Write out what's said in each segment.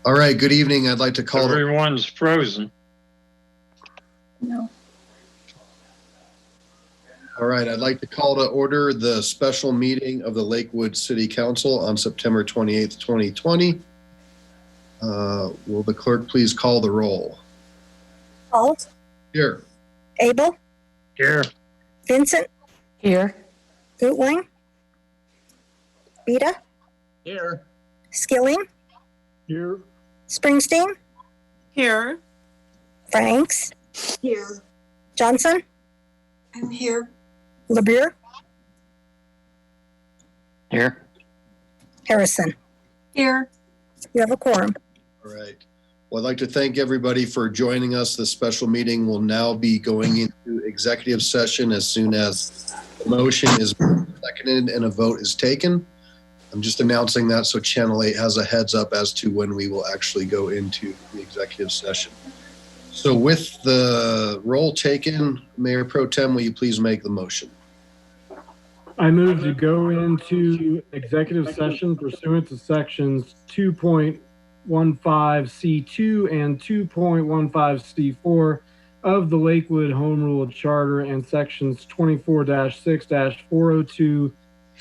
All right, good evening. I'd like to call Everyone's frozen. No. All right, I'd like to call to order the special meeting of the Lakewood City Council on September 28th, 2020. Will the clerk please call the roll? Alt. Here. Abel. Here. Vincent. Here. Gutwein. Beta. Here. Skilling. Here. Springsteen. Here. Franks. Here. Johnson. I'm here. LeBure. Here. Harrison. Here. You have a quorum. All right. Well, I'd like to thank everybody for joining us. This special meeting will now be going into executive session as soon as the motion is seconded and a vote is taken. I'm just announcing that so Channel 8 has a heads up as to when we will actually go into the executive session. So with the roll taken, Mayor Pro Tem, will you please make the motion? I move to go into executive session pursuant to sections 2.15C2 and 2.15C4 of the Lakewood Home Rule Charter and sections 24-6-402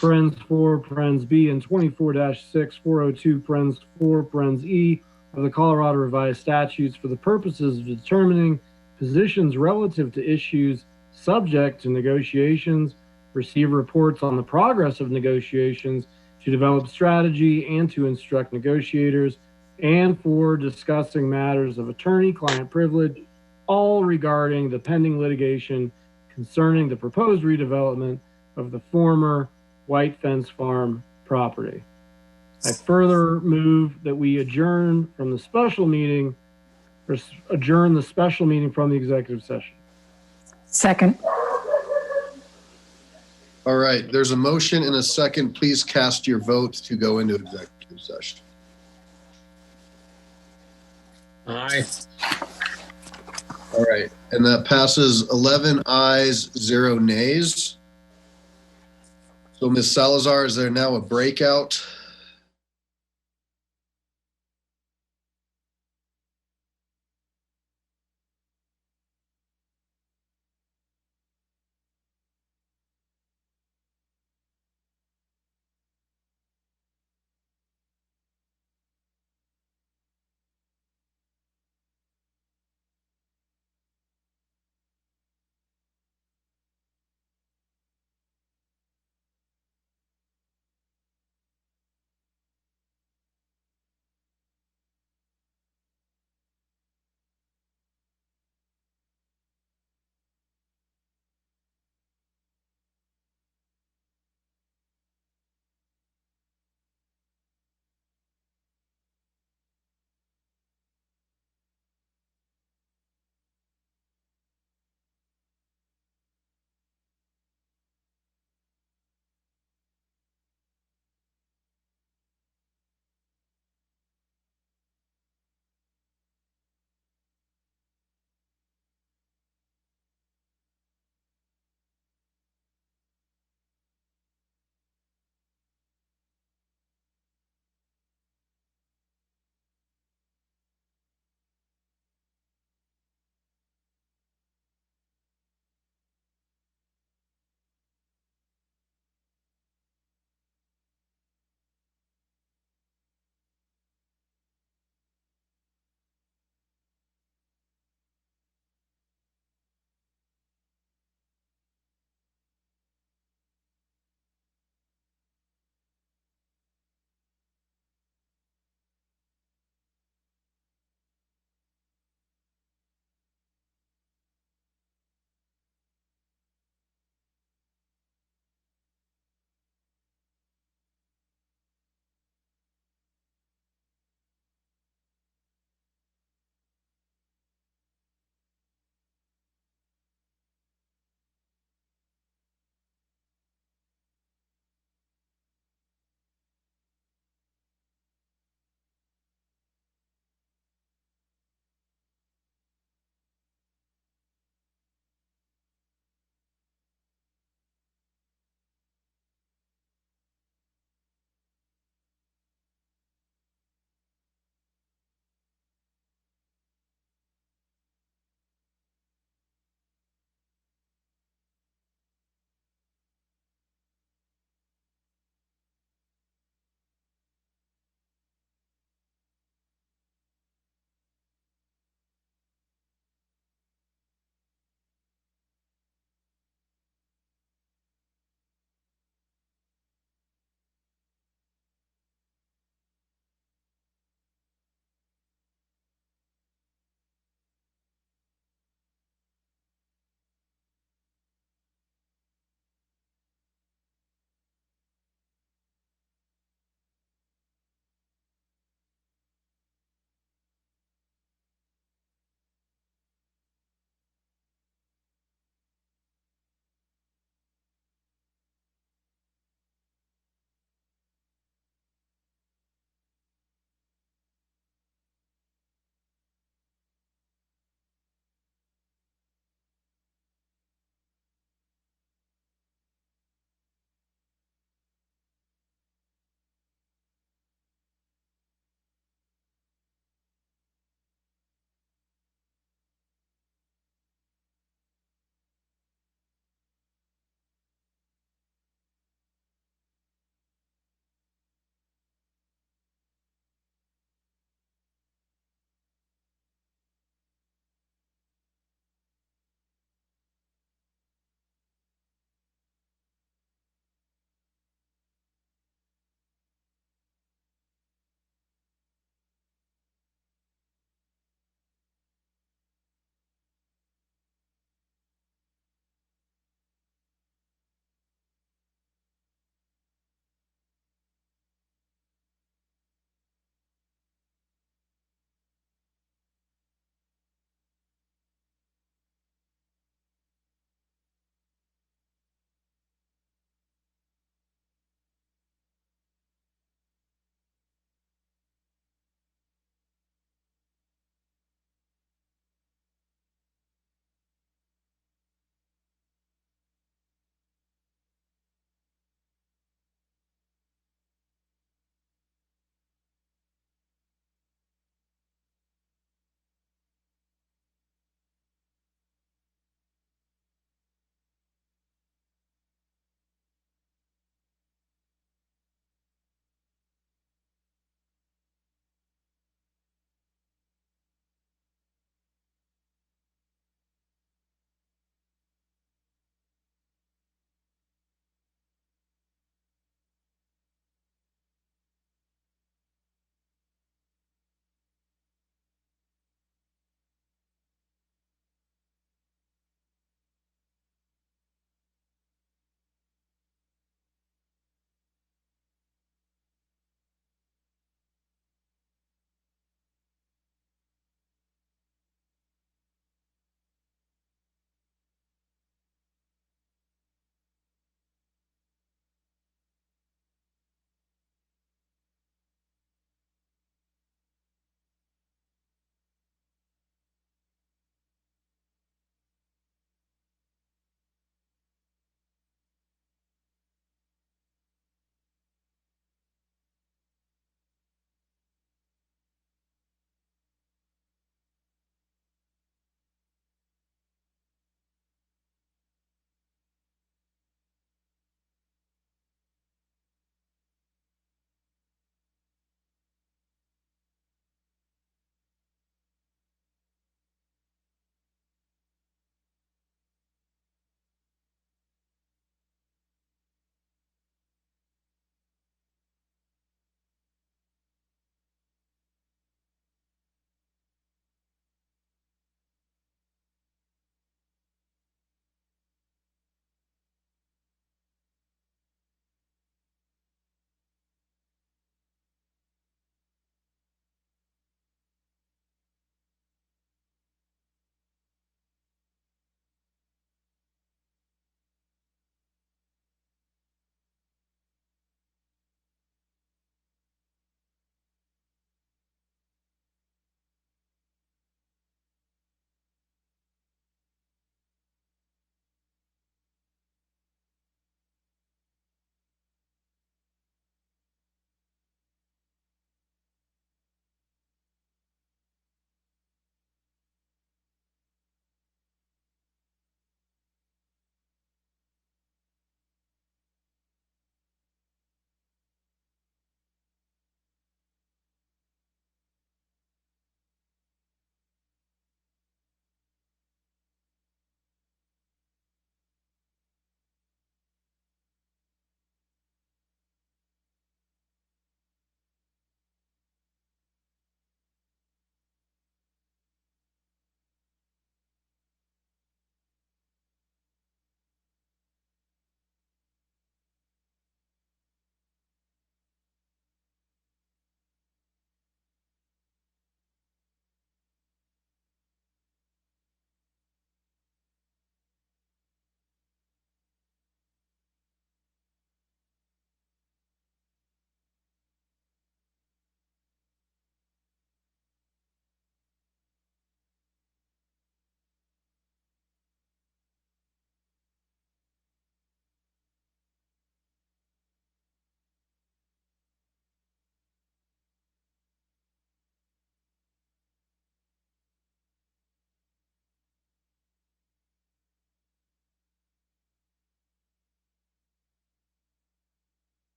Parens 4 Parens B and 24-6 402 Parens 4 Parens E of the Colorado Revised Statutes for the purposes of determining positions relative to issues subject to negotiations, receive reports on the progress of negotiations, to develop strategy and to instruct negotiators, and for discussing matters of attorney-client privilege, all regarding the pending litigation concerning the proposed redevelopment of the former White Fence Farm property. I further move that we adjourn from the special meeting, or adjourn the special meeting from the executive session. Second. All right, there's a motion and a second. Please cast your votes to go into executive session. Aye. All right, and that passes 11 ayes, 0 nays. So Ms. Salazar, is there now a breakout?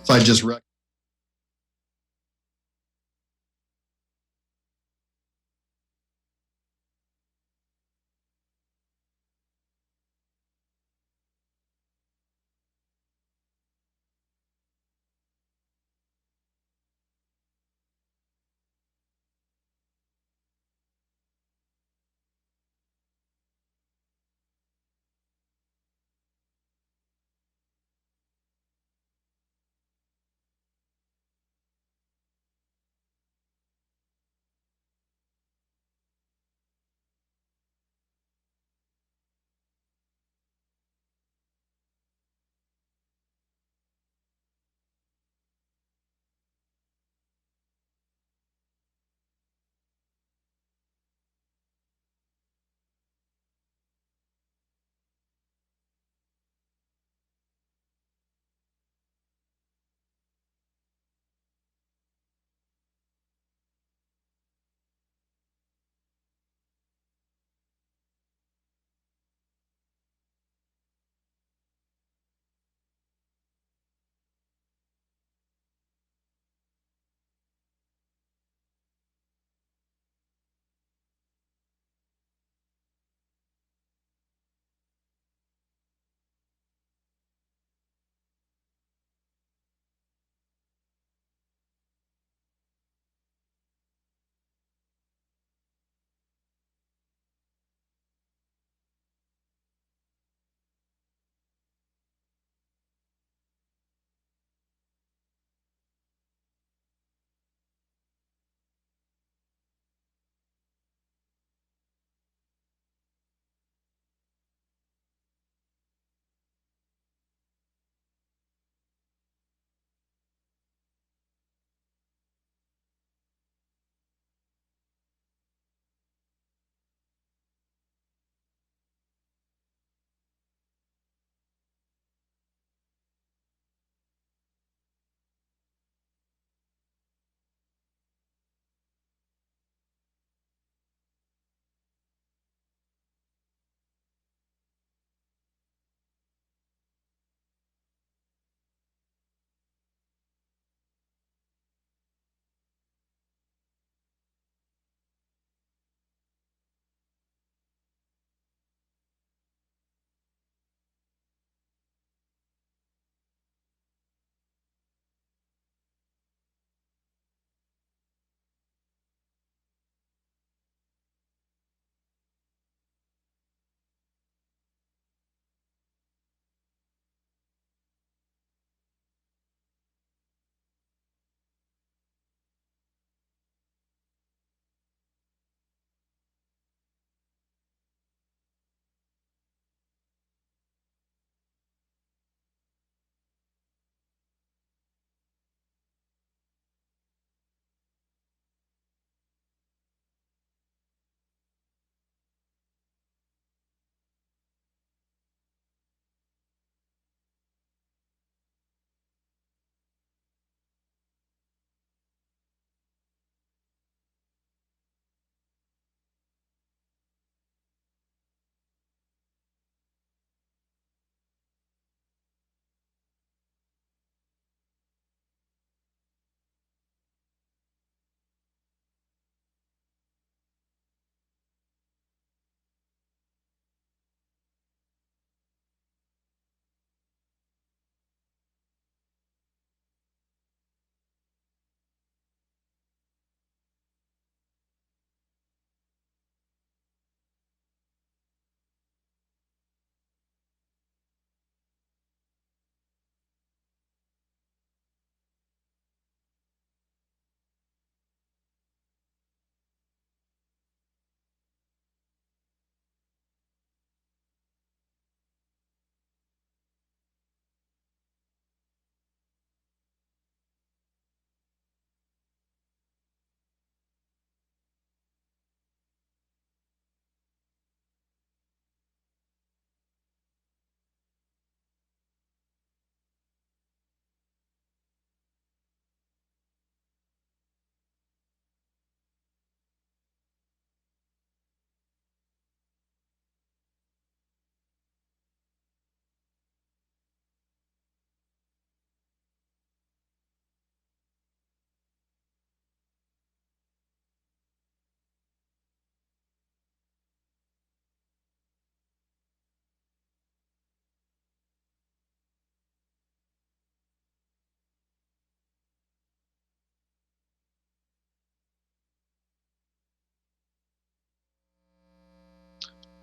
if I just rec-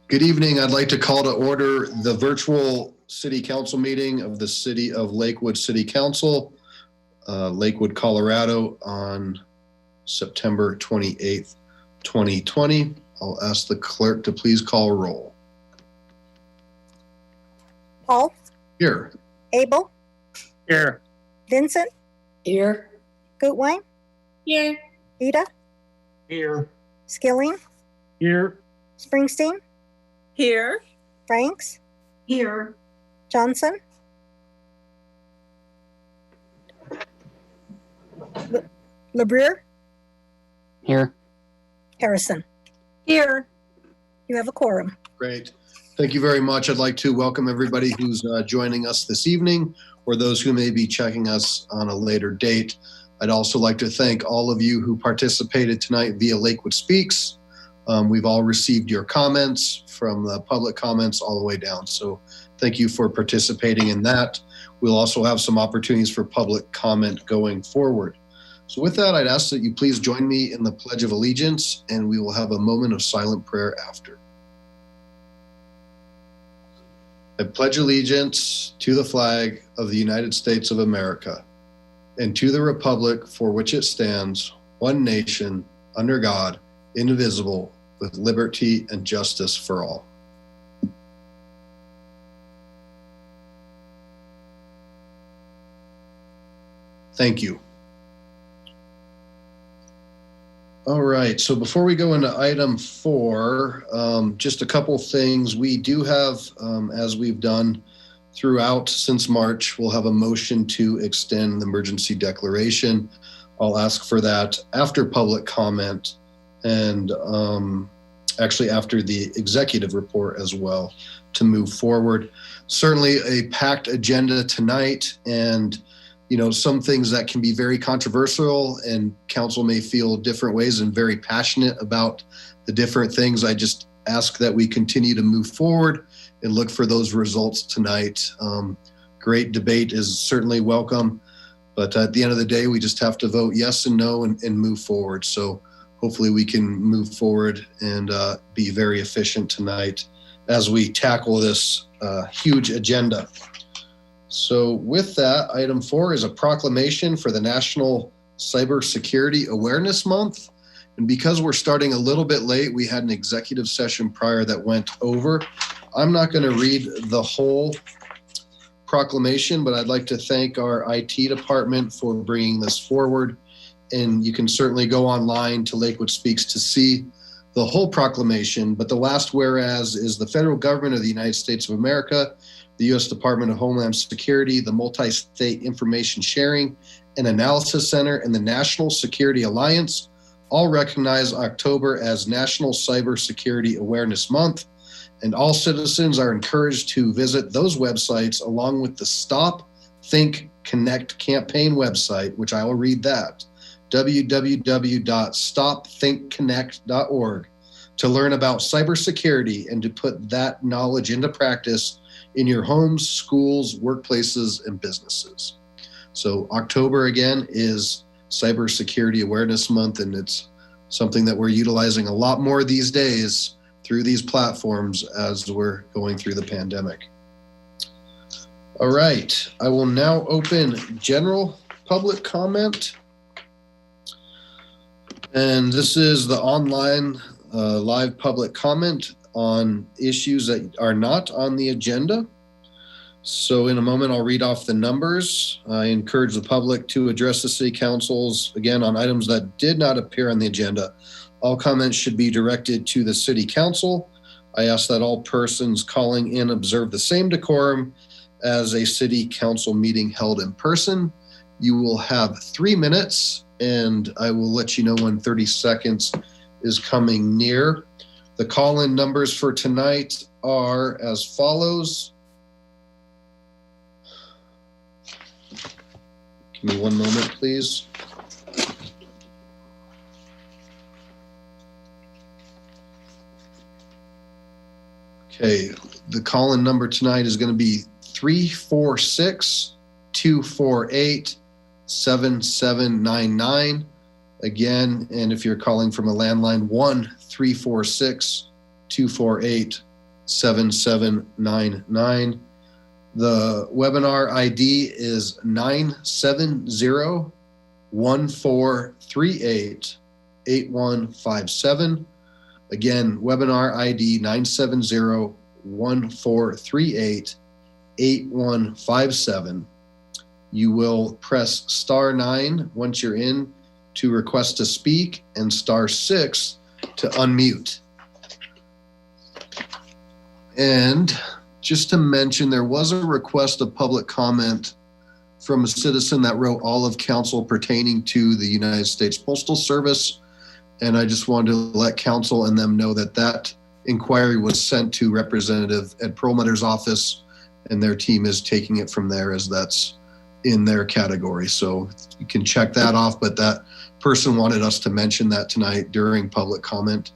Good evening. I'd like to call to order the virtual city council meeting of the City of Lakewood City Council, Lakewood, Colorado, on September 28th, 2020. I'll ask the clerk to please call roll. Paul, Here. Abel, Here. Vincent, Here. Gutwein, Here. Ida, Here. Skilling, Here. Springsteen, Here. Franks, Here. Johnson, LeBrier, Here. Harrison. Here. You have a quorum. Great. Thank you very much. I'd like to welcome everybody who's joining us this evening or those who may be checking us on a later date. I'd also like to thank all of you who participated tonight via Lakewood Speaks. We've all received your comments from the public comments all the way down. So thank you for participating in that. We'll also have some opportunities for public comment going forward. So with that, I'd ask that you please join me in the Pledge of Allegiance, and we will have a moment of silent prayer after. I pledge allegiance to the flag of the United States of America and to the republic for which it stands, one nation, under God, indivisible, with liberty and justice for all. Thank you. All right, so before we go into item 4, just a couple things. We do have, as we've done throughout since March, we'll have a motion to extend the emergency declaration. I'll ask for that after public comment and actually after the executive report as well to move forward. Certainly a packed agenda tonight, and some things that can be very controversial and council may feel different ways and very passionate about the different things. I just ask that we continue to move forward and look for those results tonight. Great debate is certainly welcome, but at the end of the day, we just have to vote yes and no and move forward. So hopefully we can move forward and be very efficient tonight as we tackle this huge agenda. So with that, item 4 is a proclamation for the National Cybersecurity Awareness Month. And because we're starting a little bit late, we had an executive session prior that went over. I'm not going to read the whole proclamation, but I'd like to thank our IT department for bringing this forward. And you can certainly go online to Lakewood Speaks to see the whole proclamation. But the last whereas is the federal government of the United States of America, the U.S. Department of Homeland Security, the Multi-State Information Sharing and Analysis Center, and the National Security Alliance all recognize October as National Cybersecurity Awareness Month, and all citizens are encouraged to visit those websites along with the Stop, Think, Connect campaign website, which I will read that, www.stopthinkconnect.org, to learn about cybersecurity and to put that knowledge into practice in your homes, schools, workplaces, and businesses. So October, again, is Cybersecurity Awareness Month, and it's something that we're utilizing a lot more these days through these platforms as we're going through the pandemic. All right, I will now open general public comment. And this is the online live public comment on issues that are not on the agenda. So in a moment, I'll read off the numbers. I encourage the public to address the city councils, again, on items that did not appear on the agenda. All comments should be directed to the city council. I ask that all persons calling in observe the same decorum as a city council meeting held in person. You will have 3 minutes, and I will let you know when 30 seconds is coming near. The call-in numbers for tonight are as follows. Give me one moment, please. Okay, the call-in number tonight is going to be 346-248-7799. Again, and if you're calling from a landline, 1-346-248-7799. 7799. The webinar ID is 970-1438-8157. Again, webinar ID 970-1438-8157. You will press *9 once you're in to request to speak and *6 to unmute. And just to mention, there was a request of public comment from a citizen that wrote all of council pertaining to the United States Postal Service. And I just wanted to let council and them know that that inquiry was sent to Representative Ed Perlmutter's office, and their team is taking it from there as that's in their category. So you can check that off, but that person wanted us to mention that tonight during public comment.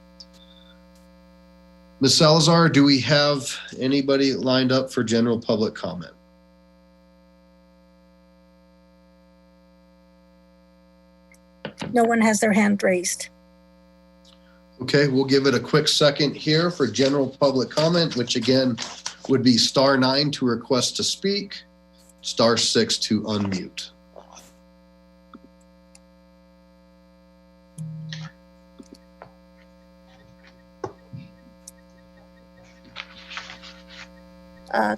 Ms. Salazar, do we have anybody lined up for general public comment? No one has their hand raised. Okay, we'll give it a quick second here for general public comment, which again would be *9 to request to speak, *6 to unmute.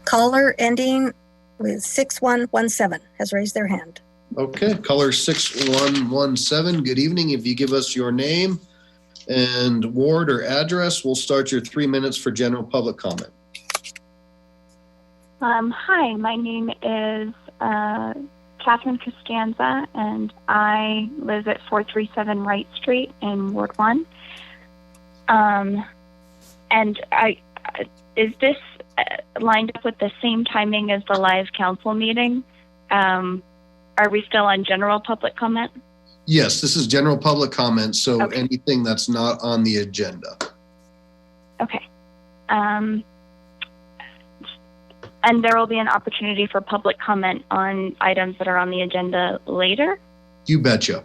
Caller ending with 6117 has raised their hand. Okay, caller 6117, good evening. If you give us your name and ward or address, we'll start your 3 minutes for general public comment. Hi, my name is Catherine Costanza, and I live at 437 Wright Street in Ward 1. Is this lined up with the same timing as the live council meeting? Are we still on general public comment? Yes, this is general public comment, so Okay. anything that's not on the agenda. Okay. And there will be an opportunity for public comment on items that are on the agenda later? You betcha.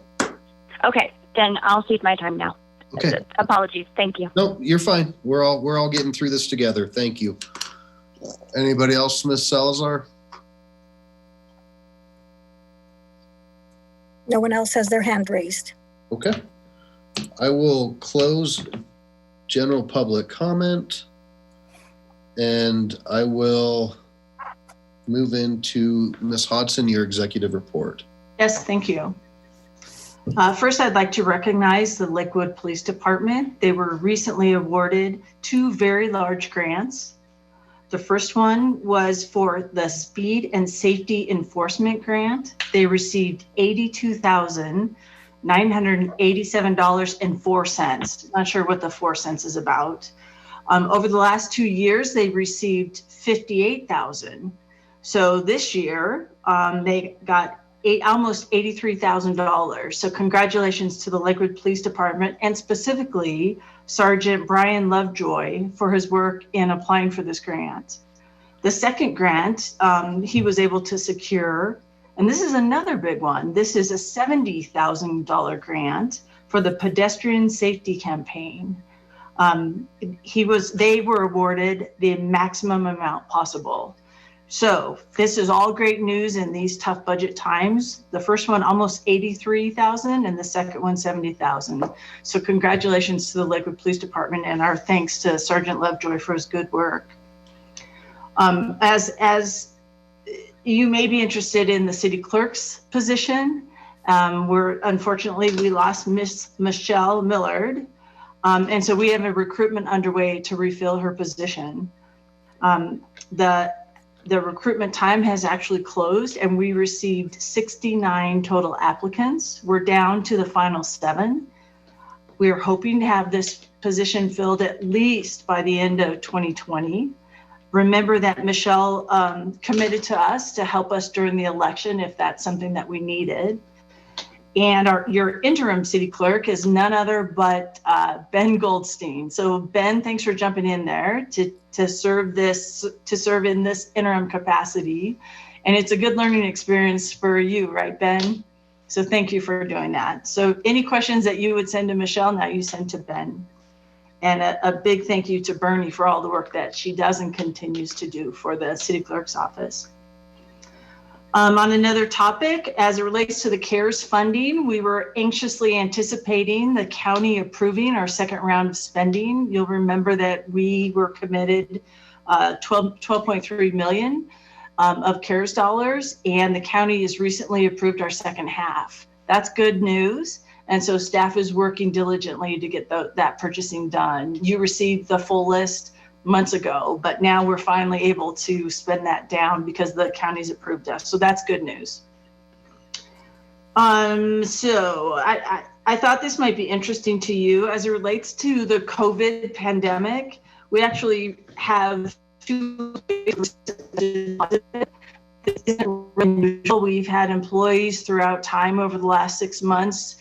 Okay, then I'll cede my time now. Okay. Apologies. Thank you. No, you're fine. We're all getting through this together. Thank you. Anybody else, Ms. Salazar? No one else has their hand raised. Okay. I will close general public comment, and I will move into Ms. Hodson, your executive report. Yes, thank you. First, I'd like to recognize the Lakewood Police Department. They were recently awarded 2 very large grants. The first one was for the Speed and Safety Enforcement Grant. They received $82,987.04. Not sure what the 4 cents is about. Over the last 2 years, they received $58,000. So this year, they got almost $83,000. So congratulations to the Lakewood Police Department, and specifically Sergeant Brian Lovejoy for his work in applying for this grant. The second grant he was able to secure, and this is another big one. This is a $70,000 grant for the Pedestrian Safety Campaign. They were awarded the maximum amount possible. So this is all great news in these tough budget times. The first one, almost $83,000, and the second one, $70,000. So congratulations to the Lakewood Police Department, and our thanks to Sergeant Lovejoy for his good work. As you may be interested in the city clerk's position, unfortunately we lost Miss Michelle Millard. And so we have a recruitment underway to refill her position. The recruitment time has actually closed, and we received 69 total applicants. We're down to the final 7. We are hoping to have this position filled at least by the end of 2020. Remember that Michelle committed to us to help us during the election if that's something that we needed. And your interim city clerk is none other but Ben Goldstein. So Ben, thanks for jumping in there to serve in this interim capacity. And it's a good learning experience for you, right, Ben? So thank you for doing that. So any questions that you would send to Michelle, now you send to Ben. And a big thank you to Bernie for all the work that she does and continues to do for the city clerk's office. On another topic, as it relates to the CARES funding, we were anxiously anticipating the county approving our second round of spending. You'll remember that we were committed 12.3 million of CARES dollars, and the county has recently approved our second half. That's good news. And so staff is working diligently to get that purchasing done. You received the full list months ago, but now we're finally able to spend that down because the county's approved us. So that's good news. So I thought this might be interesting to you as it relates to the COVID pandemic. We actually have two. We've had employees throughout time over the last 6 months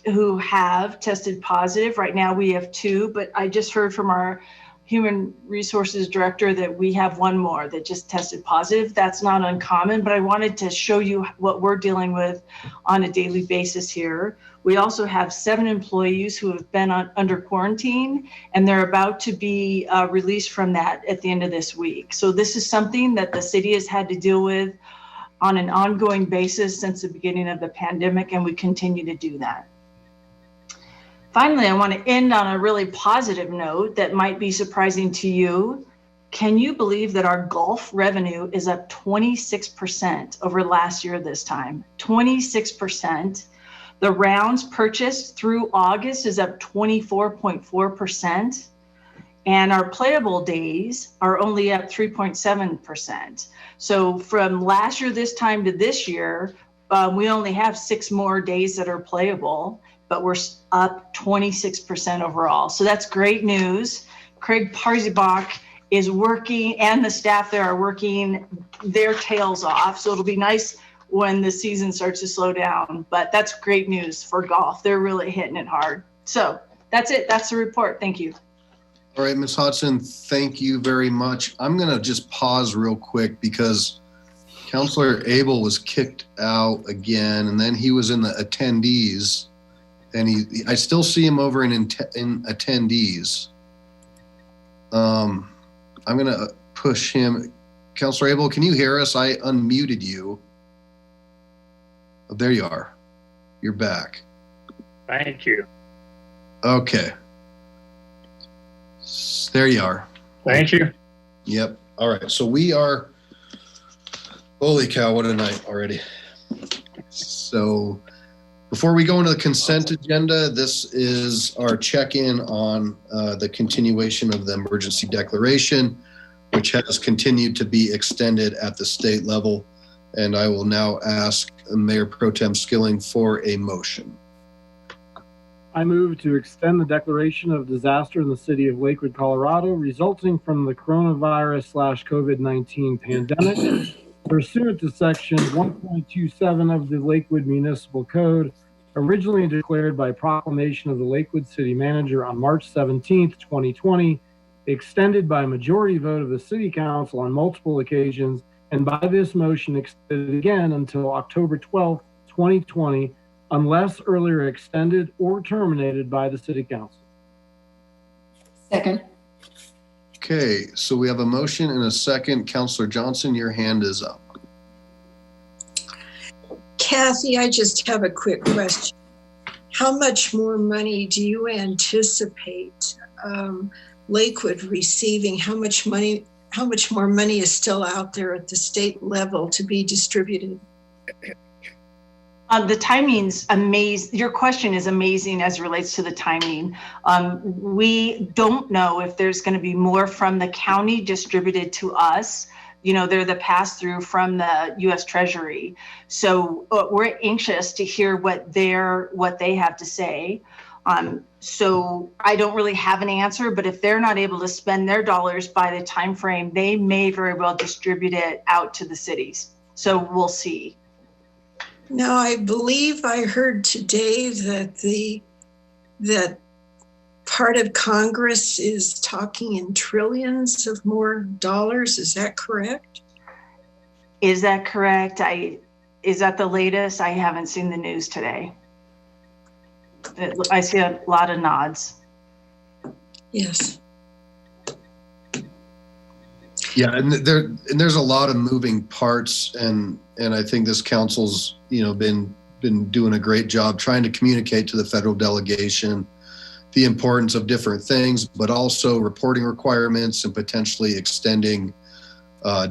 who have tested positive. Right now we have 2, but I just heard from our human resources director that we have 1 more that just tested positive. That's not uncommon, but I wanted to show you what we're dealing with on a daily basis here. We also have 7 employees who have been under quarantine, and they're about to be released from that at the end of this week. So this is something that the city has had to deal with on an ongoing basis since the beginning of the pandemic, and we continue to do that. Finally, I want to end on a really positive note that might be surprising to you. Can you believe that our golf revenue is up 26% over last year this time? 26%. The rounds purchased through August is up 24.4%. And our playable days are only up 3.7%. So from last year this time to this year, we only have 6 more days that are playable, but we're up 26% overall. So that's great news. Craig Parzybach is working, and the staff there are working their tails off. So it'll be nice when the season starts to slow down, but that's great news for golf. They're really hitting it hard. So that's it. That's the report. Thank you. All right, Ms. Hodson, thank you very much. I'm going to just pause real quick because Councilor Abel was kicked out again, and then he was in the attendees, and I still see him over in attendees. I'm going to push him. Councilor Abel, can you hear us? I unmuted you. Oh, there you are. You're back. Thank you. Okay. There you are. Thank you. Yep. All right. So we are, holy cow, what a night already. So before we go into the consent agenda, this is our check-in on the continuation of the emergency declaration, which has continued to be extended at the state level. And I will now ask Mayor Pro Tem Skilling for a motion. I move to extend the declaration of disaster in the city of Lakewood, Colorado, resulting from the coronavirus/COVID-19 pandemic, pursuant to section 1.27 of the Lakewood Municipal Code, originally declared by proclamation of the Lakewood City Manager on March 17th, 2020, extended by majority vote of the City Council on multiple occasions, and by this motion extended again until October 12th, 2020, unless earlier extended or terminated by the City Council. Second. Okay, so we have a motion and a second. Councilor Johnson, your hand is up. Kathy, I just have a quick question. How much more money do you anticipate Lakewood receiving? How much more money is still out there at the state level to be distributed? The timing's amazing. Your question is amazing as it relates to the timing. We don't know if there's going to be more from the county distributed to us. You know, they're the pass-through from the U.S. Treasury. So we're anxious to hear what they have to say. So I don't really have an answer, but if they're not able to spend their dollars by the time frame, they may very well distribute it out to the cities. So we'll see. Now, I believe I heard today that part of Congress is talking in trillions of more dollars. Is that correct? Is that correct? Is that the latest? I haven't seen the news today. I see a lot of nods. Yes. Yeah, and there's a lot of moving parts, and I think this council's been doing a great job trying to communicate to the federal delegation the importance of different things, but also reporting requirements and potentially extending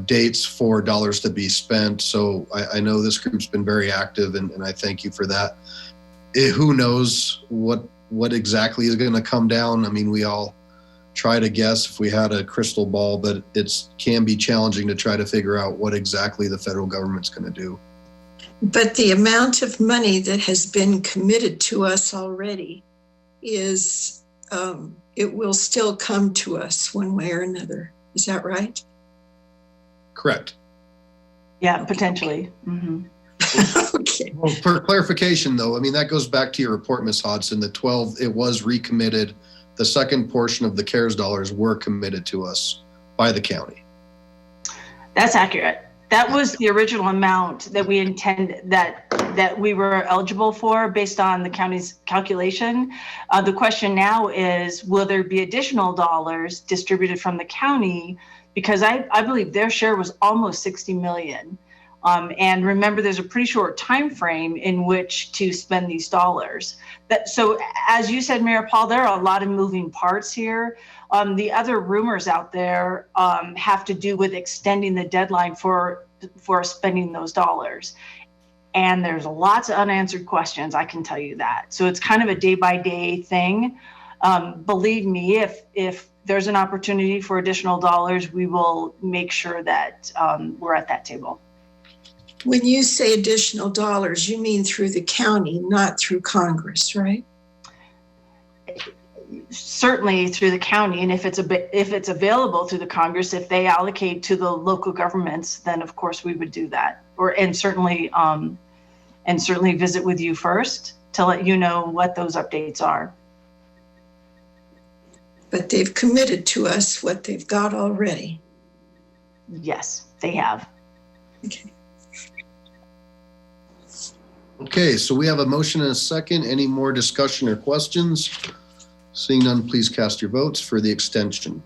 dates for dollars to be spent. So I know this group's been very active, and I thank you for that. Who knows what exactly is going to come down? I mean, we all try to guess if we had a crystal ball, but it can be challenging to try to figure out what exactly the federal government's going to do. But the amount of money that has been committed to us already is, it will still come to us one way or another. Is that right? Correct. Yeah, potentially. Mm-hmm. Okay. Well, for clarification, though, I mean, that goes back to your report, Ms. Hodson. The 12, it was recommitted. The second portion of the CARES dollars were committed to us by the county. That's accurate. That was the original amount that we intended, that we were eligible for based on the county's calculation. The question now is, will there be additional dollars distributed from the county? Because I believe their share was almost 60 million. And remember, there's a pretty short time frame in which to spend these dollars. So as you said, Mayor Paul, there are a lot of moving parts here. The other rumors out there have to do with extending the deadline for spending those dollars. And there's lots of unanswered questions, I can tell you that. So it's kind of a day-by-day thing. Believe me, if there's an opportunity for additional dollars, we will make sure that we're at that table. When you say additional dollars, you mean through the county, not through Congress, right? Certainly through the county, and if it's available through the Congress, if they allocate to the local governments, then of course we would do that. And certainly visit with you first to let you know what those updates are. But they've committed to us what they've got already. Yes, they have. Okay. Okay, so we have a motion and a second. Any more discussion or questions? Seeing none, please cast your votes for the extension.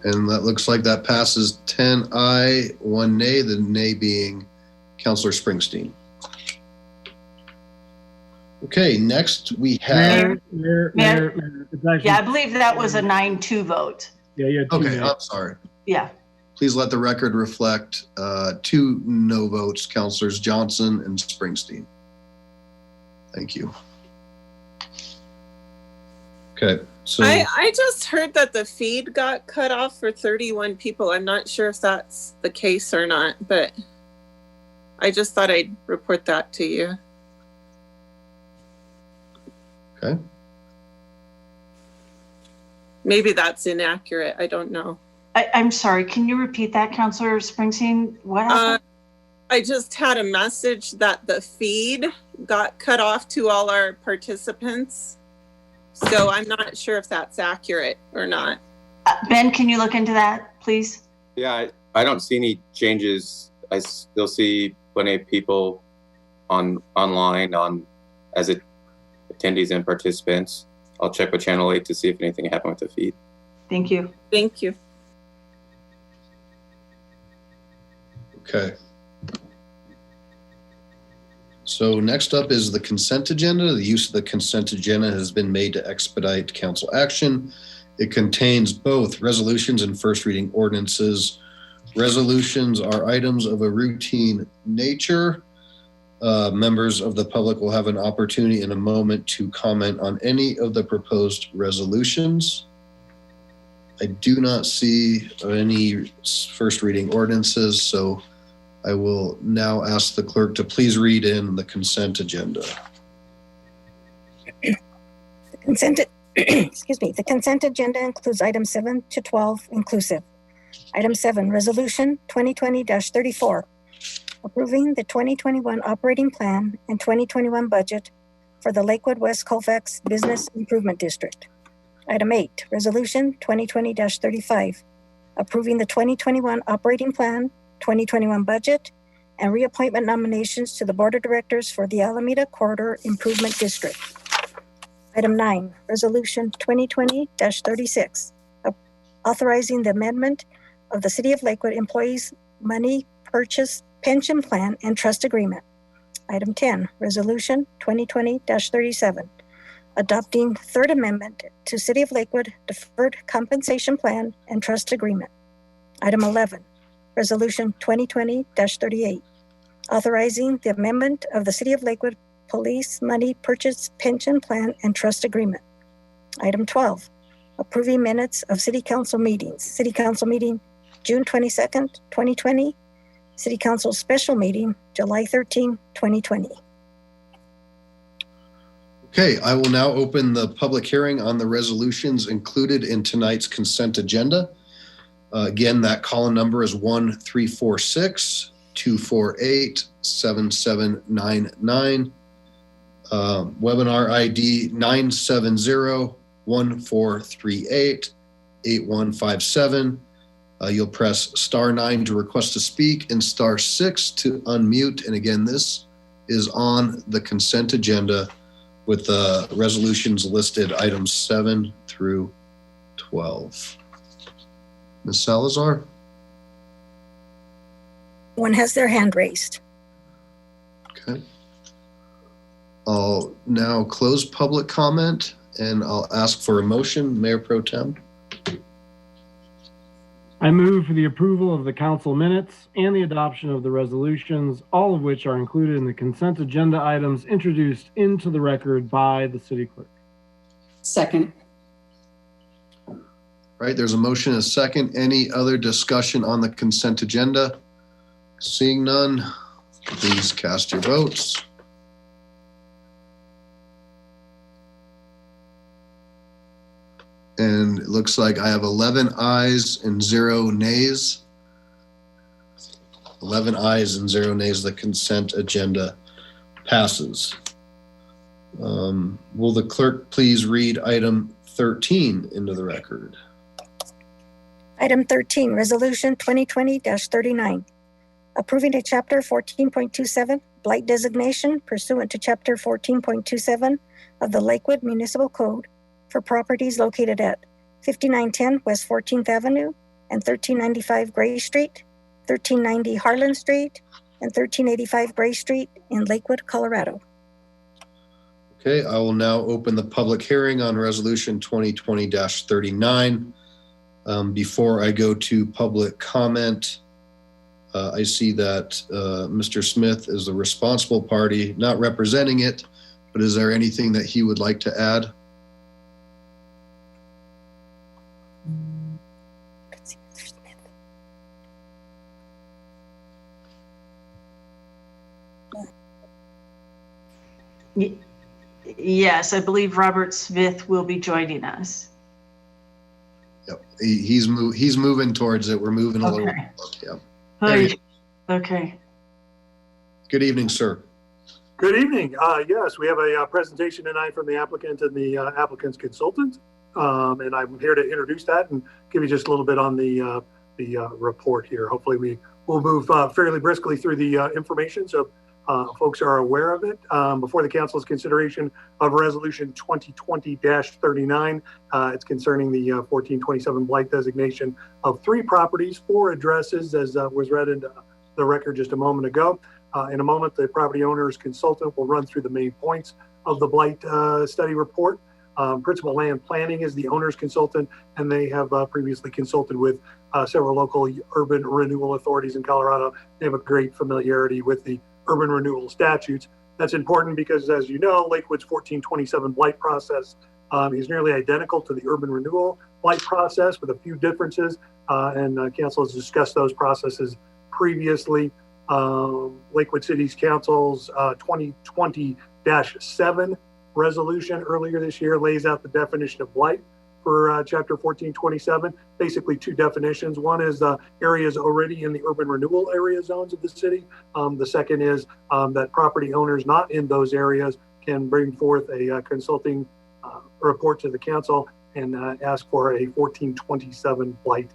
And that looks like that passes 10 aye, 1 nay, the nay being Councilor Springsteen. Okay, next we have. Mayor, it's actually, Yeah, I believe that was a 9-2 vote. yeah, you had two Okay, nays. I'm sorry. Yeah. Please let the record reflect 2 no votes, Councilors Johnson and Springsteen. Thank you. Okay, so I just heard that the feed got cut off for 31 people. I'm not sure if that's the case or not, but I just thought I'd report that to you. okay. Maybe that's inaccurate. I don't know. I'm sorry, can you repeat that, Councilor Springsteen? What happened? I just had a message that the feed got cut off to all our participants. So I'm not sure if that's accurate or not. Ben, can you look into that, please? Yeah, I don't see any changes. I still see plenty of people online as attendees and participants. I'll check with Channel 8 to see if anything happened with the feed. Thank you. Thank you. Okay. So next up is the consent agenda. The use of the consent agenda has been made to expedite council action. It contains both resolutions and first reading ordinances. Resolutions are items of a routine nature. Members of the public will have an opportunity in a moment to comment on any of the proposed resolutions. I do not see any first reading ordinances, so I will now ask the clerk to please read in the consent agenda. The consent agenda includes items 7 to 12 inclusive. Item 7, Resolution 2020-34, approving the 2021 operating plan and 2021 budget for the Lakewood West Colfax Business Improvement District. Item 8, Resolution 2020-35, approving the 2021 operating plan, 2021 budget, and reappointment nominations to the Board of Directors for the Alameda Corridor Improvement District. Item 9, Resolution 2020-36, authorizing the amendment of the City of Lakewood Employees Money Purchase Pension Plan and Trust Agreement. Item 10, Resolution 2020-37, adopting Third Amendment to City of Lakewood Deferred Compensation Plan and Trust Agreement. Item 11, Resolution 2020-38, authorizing the amendment of the City of Lakewood Police Money Purchase Pension Plan and Trust Agreement. Item 12, approving minutes of City Council meetings. City Council meeting, June 22nd, 2020. City Council special meeting, July 13, 2020. Okay, I will now open the public hearing on the resolutions included in tonight's consent agenda. Again, that column number is 1346-248-7799. Webinar ID 970-1438-8157. You'll press *9 to request to speak and *6 to unmute. And again, this is on the consent agenda with the resolutions listed, items 7 through 12. Ms. Salazar? One has their hand raised. Okay. I'll now close public comment and I'll ask for a motion. Mayor Pro Tem. I move for the approval of the council minutes and the adoption of the resolutions, all of which are included in the consent agenda items introduced into the record by the city clerk. Second. Right, there's a motion and a second. Any other discussion on the consent agenda? Seeing none, please cast your votes. And it looks like I have 11 ayes and 0 nays. 11 ayes and 0 nays. The consent agenda passes. Will the clerk please read item 13 into the record? Item 13, Resolution 2020-39, approving a Chapter 14.27 blight designation pursuant to Chapter 14.27 of the Lakewood Municipal Code for properties located at 5910 West 14th Avenue and 1395 Gray Street, 1390 Harlan Street, and 1385 Gray Street in Lakewood, Colorado. Okay, I will now open the public hearing on Resolution 2020-39. Before I go to public comment, I see that Mr. Smith is the responsible party, not representing it, but is there anything that he would like to add? Yes, I believe Robert Smith will be joining us. Yep, he's moving towards it. We're moving a little. Okay. Yeah. Hi. Okay. Good evening, sir. Good evening. Yes, we have a presentation tonight from the applicant and the applicant's consultant. And I'm here to introduce that and give you just a little bit on the report here. Hopefully we will move fairly briskly through the information so folks are aware of it. Before the council's consideration of resolution 2020-39, it's concerning the 1427 blight designation of 3 properties, 4 addresses, as was read into the record just a moment ago. In a moment, the property owner's consultant will run through the main points of the blight study report. Principal Land Planning is the owner's consultant, and they have previously consulted with several local urban renewal authorities in Colorado. They have a great familiarity with the urban renewal statutes. That's important because, as you know, Lakewood's 1427 blight process is nearly identical to the urban renewal blight process with a few differences, and council has discussed those processes previously. Lakewood City's Council's 2020-7 resolution earlier this year lays out the definition of blight for Chapter 1427. Basically 2 definitions. One is areas already in the urban renewal area zones of the city. The second is that property owners not in those areas can bring forth a consulting report to the council and ask for a 1427 blight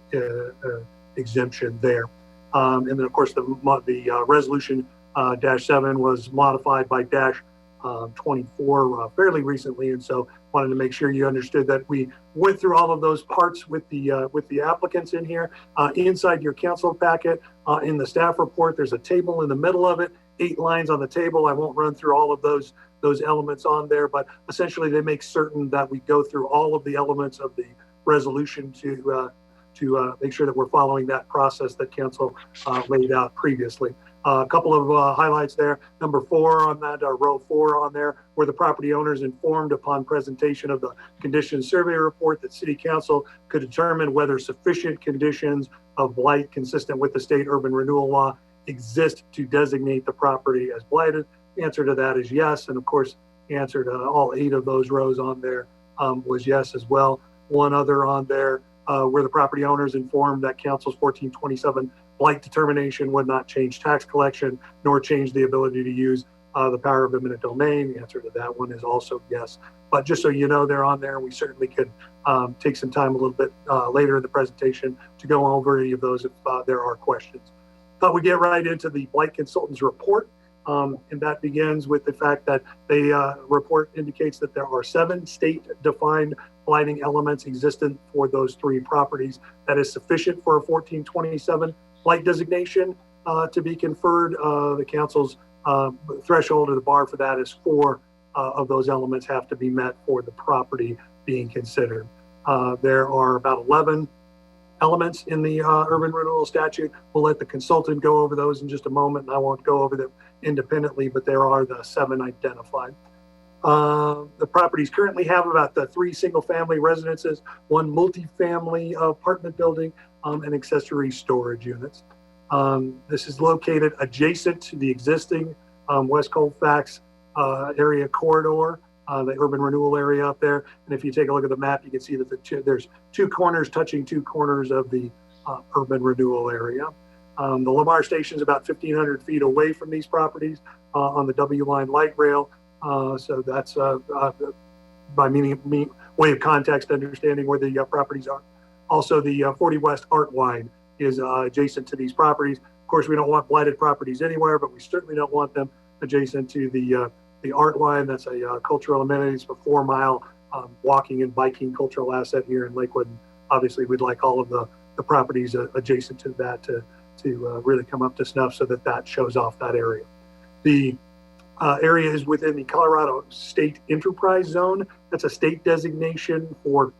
exemption there. And then, of course, the resolution -7 was modified by -24 fairly recently, and so wanted to make sure you understood that we went through all of those parts with the applicants in here. Inside your council packet, in the staff report, there's a table in the middle of it, 8 lines on the table. I won't run through all of those elements on there, but essentially they make certain that we go through all of the elements of the resolution to make sure that we're following that process that council laid out previously. A couple of highlights there. Number 4 on that, row 4 on there, where the property owners informed upon presentation of the condition survey report that City Council could determine whether sufficient conditions of blight consistent with the state urban renewal law exist to designate the property as blighted. The answer to that is yes. And of course, the answer to all 8 of those rows on there was yes as well. One other on there, where the property owners informed that Council's 1427 blight determination would not change tax collection nor change the ability to use the power of eminent domain. The answer to that one is also yes. But just so you know, they're on there. We certainly could take some time a little bit later in the presentation to go over any of those if there are questions. But we get right into the blight consultant's report. And that begins with the fact that the report indicates that there are 7 state-defined blighting elements existent for those 3 properties. That is sufficient for a 1427 blight designation to be conferred. The council's threshold or the bar for that is 4 of those elements have to be met for the property being considered. There are about 11 elements in the urban renewal statute. We'll let the consultant go over those in just a moment, and I won't go over them independently, but there are the 7 identified. The properties currently have about 3 single-family residences, 1 multi-family apartment building, and accessory storage units. This is located adjacent to the existing West Colfax area corridor, the urban renewal area up there. And if you take a look at the map, you can see that there's 2 corners touching 2 corners of the urban renewal area. The Lamar station is about 1,500 feet away from these properties on the W line light rail. So that's by way of context, understanding where the properties are. Also, the 40 West Art Line is adjacent to these properties. Of course, we don't want blighted properties anywhere, but we certainly don't want them adjacent to the Art Line. That's a cultural amenities for 4-mile walking and biking cultural asset here in Lakewood. And obviously, we'd like all of the properties adjacent to that to really come up to snuff so that shows off that area. The area is within the Colorado State Enterprise Zone. That's a state designation for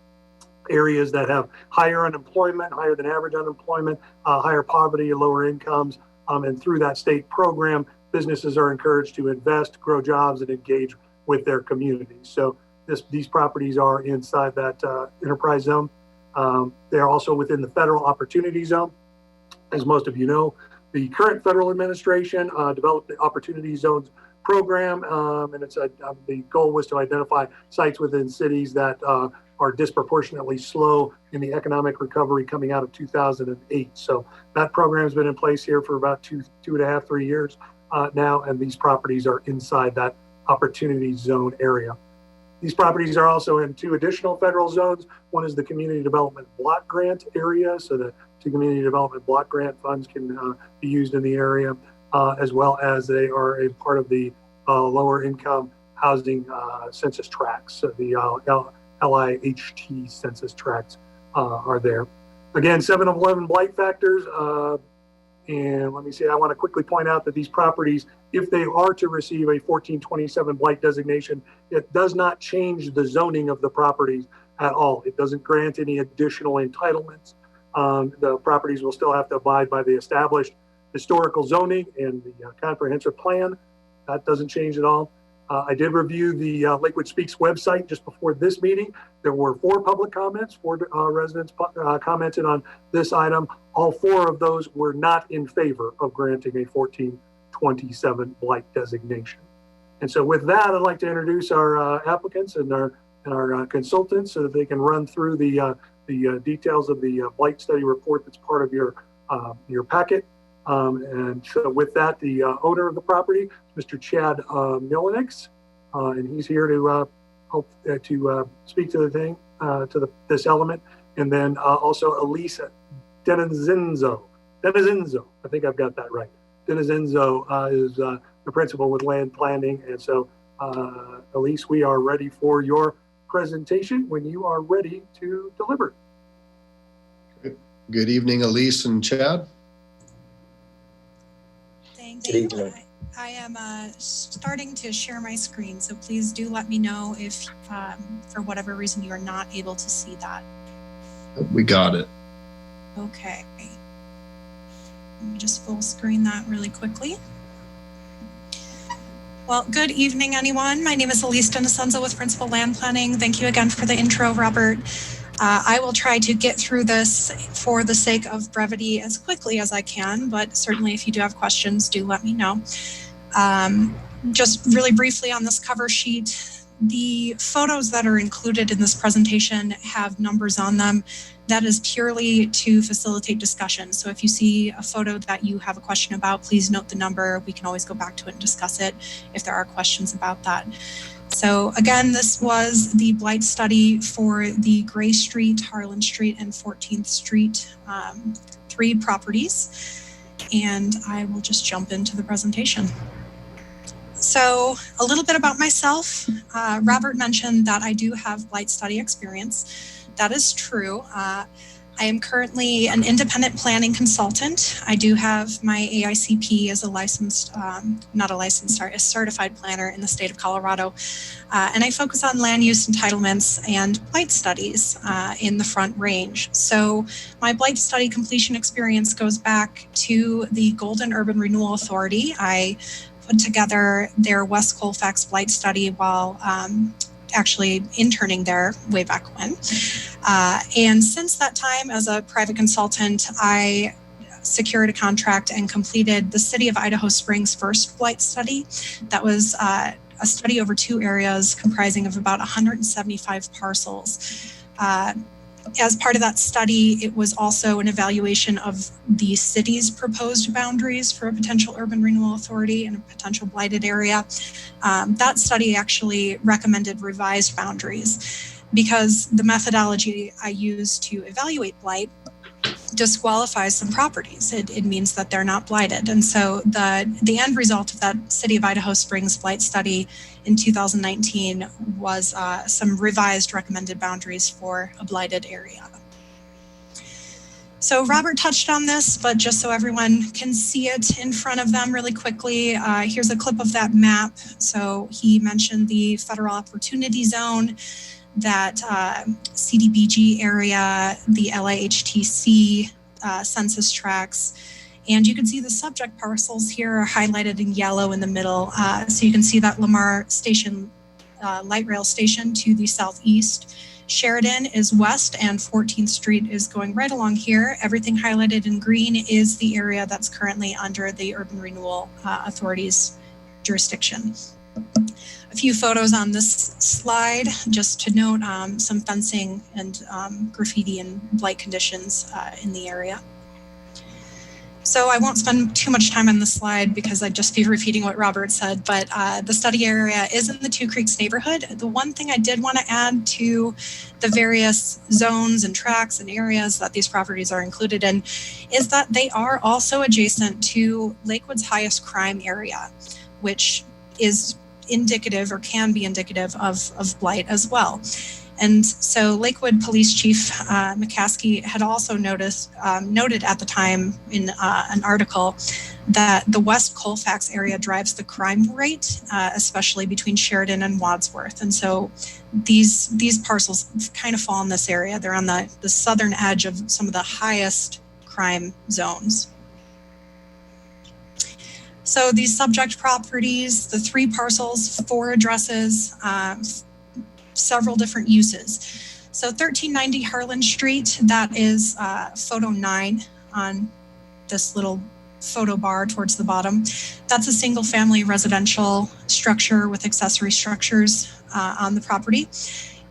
areas that have higher unemployment, higher than average unemployment, higher poverty and lower incomes. And through that state program, businesses are encouraged to invest, grow jobs, and engage with their communities. So these properties are inside that enterprise zone. They're also within the federal opportunity zone. As most of you know, the current federal administration developed the Opportunity Zones program, and the goal was to identify sites within cities that are disproportionately slow in the economic recovery coming out of 2008. So that program has been in place here for about 2.5, 3 years now, and these properties are inside that Opportunity Zone area. These properties are also in 2 additional federal zones. One is the Community Development Block Grant area, so the 2 Community Development Block Grant funds can be used in the area, as well as they are a part of the lower income housing census tracts. So the LIHT census tracts are there. Again, 7 of 11 blight factors. And let me see, I want to quickly point out that these properties, if they are to receive a 1427 blight designation, it does not change the zoning of the properties at all. It doesn't grant any additional entitlements. The properties will still have to abide by the established historical zoning and the comprehensive plan. That doesn't change at all. I did review the Lakewood Speaks website just before this meeting. There were 4 public comments, 4 residents commented on this item. All 4 of those were not in favor of granting a 1427 blight designation. And so with that, I'd like to introduce our applicants and our consultants so that they can run through the details of the blight study report that's part of your packet. And so with that, the owner of the property, Mr. Chad Milanix, and he's here to help to speak to the thing, this element. And then also Elisa Denenzenzo Denizenzo. I think I've got that right. Denizenzo is the principal with land planning. And so, Elise, we are ready for your presentation when you are ready to deliver. Good evening, Elise and Chad. Thank you. I am starting to share my screen, so please do let me know if, for whatever reason, you are not able to see that. We got it. Okay. Let me just full screen that really quickly. Well, good evening, anyone. My name is Elise Denizenzo with Principal Land Planning. Thank you again for the intro, Robert. I will try to get through this for the sake of brevity as quickly as I can, but certainly if you do have questions, do let me know. Just really briefly on this cover sheet, the photos that are included in this presentation have numbers on them. That is purely to facilitate discussion. So if you see a photo that you have a question about, please note the number. We can always go back to it and discuss it if there are questions about that. So again, this was the blight study for the Gray Street, Harlan Street, and 14th Street, 3 properties. And I will just jump into the presentation. So a little bit about myself. Robert mentioned that I do have blight study experience. That is true. I am currently an independent planning consultant. I do have my AICP as a licensed, a certified planner in the state of Colorado. And I focus on land use entitlements and blight studies in the Front Range. So my blight study completion experience goes back to the Golden Urban Renewal Authority. I put together their West Colfax blight study while actually interning there way back when. And since that time, as a private consultant, I secured a contract and completed the City of Idaho Springs first blight study. That was a study over 2 areas comprising of about 175 parcels. As part of that study, it was also an evaluation of the city's proposed boundaries for a potential urban renewal authority and a potential blighted area. That study actually recommended revised boundaries because the methodology I use to evaluate blight disqualifies some properties. It means that they're not blighted. And so the end result of that City of Idaho Springs blight study in 2019 was some revised recommended boundaries for a blighted area. So Robert touched on this, but just so everyone can see it in front of them really quickly, here's a clip of that map. So he mentioned the Federal Opportunity Zone, that CDBG area, the LAHTC census tracts, and you can see the subject parcels here are highlighted in yellow in the middle. So you can see that Lamar Station, light rail station to the southeast. Sheridan is west and 14th Street is going right along here. Everything highlighted in green is the area that's currently under the Urban Renewal Authority's jurisdiction. A few photos on this slide, just to note some fencing and graffiti and blight conditions in the area. So I won't spend too much time on this slide because I'd just be repeating what Robert said, but the study area is in the Two Creeks neighborhood. The one thing I did want to add to the various zones and tracts and areas that these properties are included in is that they are also adjacent to Lakewood's highest crime area, which is indicative or can be indicative of blight as well. And so Lakewood Police Chief McCaskey had also noted at the time in an article that the West Colfax area drives the crime rate, especially between Sheridan and Wadsworth. And so these parcels kind of fall in this area. They're on the southern edge of some of the highest crime zones. So these subject properties, the 3 parcels, 4 addresses, several different uses. So 1390 Harlan Street, that is photo 9 on this little photo bar towards the bottom. That's a single family residential structure with accessory structures on the property.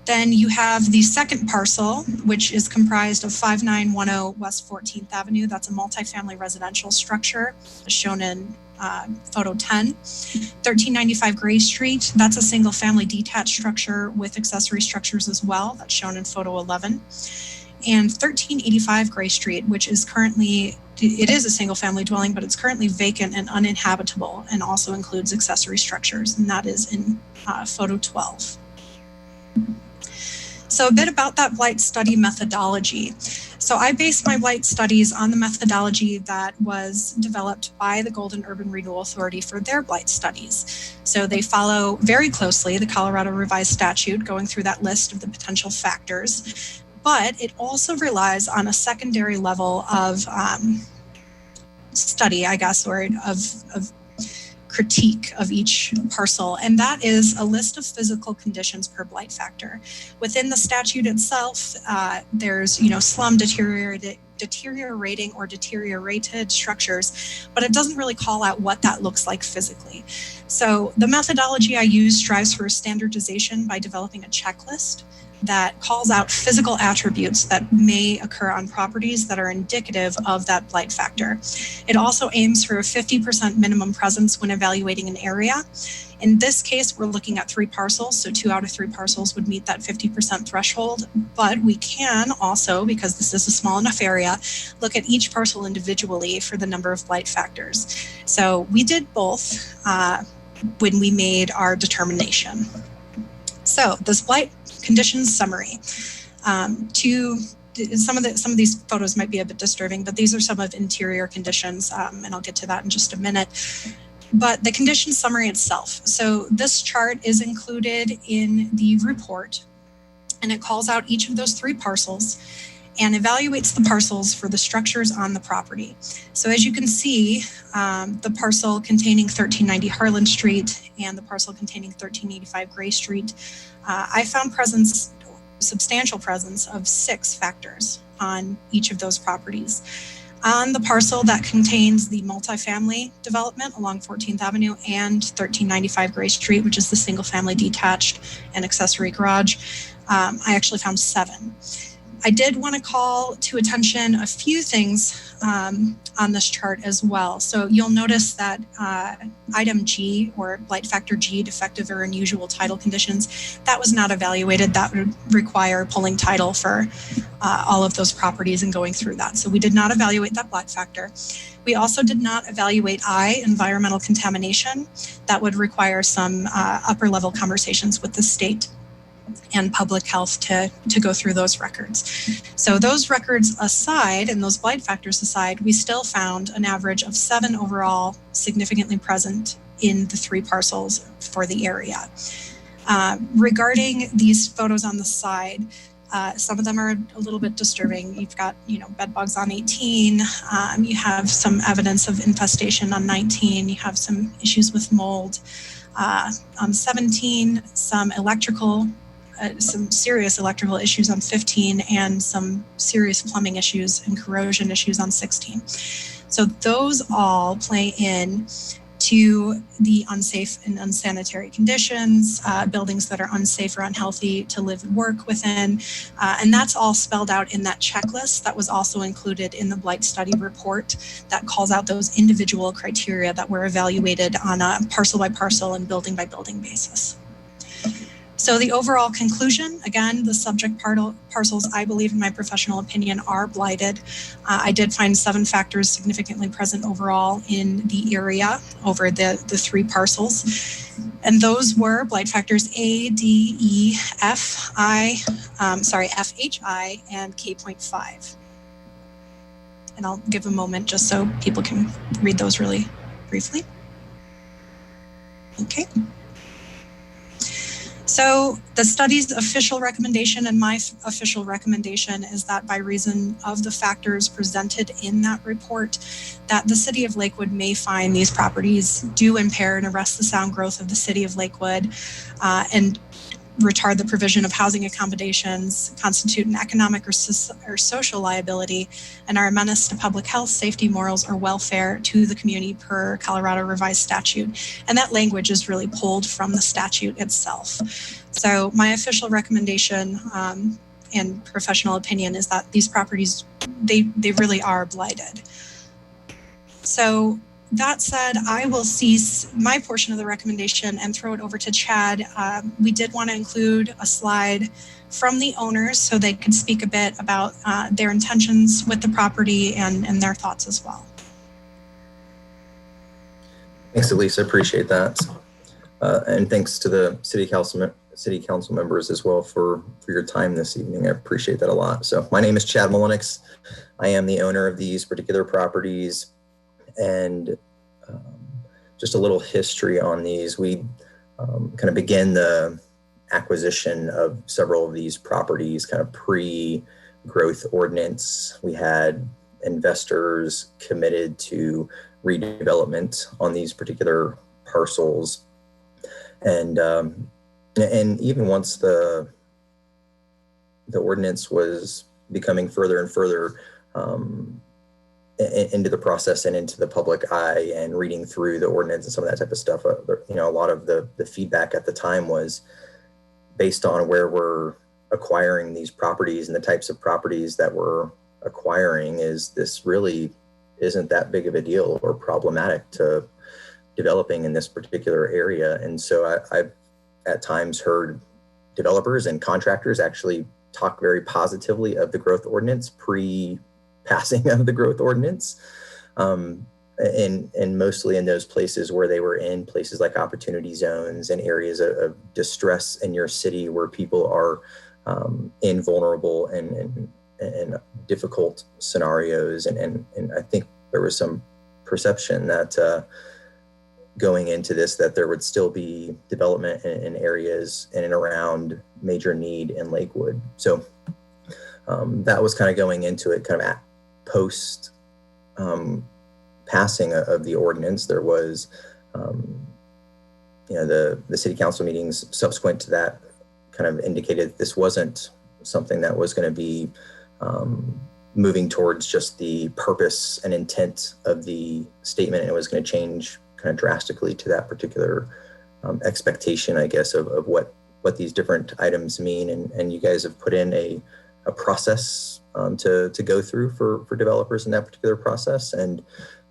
Then you have the second parcel, which is comprised of 5910 West 14th Avenue. That's a multifamily residential structure, as shown in photo 10. 1395 Gray Street, that's a single family detached structure with accessory structures as well. That's shown in photo 11. And 1385 Gray Street, which is currently it is a single family dwelling, but it's currently vacant and uninhabitable and also includes accessory structures. And that is in photo 12. So a bit about that blight study methodology. So I based my blight studies on the methodology that was developed by the Golden Urban Renewal Authority for their blight studies. So they follow very closely the Colorado Revised Statute, going through that list of the potential factors, but it also relies on a secondary level of study, I guess, or of critique of each parcel, and that is a list of physical conditions per blight factor. Within the statute itself, there's slum deteriorating or deteriorated structures, but it doesn't really call out what that looks like physically. So the methodology I use strives for standardization by developing a checklist that calls out physical attributes that may occur on properties that are indicative of that blight factor. It also aims for a 50% minimum presence when evaluating an area. In this case, we're looking at 3 parcels, so 2 out of 3 parcels would meet that 50% threshold, but we can also, because this is a small enough area, look at each parcel individually for the number of blight factors. So we did both when we made our determination. So this blight conditions summary. Some of these photos might be a bit disturbing, but these are some of interior conditions, and I'll get to that in just a minute. But the condition summary itself. So this chart is included in the report, and it calls out each of those 3 parcels and evaluates the parcels for the structures on the property. So as you can see, the parcel containing 1390 Harlan Street and the parcel containing 1385 Gray Street, I found substantial presence of 6 factors on each of those properties. On the parcel that contains the multifamily development along 14th Avenue and 1395 Gray Street, which is the single family detached and accessory garage, I actually found 7. I did want to call to attention a few things on this chart as well. So you'll notice that item G, or blight factor G, defective or unusual title conditions, that was not evaluated. That would require pulling title for all of those properties and going through that. So we did not evaluate that blight factor. We also did not evaluate I, environmental contamination. That would require some upper level conversations with the state and public health to go through those records. So those records aside, and those blight factors aside, we still found an average of 7 overall significantly present in the 3 parcels for the area. Regarding these photos on the side, some of them are a little bit disturbing. You've got, bed bugs on 18. You have some evidence of infestation on 19. You have some issues with mold. On 17, some serious electrical issues on 15, and some serious plumbing issues and corrosion issues on 16. So those all play in to the unsafe and unsanitary conditions, buildings that are unsafe or unhealthy to live and work within. And that's all spelled out in that checklist that was also included in the blight study report that calls out those individual criteria that were evaluated on a parcel by parcel and building by building basis. So the overall conclusion, again, the subject parcels, I believe in my professional opinion, are blighted. I did find 7 factors significantly present overall in the area over the 3 parcels. And those were blight factors A, D, E, F, H, I, and K.5. And I'll give a moment just so people can read those really briefly. Okay. So the study's official recommendation and my official recommendation is that by reason of the factors presented in that report, that the City of Lakewood may find these properties do impair and arrest the sound growth of the City of Lakewood and retard the provision of housing accommodations, constitute an economic or social liability, and are a menace to public health, safety, morals, or welfare to the community per Colorado Revised Statute. And that language is really pulled from the statute itself. So my official recommendation and professional opinion is that these properties, they really are blighted. So That said, I will cease my portion of the recommendation and throw it over to Chad. We did want to include a slide from the owners so they could speak a bit about their intentions with the property and their thoughts as well. Thanks, Elise. I appreciate that. And thanks to the city council members as well for your time this evening. I appreciate that a lot. So my name is Chad Mullenix. I am the owner of these particular properties, and just a little history on these. We kind of began the acquisition of several of these properties kind of pre-growth ordinance. We had investors committed to redevelopment on these particular parcels. And even once the ordinance was becoming further and further into the process and into the public eye, and reading through the ordinance and some of that type of stuff, a lot of the feedback at the time was based on where we're acquiring these properties and the types of properties that we're acquiring, is this really isn't that big of a deal or problematic to developing in this particular area. And so I've at times heard developers and contractors actually talk very positively of the growth ordinance pre-passing of the growth ordinance. And mostly in those places where they were in places like opportunity zones and areas of distress in your city where people are in vulnerable and difficult scenarios. And I think there was some perception that going into this, that there would still be development in areas in and around major need in Lakewood. So that was kind of going into it kind of at post passing of the ordinance. There was, the city council meetings subsequent to that kind of indicated this wasn't something that was going to be moving towards just the purpose and intent of the statement. And it was going to change kind of drastically to that particular expectation, I guess, of what these different items mean. And you guys have put in a process to go through for developers in that particular process. And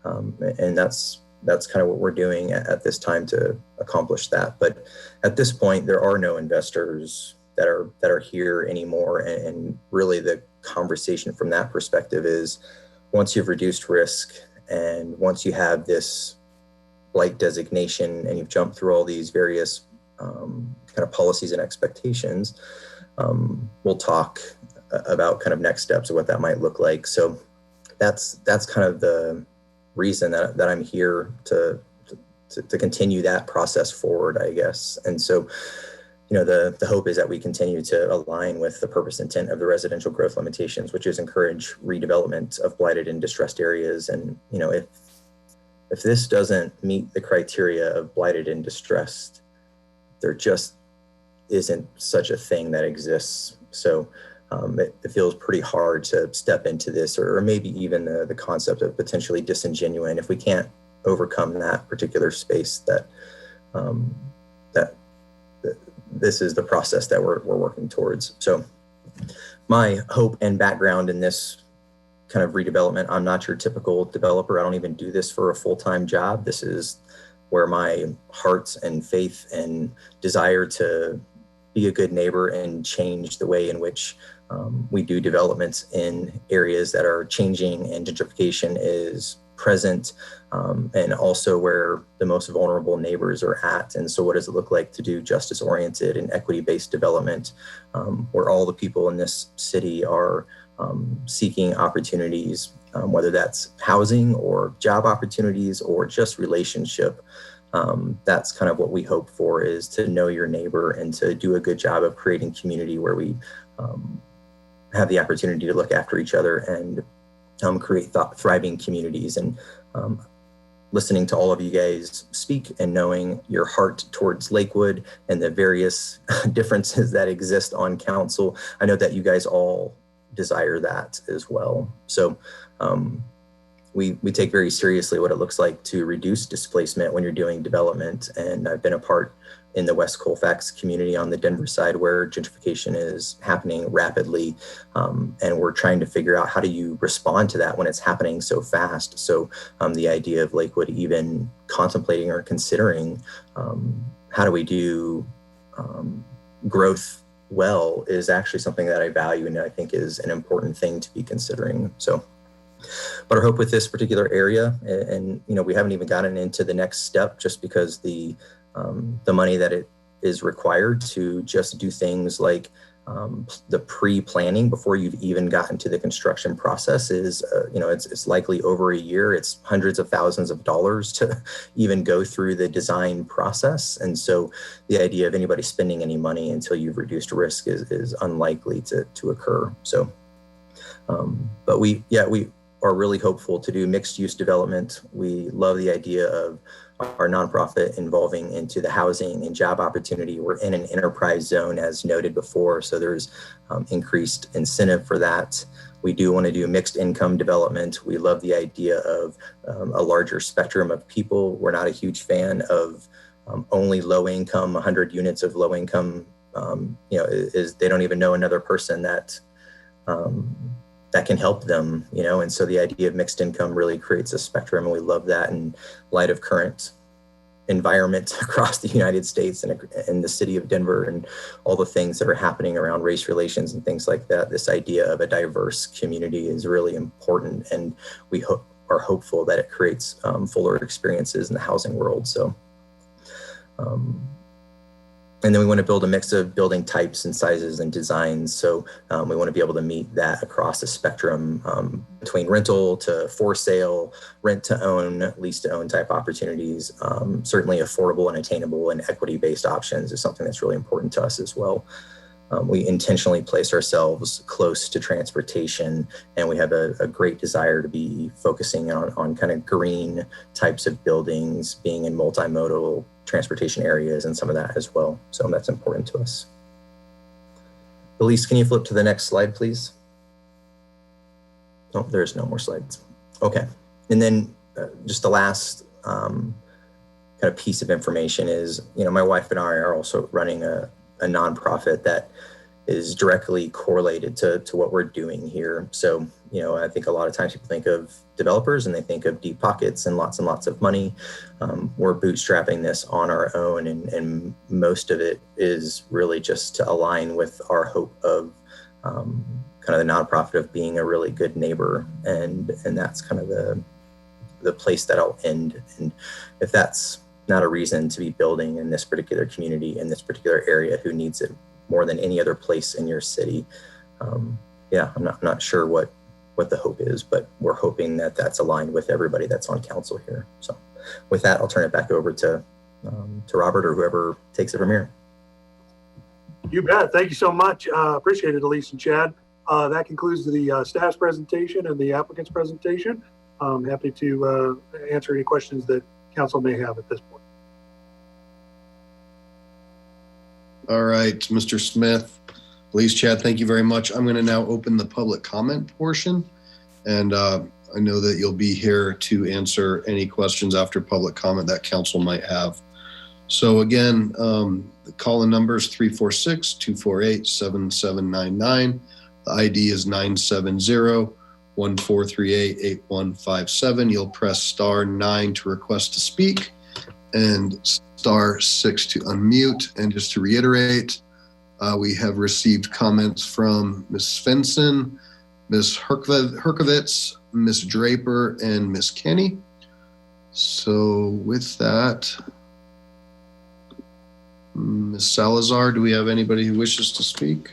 that's kind of what we're doing at this time to accomplish that. But at this point, there are no investors that are here anymore. And really the conversation from that perspective is, once you've reduced risk and once you have this blight designation and you've jumped through all these various kind of policies and expectations, we'll talk about kind of next steps of what that might look like. So that's kind of the reason that I'm here to continue that process forward, I guess. And so, the hope is that we continue to align with the purpose intent of the residential growth limitations, which is encourage redevelopment of blighted and distressed areas. And, if this doesn't meet the criteria of blighted and distressed, there just isn't such a thing that exists. So it feels pretty hard to step into this, or maybe even the concept of potentially disingenuine if we can't overcome that particular space that this is the process that we're working towards. So my hope and background in this kind of redevelopment, I'm not your typical developer. I don't even do this for a full-time job. This is where my heart and faith and desire to be a good neighbor and change the way in which we do developments in areas that are changing and gentrification is present, and also where the most vulnerable neighbors are at. And so what does it look like to do justice-oriented and equity-based development where all the people in this city are seeking opportunities, whether that's housing or job opportunities or just relationship. That's kind of what we hope for, is to know your neighbor and to do a good job of creating community where we have the opportunity to look after each other and create thriving communities. And listening to all of you guys speak and knowing your heart towards Lakewood and the various differences that exist on council, I know that you guys all desire that as well. So we take very seriously what it looks like to reduce displacement when you're doing development. And I've been a part in the West Colfax community on the Denver side where gentrification is happening rapidly. And we're trying to figure out how do you respond to that when it's happening so fast. So the idea of Lakewood even contemplating or considering how do we do growth well is actually something that I value and I think is an important thing to be considering. So, but our hope with this particular area, and we haven't even gotten into the next step just because the money that it is required to just do things like the pre-planning before you've even gotten to the construction process is, it's likely over a year. It's hundreds of thousands of dollars to even go through the design process. And so the idea of anybody spending any money until you've reduced risk is unlikely to occur. So, but we are really hopeful to do mixed use development. We love the idea of our nonprofit involving into the housing and job opportunity. We're in an enterprise zone as noted before, so there's increased incentive for that. We do want to do mixed income development. We love the idea of a larger spectrum of people. We're not a huge fan of only low income, 100 units of low income, they don't even know another person that can help them, and so the idea of mixed income really creates a spectrum, and we love that in light of current environment across the United States and in the city of Denver and all the things that are happening around race relations and things like that. This idea of a diverse community is really important, and we are hopeful that it creates fuller experiences in the housing world. So, and then we want to build a mix of building types and sizes and designs. So we want to be able to meet that across the spectrum between rental to for sale, rent to own, lease to own type opportunities. Certainly affordable and attainable and equity-based options is something that's really important to us as well. We intentionally place ourselves close to transportation, and we have a great desire to be focusing on kind of green types of buildings, being in multimodal transportation areas and some of that as well. So that's important to us. Elise, can you flip to the next slide, please? Oh, there's no more slides. Okay. And then just the last kind of piece of information is, my wife and I are also running a nonprofit that is directly correlated to what we're doing here. So, I think a lot of times people think of developers and they think of deep pockets and lots of money. We're bootstrapping this on our own, and most of it is really just to align with our hope of kind of the nonprofit of being a really good neighbor, and that's kind of the place that I'll end. And if that's not a reason to be building in this particular community, in this particular area, who needs it more than any other place in your city? I'm not sure what the hope is, but we're hoping that that's aligned with everybody that's on council here. So with that, I'll turn it back over to Robert or whoever takes it from here. You bet. Thank you so much. Appreciate it, Elise and Chad. That concludes the staff's presentation and the applicant's presentation. I'm happy to answer any questions that council may have at this point. All right, Mr. Smith, Elise, Chad, thank you very much. I'm going to now open the public comment portion. And I know that you'll be here to answer any questions after public comment that council might have. So again, the call-in number is 346-248-7799. The ID is 970-1438-8157. You'll press *9 to request to speak and *6 to unmute. And just to reiterate, we have received comments from Ms. Svensson, Ms. Herkovitz, Ms. Draper, and Ms. Kenny. So with that, Ms. Salazar, do we have anybody who wishes to speak?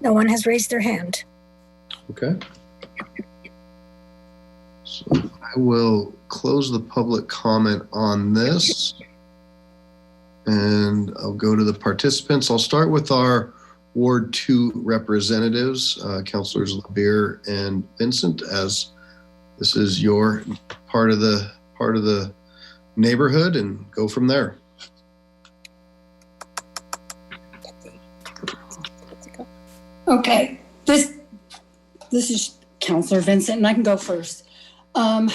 No one has raised their hand. Okay. So I will close the public comment on this, and I'll go to the participants. I'll start with our Ward 2 representatives, Councilors LeBeer and Vincent, as this is your part of the neighborhood, and go from there. Okay, this This is Counselor Vincent, and I can go first.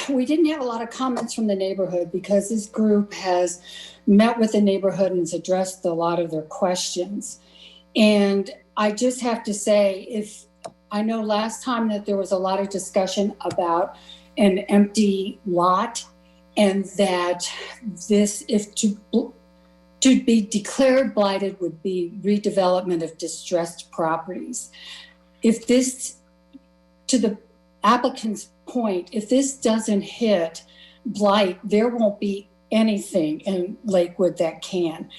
We didn't have a lot of comments from the neighborhood because this group has met with the neighborhood and has addressed a lot of their questions. And I just have to say, I know last time that there was a lot of discussion about an empty lot, and that this, if to be declared blighted, would be redevelopment of distressed properties. If this, to the applicant's point, if this doesn't hit blight, there won't be anything in Lakewood that can.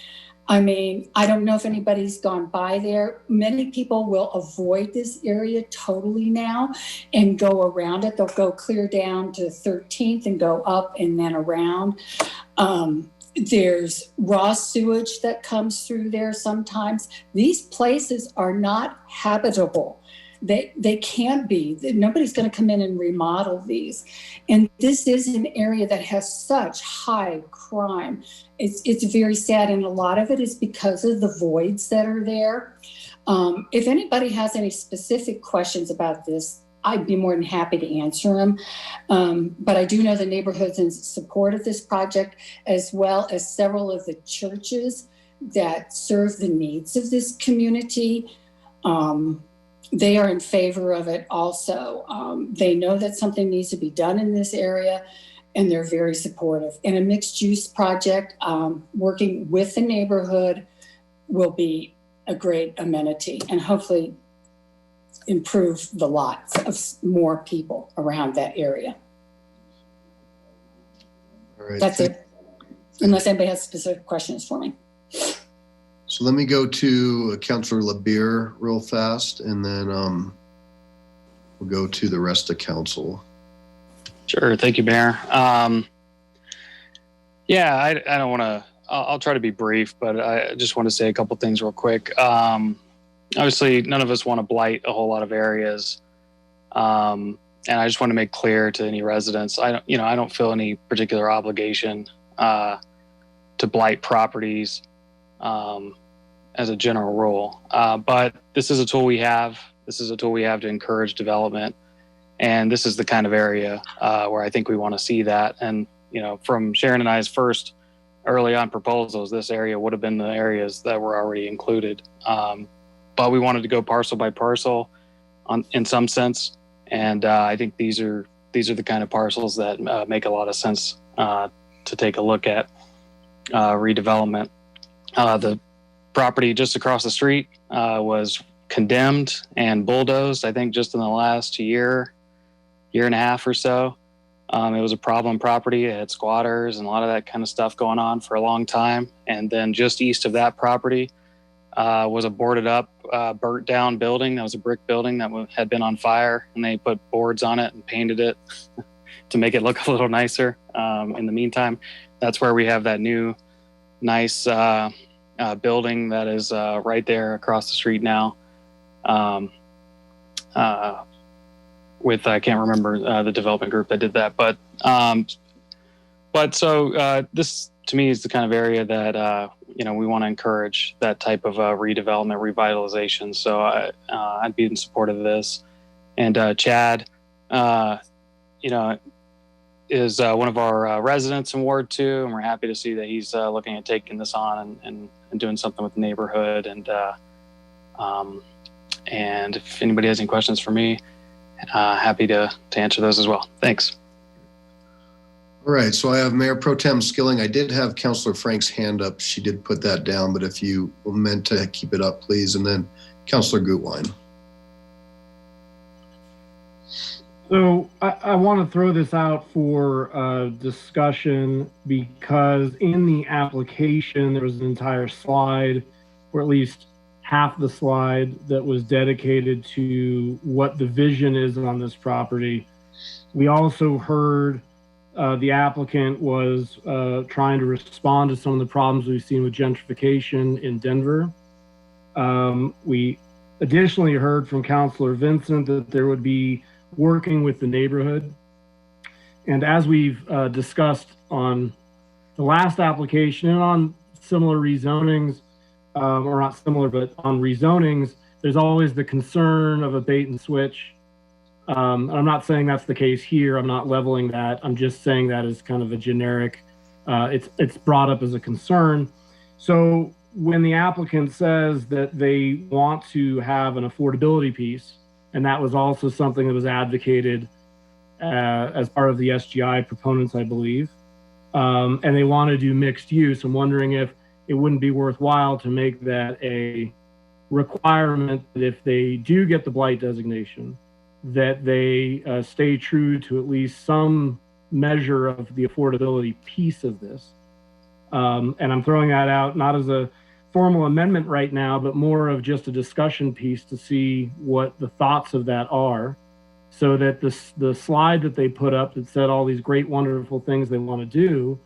I mean, I don't know if anybody's gone by there. Many people will avoid this area totally now and go around it. They'll go clear down to 13th and go up and then around. There's raw sewage that comes through there sometimes. These places are not habitable. They can't be. Nobody's going to come in and remodel these. And this is an area that has such high crime. It's very sad, and a lot of it is because of the voids that are there. If anybody has any specific questions about this, I'd be more than happy to answer them. But I do know the neighborhood's in support of this project, as well as several of the churches that serve the needs of this community. They are in favor of it also. They know that something needs to be done in this area, and they're very supportive. And a mixed use project, working with the neighborhood, will be a great amenity and hopefully improve the lots of more people around that area. All right. That's it, unless anybody has specific questions for me. So let me go to Councilor LeBeer real fast, and then we'll go to the rest of council. Sure. Thank you, Mayor. Yeah, I don't want to, I'll try to be brief, but I just want to say a couple things real quick. Obviously, none of us want to blight a whole lot of areas. And I just want to make clear to any residents, I don't feel any particular obligation to blight properties as a general rule. But this is a tool we have. This is a tool we have to encourage development. And this is the kind of area where I think we want to see that. And, from Sharon and I's first early on proposals, this area would have been the areas that were already included. But we wanted to go parcel by parcel in some sense. And I think these are the kind of parcels that make a lot of sense to take a look at redevelopment. The property just across the street was condemned and bulldozed, I think, just in the last year and a half or so. It was a problem property. It had squatters and a lot of that kind of stuff going on for a long time. And then just east of that property was a boarded up, burnt down building. That was a brick building that had been on fire, and they put boards on it and painted it to make it look a little nicer. In the meantime, that's where we have that new nice building that is right there across the street now. With I can't remember the development group that did that, but so this to me is the kind of area that we want to encourage that type of redevelopment, revitalization. So I'd be in support of this. And Chad, is one of our residents in Ward 2, and we're happy to see that he's looking at taking this on and doing something with the neighborhood. And if anybody has any questions for me, happy to answer those as well. Thanks. All right, so I have Mayor Pro Tem Skilling. I did have Councilor Frank's hand up. She did put that down, but if you were meant to keep it up, please. And then Councilor Gutwein. So I want to throw this out for discussion, because in the application, there was an entire slide, or at least half the slide, that was dedicated to what the vision is on this property. We also heard the applicant was trying to respond to some of the problems we've seen with gentrification in Denver. We additionally heard from Councilor Vincent that there would be working with the neighborhood. And as we've discussed on the last application and on similar rezonings, or not similar, but on rezonings, there's always the concern of a bait and switch I'm not saying that's the case here. I'm not leveling that. I'm just saying that as kind of a generic, it's brought up as a concern. So when the applicant says that they want to have an affordability piece, and that was also something that was advocated as part of the SGI proponents, I believe, and they want to do mixed use, I'm wondering if it wouldn't be worthwhile to make that a requirement that if they do get the blight designation, that they stay true to at least some measure of the affordability piece of this. And I'm throwing that out not as a formal amendment right now, but more of just a discussion piece to see what the thoughts of that are, so that the slide that they put up that said all these great, wonderful things they want to do,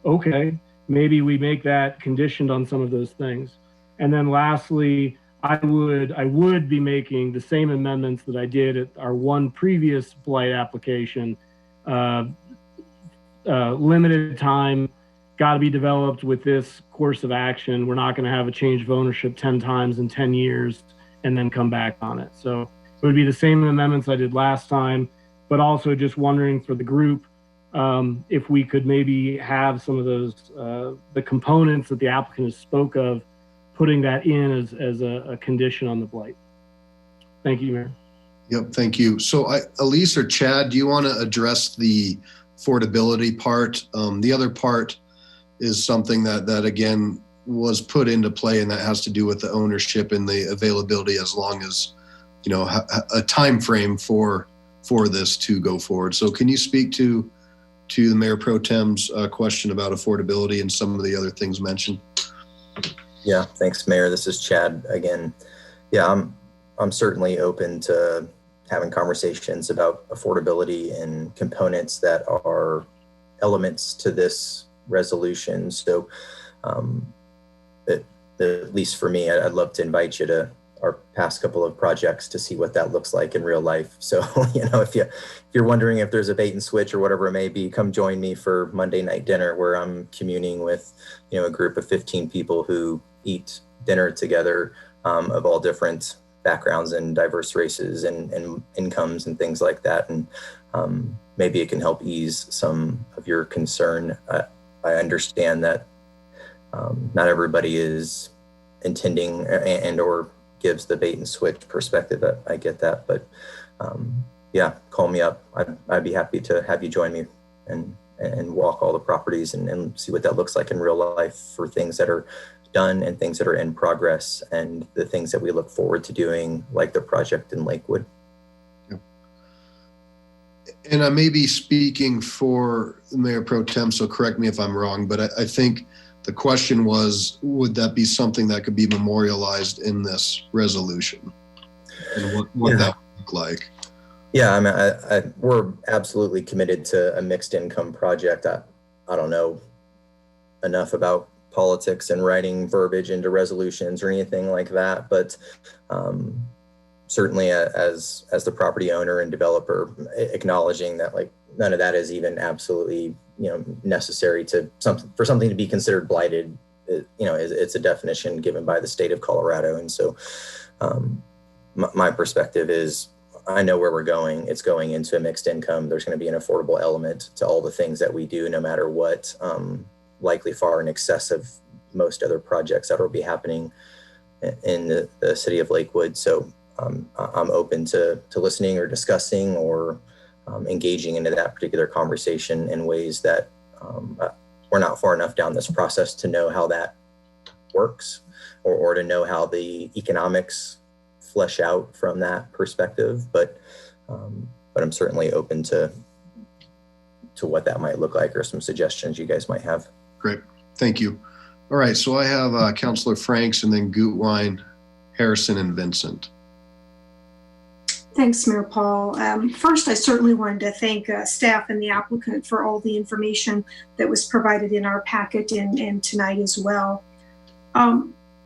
okay, maybe we make that conditioned on some of those things. And then lastly, I would be making the same amendments that I did at our one previous blight application. Limited time, got to be developed with this course of action. We're not going to have a change of ownership 10 times in 10 years and then come back on it. So it would be the same amendments I did last time, but also just wondering for the group if we could maybe have some of those, the components that the applicant has spoke of, putting that in as a condition on the blight. Thank you, Mayor. Yep, thank you. So Elise or Chad, do you want to address the affordability part? The other part is something that again was put into play, and that has to do with the ownership and the availability, as long as, you know, a time frame for this to go forward. So can you speak to the Mayor Pro Tem's question about affordability and some of the other things mentioned? Yeah, thanks, Mayor. This is Chad again. Yeah, I'm certainly open to having conversations about affordability and components that are elements to this resolution. So at least for me, I'd love to invite you to our past couple of projects to see what that looks like in real life. So, you know, if you're wondering if there's a bait and switch or whatever it may be, come join me for Monday night dinner, where I'm communing with, you know, a group of 15 people who eat dinner together, of all different backgrounds and diverse races and incomes and things like that. And maybe it can help ease some of your concern. I understand that not everybody is intending and or gives the bait and switch perspective. I get that, but yeah, call me up. I'd be happy to have you join me and walk all the properties and see what that looks like in real life for things that are done and things that are in progress and the things that we look forward to doing, like the project in Lakewood. Yep. And I may be speaking for Mayor Pro Tem, so correct me if I'm wrong, but I think the question was, would that be something that could be memorialized in this resolution? And what that would look like? Yeah, I mean, we're absolutely committed to a mixed income project. I don't know enough about politics and writing verbiage into resolutions or anything like that, but certainly as the property owner and developer, acknowledging that like none of that is even absolutely, you know, necessary for something to be considered blighted. It's a definition given by the state of Colorado, and so my perspective is, I know where we're going. It's going into a mixed income. There's going to be an affordable element to all the things that we do, no matter what, likely far in excess of most other projects that will be happening in the city of Lakewood. So I'm open to listening or discussing or engaging into that particular conversation in ways that we're not far enough down this process to know how that works or to know how the economics flesh out from that perspective. But I'm certainly open to what that might look like, or some suggestions you guys might have. Great, thank you. All right, so I have Councilor Franks, and then Gutwein, Harrison, and Vincent. Thanks, Mayor Paul. First, I certainly wanted to thank staff and the applicant for all the information that was provided in our packet and tonight as well.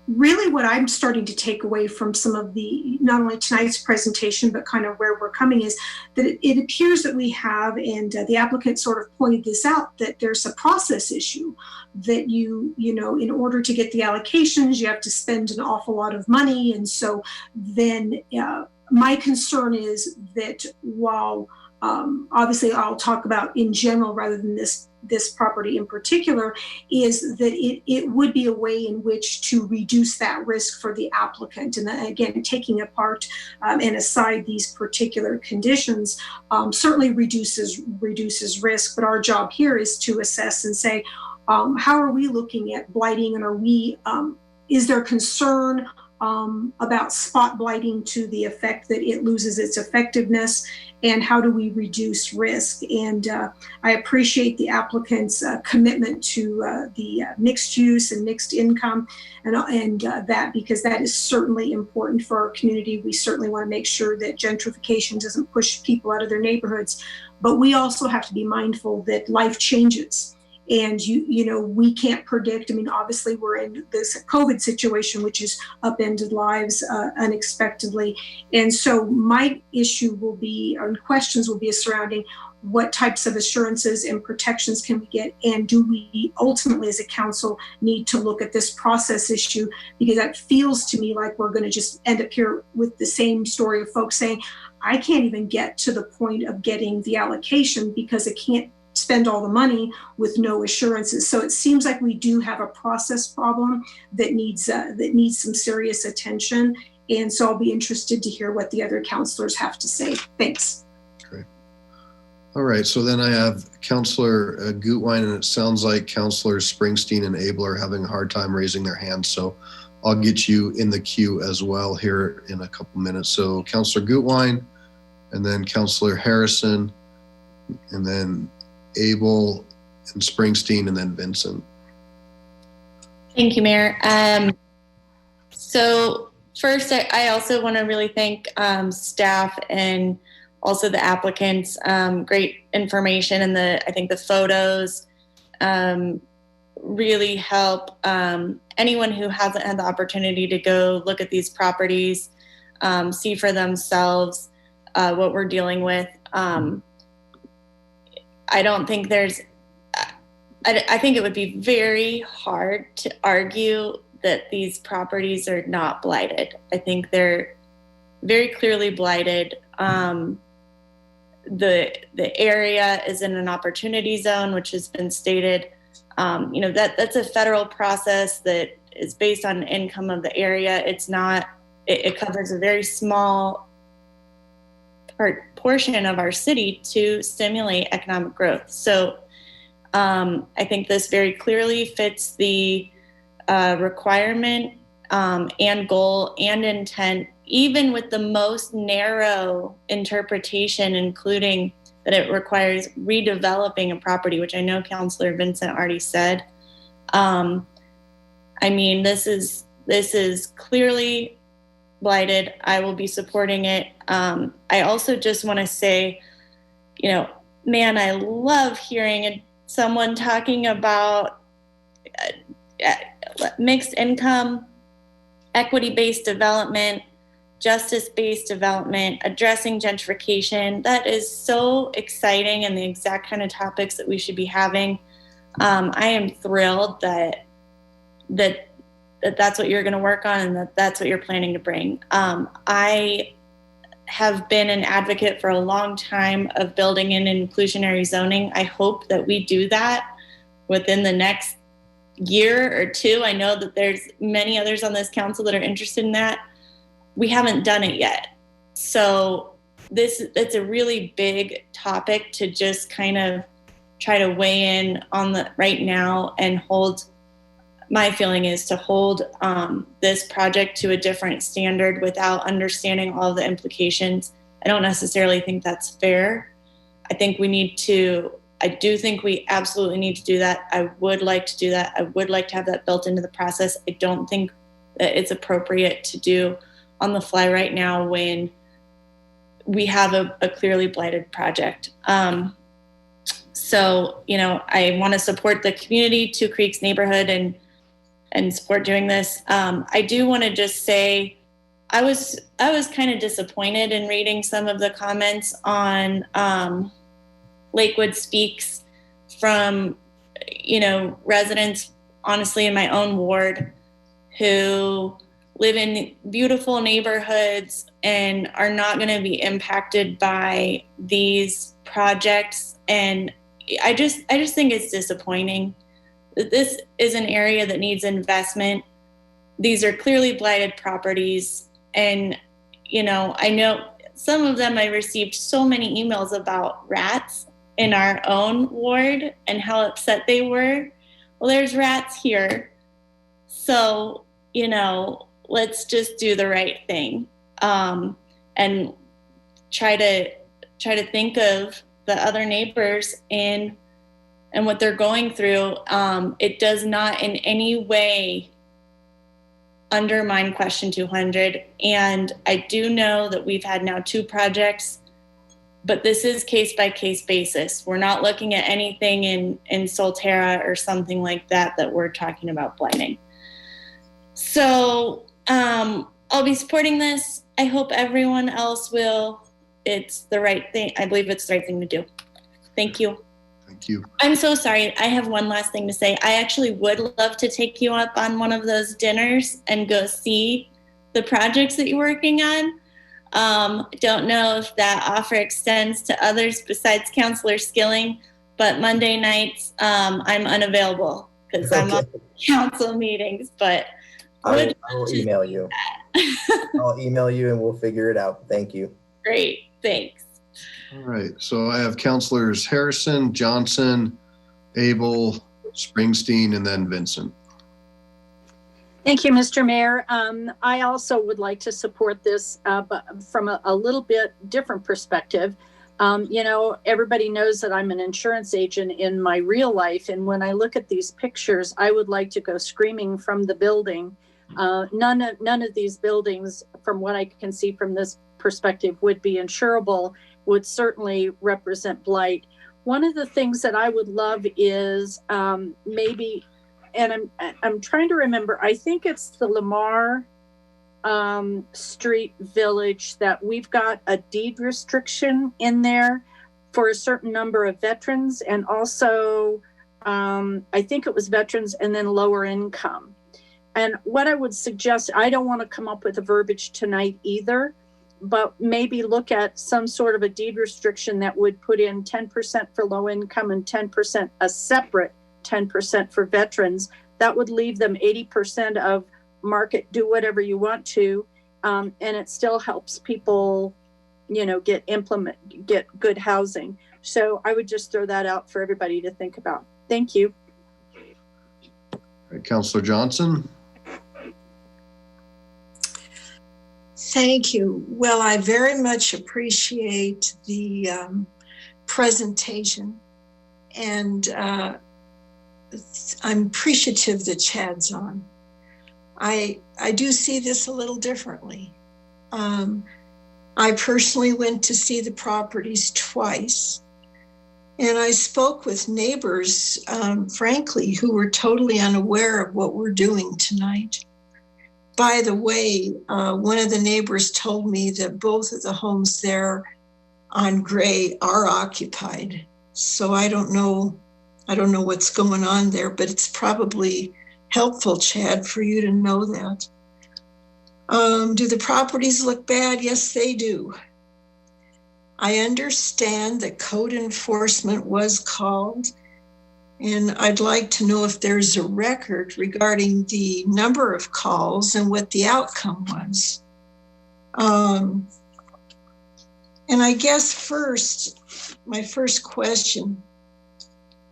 Really what I'm starting to take away from some of the, not only tonight's presentation, but kind of where we're coming, is that it appears that we have, and the applicant sort of pointed this out, that there's a process issue, that you know, in order to get the allocations, you have to spend an awful lot of money. And so then my concern is that while obviously I'll talk about in general rather than this property in particular, is that it would be a way in which to reduce that risk for the applicant. And again, taking apart and aside these particular conditions certainly reduces risk. But our job here is to assess and say, how are we looking at blighting, and are we is there concern about spot blighting to the effect that it loses its effectiveness, and how do we reduce risk? And I appreciate the applicant's commitment to the mixed use and mixed income, and that, because that is certainly important for our community. We certainly want to make sure that gentrification doesn't push people out of their neighborhoods, but we also have to be mindful that life changes. And you know, we can't predict. I mean, obviously we're in this COVID situation, which has upended lives unexpectedly. And so my issue will be, or questions will be surrounding what types of assurances and protections can we get? And do we ultimately as a council need to look at this process issue? Because that feels to me like we're gonna just end up here with the same story of folks saying, I can't even get to the point of getting the allocation because I can't spend all the money with no assurances. So it seems like we do have a process problem that needs some serious attention. And so I'll be interested to hear what the other counselors have to say. Thanks. Great. All right. So then I have Councillor Gutwein, and it sounds like Councillors Springsteen and Abel are having a hard time raising their hands. So I'll get you in the queue as well here in a couple minutes. So Councillor Gutwein, and then Councillor Harrison, and then Abel and Springsteen, and then Vincent. Thank you, Mayor. So first, I also want to really thank staff and also the applicants. Great information, and I think the photos really help anyone who hasn't had the opportunity to go look at these properties, see for themselves what we're dealing with. I don't think I think it would be very hard to argue that these properties are not blighted. I think they're very clearly blighted. The area is in an opportunity zone, which has been stated. You know, that's a federal process that is based on income of the area. It's not, it covers a very small portion of our city to stimulate economic growth. So I think this very clearly fits the requirement and goal and intent, even with the most narrow interpretation, including that it requires redeveloping a property, which I know Councillor Vincent already said. I mean, this is clearly blighted. I will be supporting it. I also just want to say, you know, man, I love hearing someone talking about mixed income, equity-based development, justice-based development, addressing gentrification. That is so exciting and the exact kind of topics that we should be having. I am thrilled that that's what you're going to work on and that's what you're planning to bring. I have been an advocate for a long time of building in inclusionary zoning. I hope that we do that within the next year or two. I know that there's many others on this council that are interested in that. We haven't done it yet. So it's a really big topic to just kind of try to weigh in on the right now and hold. My feeling is to hold this project to a different standard without understanding all the implications. I don't necessarily think that's fair. I think I do think we absolutely need to do that. I would like to do that. I would like to have that built into the process. I don't think that it's appropriate to do on the fly right now when we have a clearly blighted project. So, you know, I want to support the community, Two Creeks neighborhood, and support doing this. I do want to just say, I was kind of disappointed in reading some of the comments on Lakewood Speaks from, you know, residents, honestly, in my own ward, who live in beautiful neighborhoods and are not going to be impacted by these projects. And I just think it's disappointing that this is an area that needs investment. These are clearly blighted properties. And, you know, I know some of them, I received so many emails about rats in our own ward and how upset they were. Well, there's rats here. So, you know, let's just do the right thing, and try to think of the other neighbors and what they're going through. It does not in any way undermine Question 200. And I do know that we've had now 2 projects, but this is case by case basis. We're not looking at anything in Solterra or something like that we're talking about blighting. So I'll be supporting this. I hope everyone else will. It's the right thing. I believe it's the right thing to do. Thank you. Thank you. I'm so sorry. I have one last thing to say. I actually would love to take you up on one of those dinners and go see the projects that you're working on. Don't know if that offer extends to others besides Councilor Skilling, but Monday nights I'm unavailable because I'm on council meetings, but I will email you. I'll email you and we'll figure it out. Thank you. Great. Thanks. All right. So I have Councilors Harrison, Johnson, Abel, Springsteen, and then Vincent. Thank you, Mr. Mayor. I also would like to support this, but from a little bit different perspective. You know, everybody knows that I'm an insurance agent in my real life. And when I look at these pictures, I would like to go screaming from the building. None of these buildings, from what I can see from this perspective, would be insurable, would certainly represent blight. One of the things that I would love is maybe, and I'm trying to remember, I think it's the Lamar Street Village that we've got a deed restriction in there for a certain number of veterans, and also I think it was veterans and then lower income. And what I would suggest, I don't want to come up with a verbiage tonight either, but maybe look at some sort of a deed restriction that would put in 10% for low income and 10%, a separate 10% for veterans. That would leave them 80% of market, do whatever you want to, and it still helps people, you know, get good housing. So I would just throw that out for everybody to think about. Thank you. All right, Councilor Johnson. Thank you. Well, I very much appreciate the presentation, and I'm appreciative that Chad's on. I do see this a little differently. I personally went to see the properties twice, and I spoke with neighbors, frankly, who were totally unaware of what we're doing tonight. By the way, one of the neighbors told me that both of the homes there on Gray are occupied. So I don't know what's going on there, but it's probably helpful, Chad, for you to know that. Do the properties look bad? Yes, they do. I understand that code enforcement was called, and I'd like to know if there's a record regarding the number of calls and what the outcome was. And I guess my first question,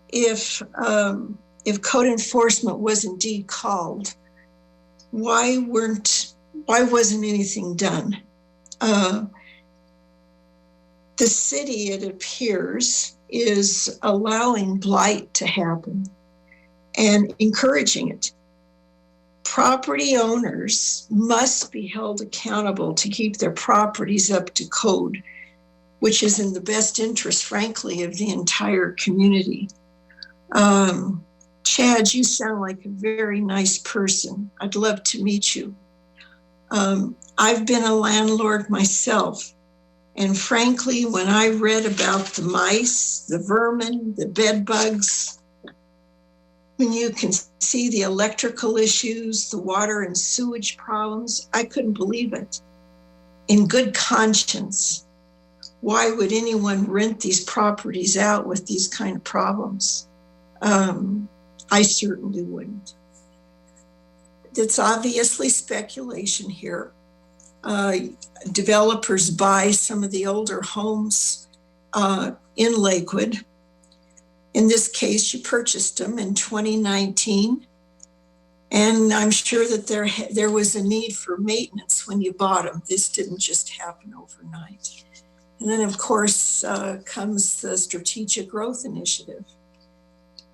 if code enforcement was indeed called, why wasn't anything done? The city, it appears, is allowing blight to happen and encouraging it. Property owners must be held accountable to keep their properties up to code, which is in the best interest, frankly, of the entire community. Chad, you sound like a very nice person. I'd love to meet you. I've been a landlord myself. And frankly, when I read about the mice, the vermin, the bed bugs, when you can see the electrical issues, the water and sewage problems, I couldn't believe it. In good conscience, why would anyone rent these properties out with these kind of problems? I certainly wouldn't. It's obviously speculation here. Developers buy some of the older homes in Lakewood. In this case, you purchased them in 2019. And I'm sure that there was a need for maintenance when you bought them. This didn't just happen overnight. And then, of course, comes the Strategic Growth Initiative.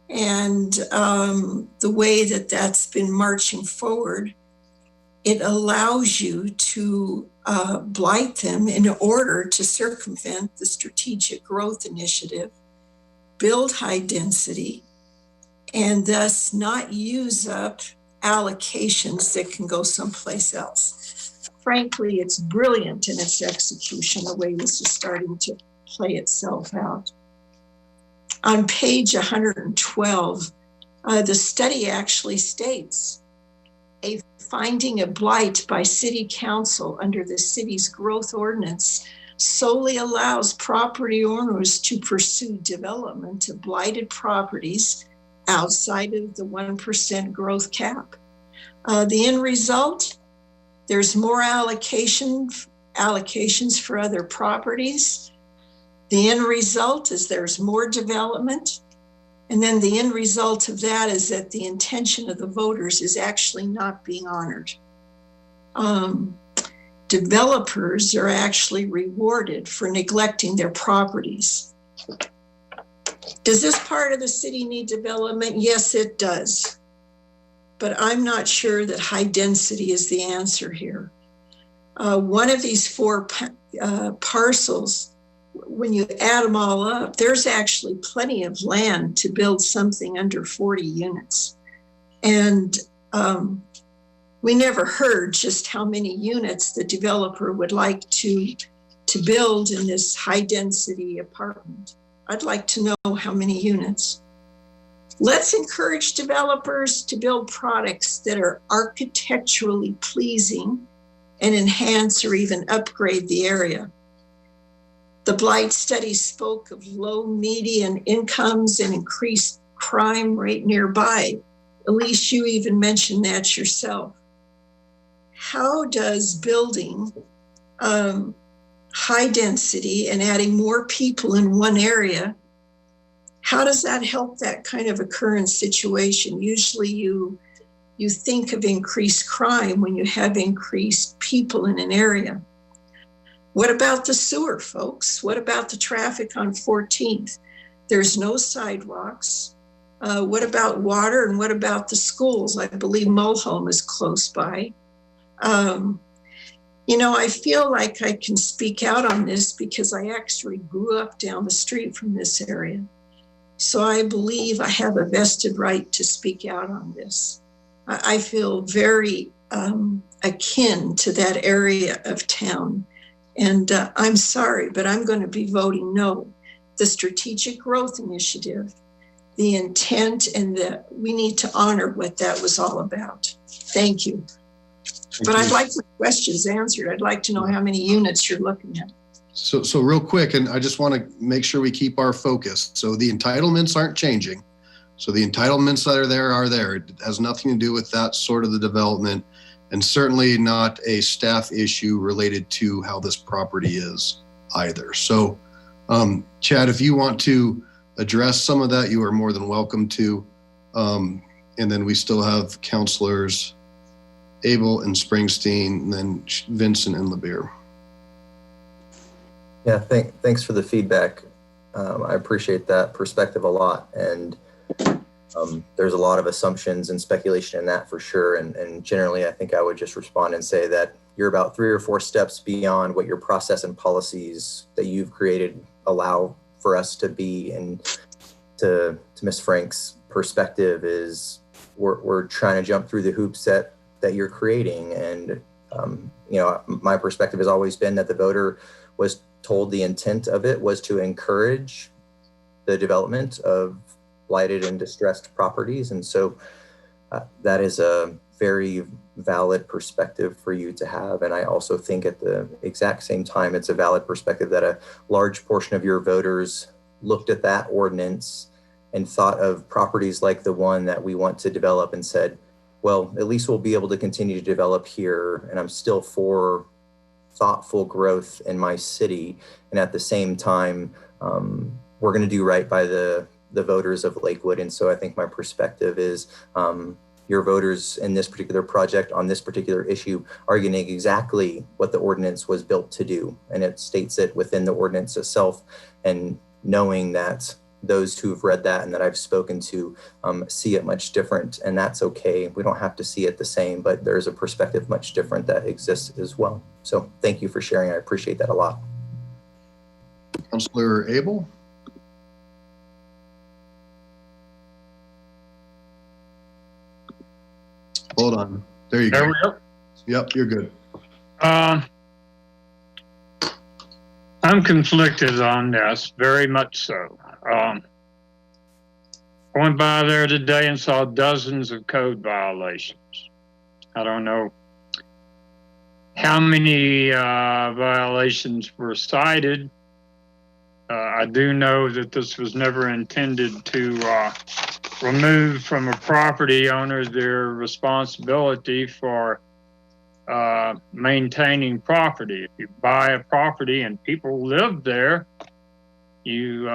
And the way that that's been marching forward, it allows you to blight them in order to circumvent the Strategic Growth Initiative, build high density, and thus not use up allocations that can go someplace else. Frankly, it's brilliant in its execution, the way this is starting to play itself out. On page 112, the study actually states, a finding of blight by city council under the city's growth ordinance solely allows property owners to pursue development of blighted properties outside of the 1% growth cap. The end result, there's more allocations for other properties. The end result is there's more development. And then the end result of that is that the intention of the voters is actually not being honored. Developers are actually rewarded for neglecting their properties. Does this part of the city need development? Yes, it does. But I'm not sure that high density is the answer here. One of these four parcels, when you add them all up, there's actually plenty of land to build something under 40 units. And we never heard just how many units the developer would like to build in this high density apartment. I'd like to know how many units. Let's encourage developers to build products that are architecturally pleasing and enhance or even upgrade the area. The blight study spoke of low median incomes and increased crime rate nearby. Elise, you even mentioned that yourself. How does building high density and adding more people in one area, how does that help that kind of a current situation? Usually you think of increased crime when you have increased people in an area. What about the sewer, folks? What about the traffic on 14th? There's no sidewalks. What about water, and what about the schools? I believe Mulholm is close by. You know, I feel like I can speak out on this because I actually grew up down the street from this area. So I believe I have a vested right to speak out on this. I feel very akin to that area of town. And I'm sorry, but I'm going to be voting no. The Strategic Growth Initiative, the intent, and we need to honor what that was all about. Thank you. But I'd like my questions answered. I'd like to know how many units you're looking at. So real quick, and I just want to make sure we keep our focus. So the entitlements aren't changing. So the entitlements that are there are there. It has nothing to do with that sort of the development, and certainly not a staff issue related to how this property is either. So Chad, if you want to address some of that, you are more than welcome to. And then we still have councilors Abel and Springsteen, and then Vincent and LeBeer. Yeah, thanks for the feedback. I appreciate that perspective a lot. And there's a lot of assumptions and speculation in that for sure. And generally, I think I would just respond and say that you're about 3 or 4 steps beyond what your process and policies that you've created allow for us to be. And to Ms. Frank's perspective is we're trying to jump through the hoops that you're creating. And, you know, my perspective has always been that the voter was told the intent of it was to encourage the development of blighted and distressed properties. And so that is a very valid perspective for you to have. And I also think at the exact same time, it's a valid perspective that a large portion of your voters looked at that ordinance and thought of properties like the one that we want to develop and said, well, at least we'll be able to continue to develop here. And I'm still for thoughtful growth in my city. And at the same time, we're going to do right by the voters of Lakewood. And so I think my perspective is your voters in this particular project on this particular issue are getting exactly what the ordinance was built to do. And it states it within the ordinance itself. And knowing that those who have read that and that I've spoken to see it much different, and that's okay. We don't have to see it the same, but there's a perspective much different that exists as well. So thank you for sharing. I appreciate that a lot. Councilor Abel? Hold on. There you go. There we go. Yep, you're good. I'm conflicted on this, very much so. Went by there today and saw dozens of code violations. I don't know how many violations were cited. I do know that this was never intended to remove from a property owner their responsibility for maintaining property. If you buy a property and people live there, you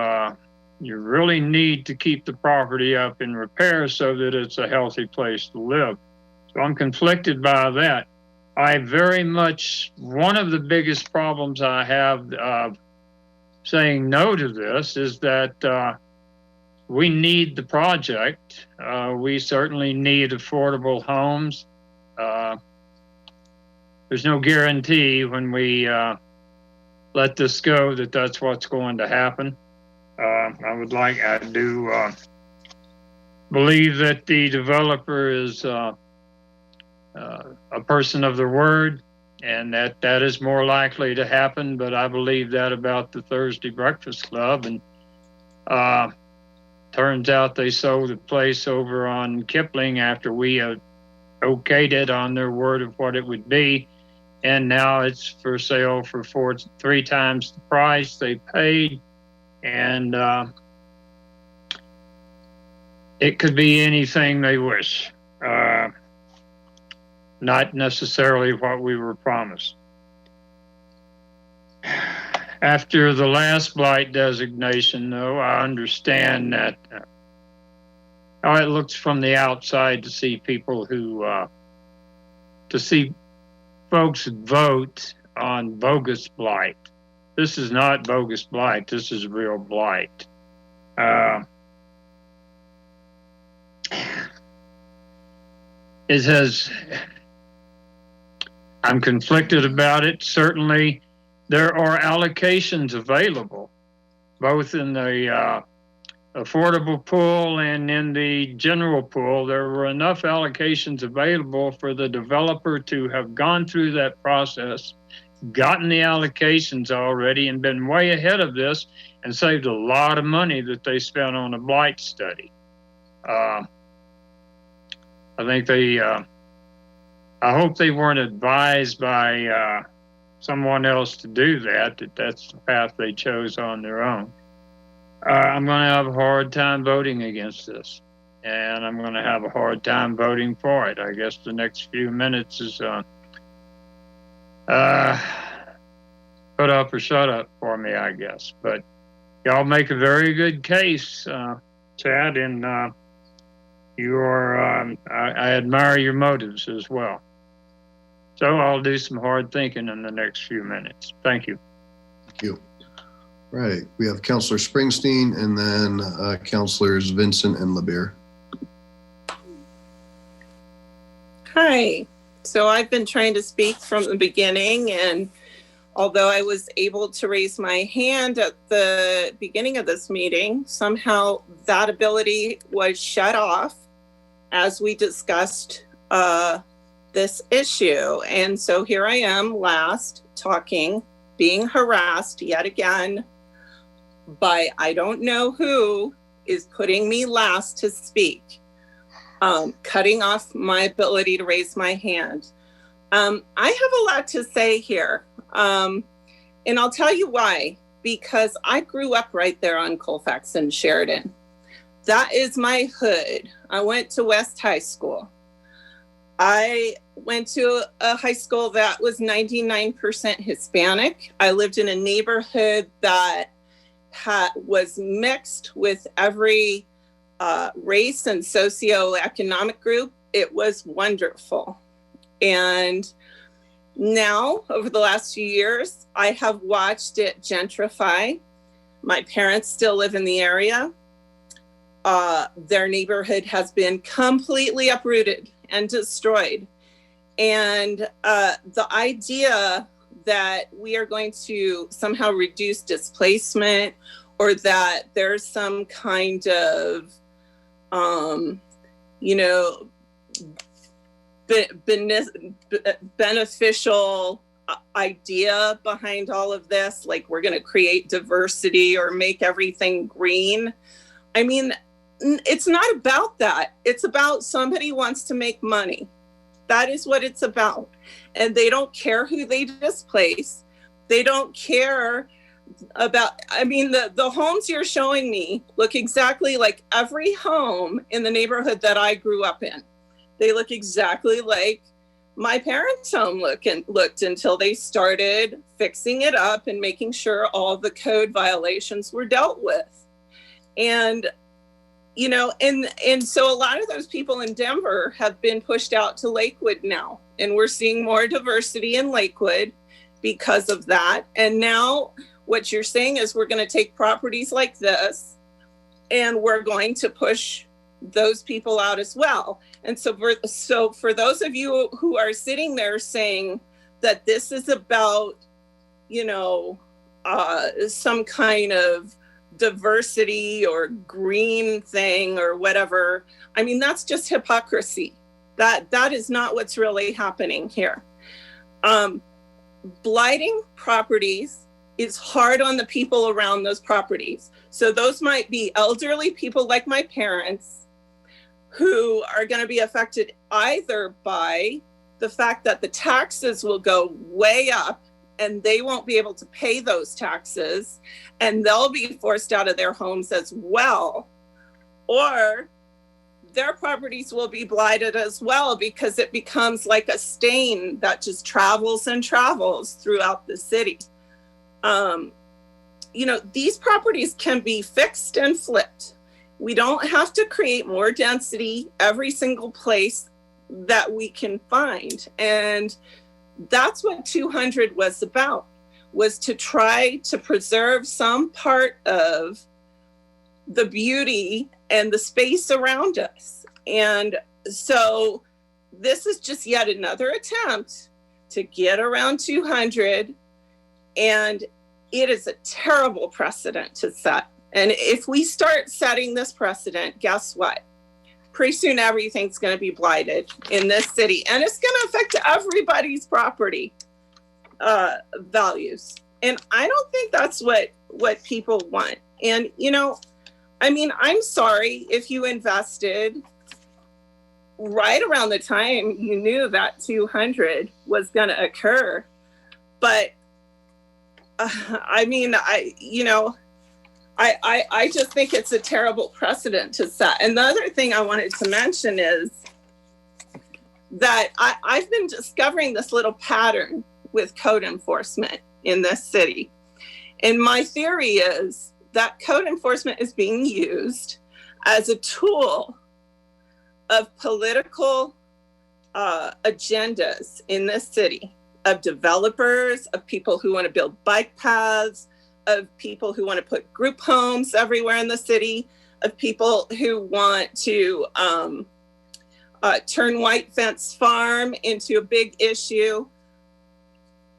really need to keep the property up in repair so that it's a healthy place to live. So I'm conflicted by that. One of the biggest problems I have saying no to this is that we need the project. We certainly need affordable homes. There's no guarantee when we let this go that that's what's going to happen. I do believe that the developer is a person of the word, and that is more likely to happen. But I believe that about the Thursday Breakfast Club, and turns out they sold the place over on Kipling after we okayed it on their word of what it would be. And now it's for sale for 3 times the price they paid. And it could be anything they wish. Not necessarily what we were promised. After the last blight designation, though, I understand that how it looks from the outside to see people to see folks vote on bogus blight. This is not bogus blight. This is real blight. I'm conflicted about it. Certainly, there are allocations available, both in the affordable pool and in the general pool. There were enough allocations available for the developer to have gone through that process, gotten the allocations already, and been way ahead of this and saved a lot of money that they spent on a blight study. I think I hope they weren't advised by someone else to do that that's the path they chose on their own. I'm going to have a hard time voting against this, and I'm going to have a hard time voting for it. I guess the next few minutes is put up or shut up for me, I guess. But y'all make a very good case, Chad, and I admire your motives as well. So I'll do some hard thinking in the next few minutes. Thank you. Thank you. Right. We have Councilor Springsteen and then Councilors Vincent and LeBeer. Hi. So I've been trying to speak from the beginning, and although I was able to raise my hand at the beginning of this meeting, somehow that ability was shut off as we discussed this issue. And so here I am last talking, being harassed yet again by I don't know who is putting me last to speak, cutting off my ability to raise my hand. I have a lot to say here, and I'll tell you why. Because I grew up right there on Colfax and Sheridan. That is my hood. I went to West High School. I went to a high school that was 99% Hispanic. I lived in a neighborhood that was mixed with every race and socioeconomic group. It was wonderful. And now, over the last few years, I have watched it gentrify. My parents still live in the area. Their neighborhood has been completely uprooted and destroyed. And the idea that we are going to somehow reduce displacement, or that there's some kind of, beneficial idea behind all of this, like we're going to create diversity or make everything green. I mean, it's not about that. It's about somebody wants to make money. That is what it's about. And they don't care who they displace. They don't care about, I mean, the homes you're showing me look exactly like every home in the neighborhood that I grew up in. They look exactly like my parents' home looked until they started fixing it up and making sure all the code violations were dealt with. And, and so a lot of those people in Denver have been pushed out to Lakewood now. And we're seeing more diversity in Lakewood because of that. And now what you're saying is we're going to take properties like this and we're going to push those people out as well. And so for those of you who are sitting there saying that this is about, some kind of diversity or green thing or whatever, I mean, that's just hypocrisy. That is not what's really happening here. Blighting properties is hard on the people around those properties. So those might be elderly people like my parents, who are going to be affected either by the fact that the taxes will go way up and they won't be able to pay those taxes and they'll be forced out of their homes as well, or their properties will be blighted as well because it becomes like a stain that just travels and travels throughout the city. These properties can be fixed and flipped. We don't have to create more density every single place that we can find. And that's what 200 was about, was to try to preserve some part of the beauty and the space around us. And so this is just yet another attempt to get around 200. And it is a terrible precedent to set. And if we start setting this precedent, guess what? Pretty soon everything's going to be blighted in this city, and it's going to affect everybody's property values. And I don't think that's what people want. And, I'm sorry if you invested right around the time you knew that 200 was going to occur. But, I just think it's a terrible precedent to set. And the other thing I wanted to mention is that I've been discovering this little pattern with code enforcement in this city. And my theory is that code enforcement is being used as a tool of political agendas in this city, of developers, of people who want to build bike paths, of people who want to put group homes everywhere in the city, of people who want to turn White Fence Farm into a big issue.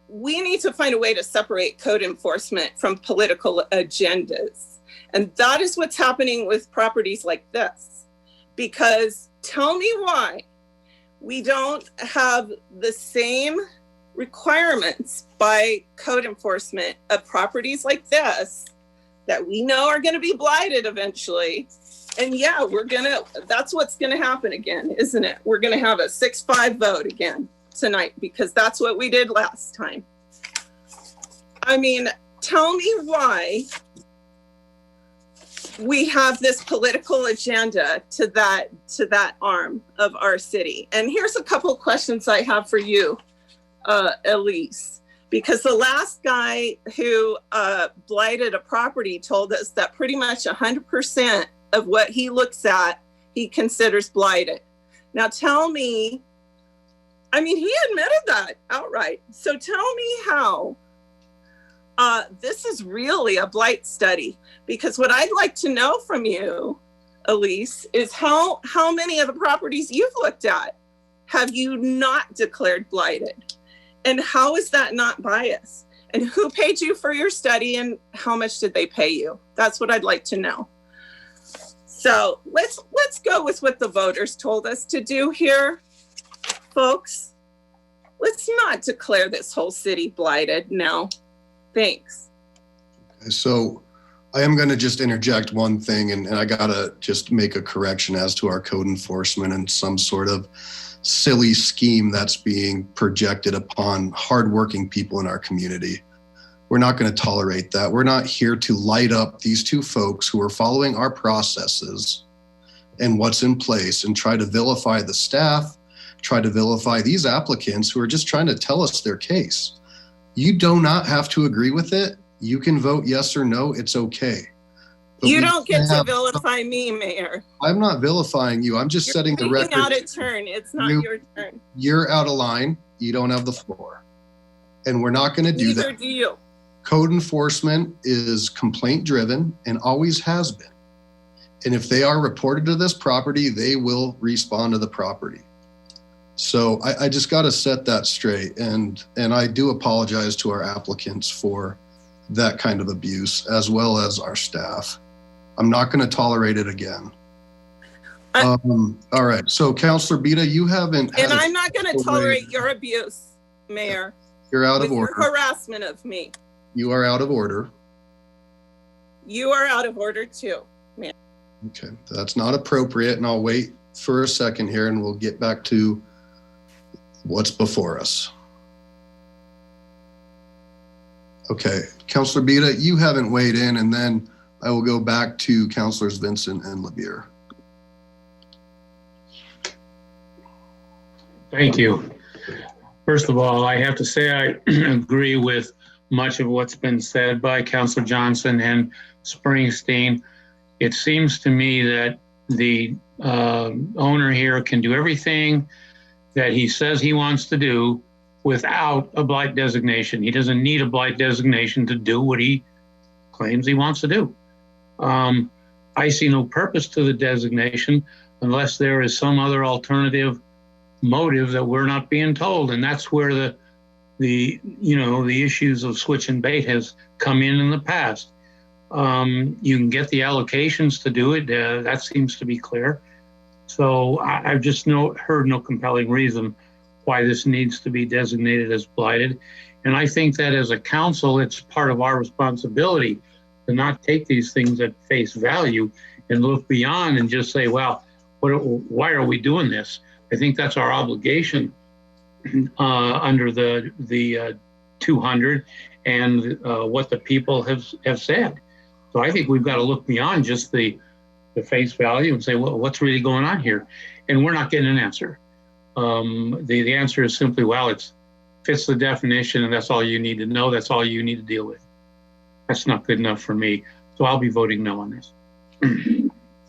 We need to find a way to separate code enforcement from political agendas. And that is what's happening with properties like this. Because tell me why we don't have the same requirements by code enforcement of properties like this that we know are going to be blighted eventually, And yeah, that's what's gonna happen again, isn't it? We're gonna have a 6-5 vote again tonight because that's what we did last time. I mean, tell me why we have this political agenda to that arm of our city. And here's a couple of questions I have for you, Elise, because the last guy who blighted a property told us that pretty much 100% of what he looks at, he considers blighted. Now tell me, I mean, he admitted that outright. So tell me how this is really a blight study, because what I'd like to know from you, Elise, is how many of the properties you've looked at have you not declared blighted? And how is that not bias? And who paid you for your study and how much did they pay you? That's what I'd like to know. So let's go with what the voters told us to do here, folks. Let's not declare this whole city blighted. No, thanks. So I am going to just interject one thing, and I got to just make a correction as to our code enforcement and some sort of silly scheme that's being projected upon hardworking people in our community. We're not going to tolerate that. We're not here to light up these two folks who are following our processes and what's in place and try to vilify the staff, try to vilify these applicants who are just trying to tell us their case. You do not have to agree with it. You can vote yes or no. It's okay. But you don't get to vilify me, Mayor. I'm not vilifying you. I'm just setting the record. You're out of turn. It's not your turn. You're out of line. You don't have the floor. And we're not going to do that. Neither do you. Code enforcement is complaint driven and always has been. And if they are reported to this property, they will respond to the property. So I just got to set that straight. And I do apologize to our applicants for that kind of abuse, as well as our staff. I'm not going to tolerate it again. All right. So Councilor Bita, you haven't. And I'm not going to tolerate your abuse, Mayor. You're out of order. Your harassment of me. You are out of order. You are out of order too, Mayor. Okay. That's not appropriate. And I'll wait for a second here and we'll get back to what's before us. Okay. Councilor Bita, you haven't weighed in, and then I will go back to Councilors Vincent and LeBeer. Thank you. First of all, I have to say I agree with much of what's been said by Councilor Johnson and Springsteen. It seems to me that the owner here can do everything that he says he wants to do without a blight designation. He doesn't need a blight designation to do what he claims he wants to do. I see no purpose to the designation unless there is some other alternative motive that we're not being told. And that's where the issues of switch and bait has come in the past. You can get the allocations to do it. That seems to be clear. So I've just heard no compelling reason why this needs to be designated as blighted. And I think that as a council, it's part of our responsibility to not take these things at face value and look beyond and just say, well, why are we doing this? I think that's our obligation under the 200 and what the people have said. So I think we've got to look beyond just the face value and say, well, what's really going on here? And we're not getting an answer. The answer is simply, well, it fits the definition and that's all you need to know. That's all you need to deal with. That's not good enough for me. So I'll be voting no on this.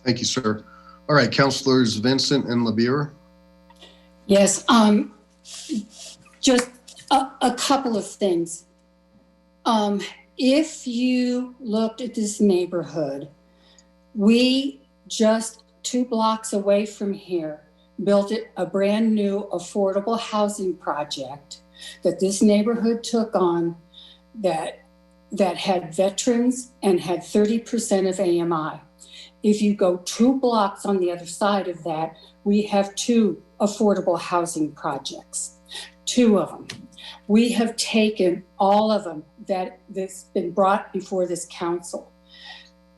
Thank you, sir. All right, Councilors Vincent and LeBeer. Yes, just a couple of things. If you looked at this neighborhood, we just 2 blocks away from here built a brand new affordable housing project that this neighborhood took on that had veterans and had 30% of AMI. If you go 2 blocks on the other side of that, we have 2 affordable housing projects, 2 of them. We have taken all of them that's been brought before this council.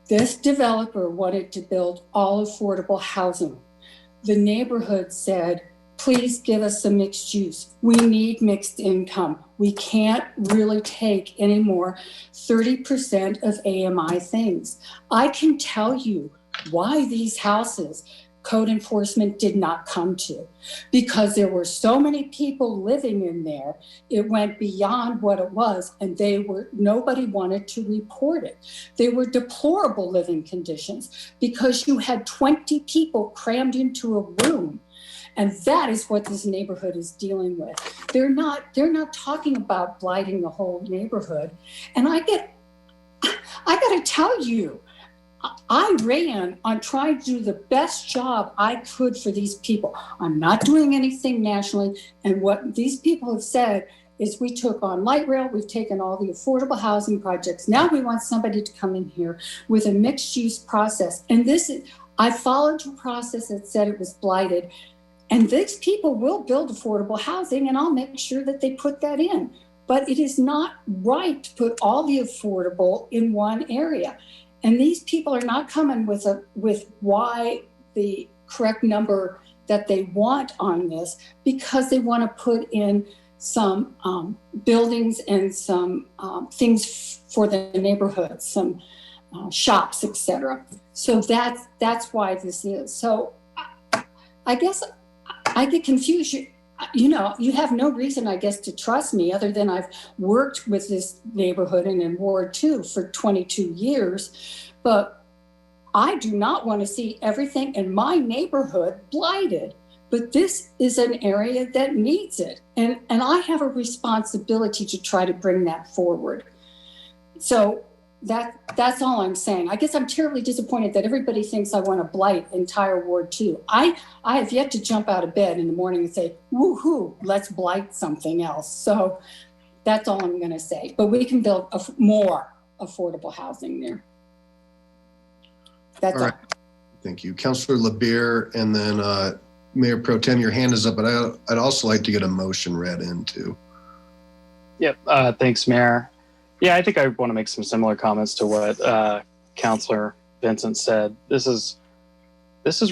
This developer wanted to build all affordable housing. The neighborhood said, please give us some mixed use. We need mixed income. We can't really take any more 30% of AMI things. I can tell you why these houses code enforcement did not come to, because there were so many people living in there. It went beyond what it was, and nobody wanted to report it. They were deplorable living conditions because you had 20 people crammed into a room. And that is what this neighborhood is dealing with. They're not talking about blighting the whole neighborhood. And I gotta tell you, I ran on trying to do the best job I could for these people. I'm not doing anything nationally. And what these people have said is, we took on light rail, we've taken all the affordable housing projects. Now we want somebody to come in here with a mixed use process. And I followed the process that said it was blighted. And these people will build affordable housing, and I'll make sure that they put that in. But it is not right to put all the affordable in one area. And these people are not coming with why the correct number that they want on this, because they want to put in some buildings and some things for the neighborhood, some shops, etc. So that's why this is. So I guess I get confused. You have no reason, I guess, to trust me other than I've worked with this neighborhood and in Ward 2 for 22 years. But I do not want to see everything in my neighborhood blighted. But this is an area that needs it. And I have a responsibility to try to bring that forward. So that's all I'm saying. I guess I'm terribly disappointed that everybody thinks I want to blight entire Ward 2. I have yet to jump out of bed in the morning and say, woohoo, let's blight something else. So that's all I'm going to say. But we can build more affordable housing there. That's all. Right. Thank you. Councilor LeBeer, and then Mayor Pro Tem, your hand is up, but I'd also like to get a motion read in too. Yep. Thanks, Mayor. Yeah, I think I want to make some similar comments to what Councilor Vincent said. This is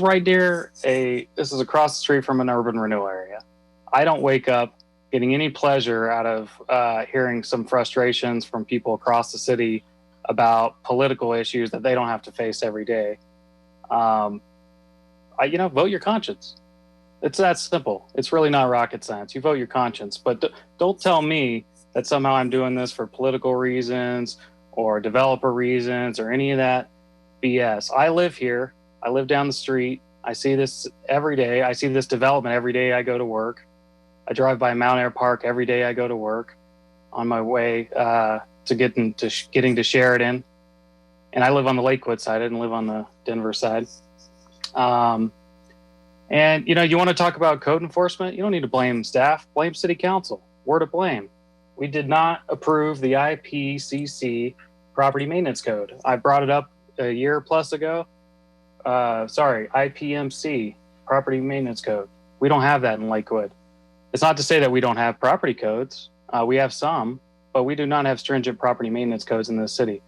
right near this is across the street from an urban renewal area. I don't wake up getting any pleasure out of hearing some frustrations from people across the city about political issues that they don't have to face every day. Vote your conscience. It's that simple. It's really not rocket science. You vote your conscience, but don't tell me that somehow I'm doing this for political reasons or developer reasons or any of that BS. I live here. I live down the street. I see this every day. I see this development every day I go to work. I drive by Mount Air Park every day I go to work on my way to getting to Sheridan. And I live on the Lakewood side. I didn't live on the Denver side. And, you want to talk about code enforcement? You don't need to blame staff. Blame city council. We're to blame. We did not approve the IPCC property maintenance code. I brought it up a year plus ago. IPMC property maintenance code. We don't have that in Lakewood. It's not to say that we don't have property codes. We have some, but we do not have stringent property maintenance codes in this city.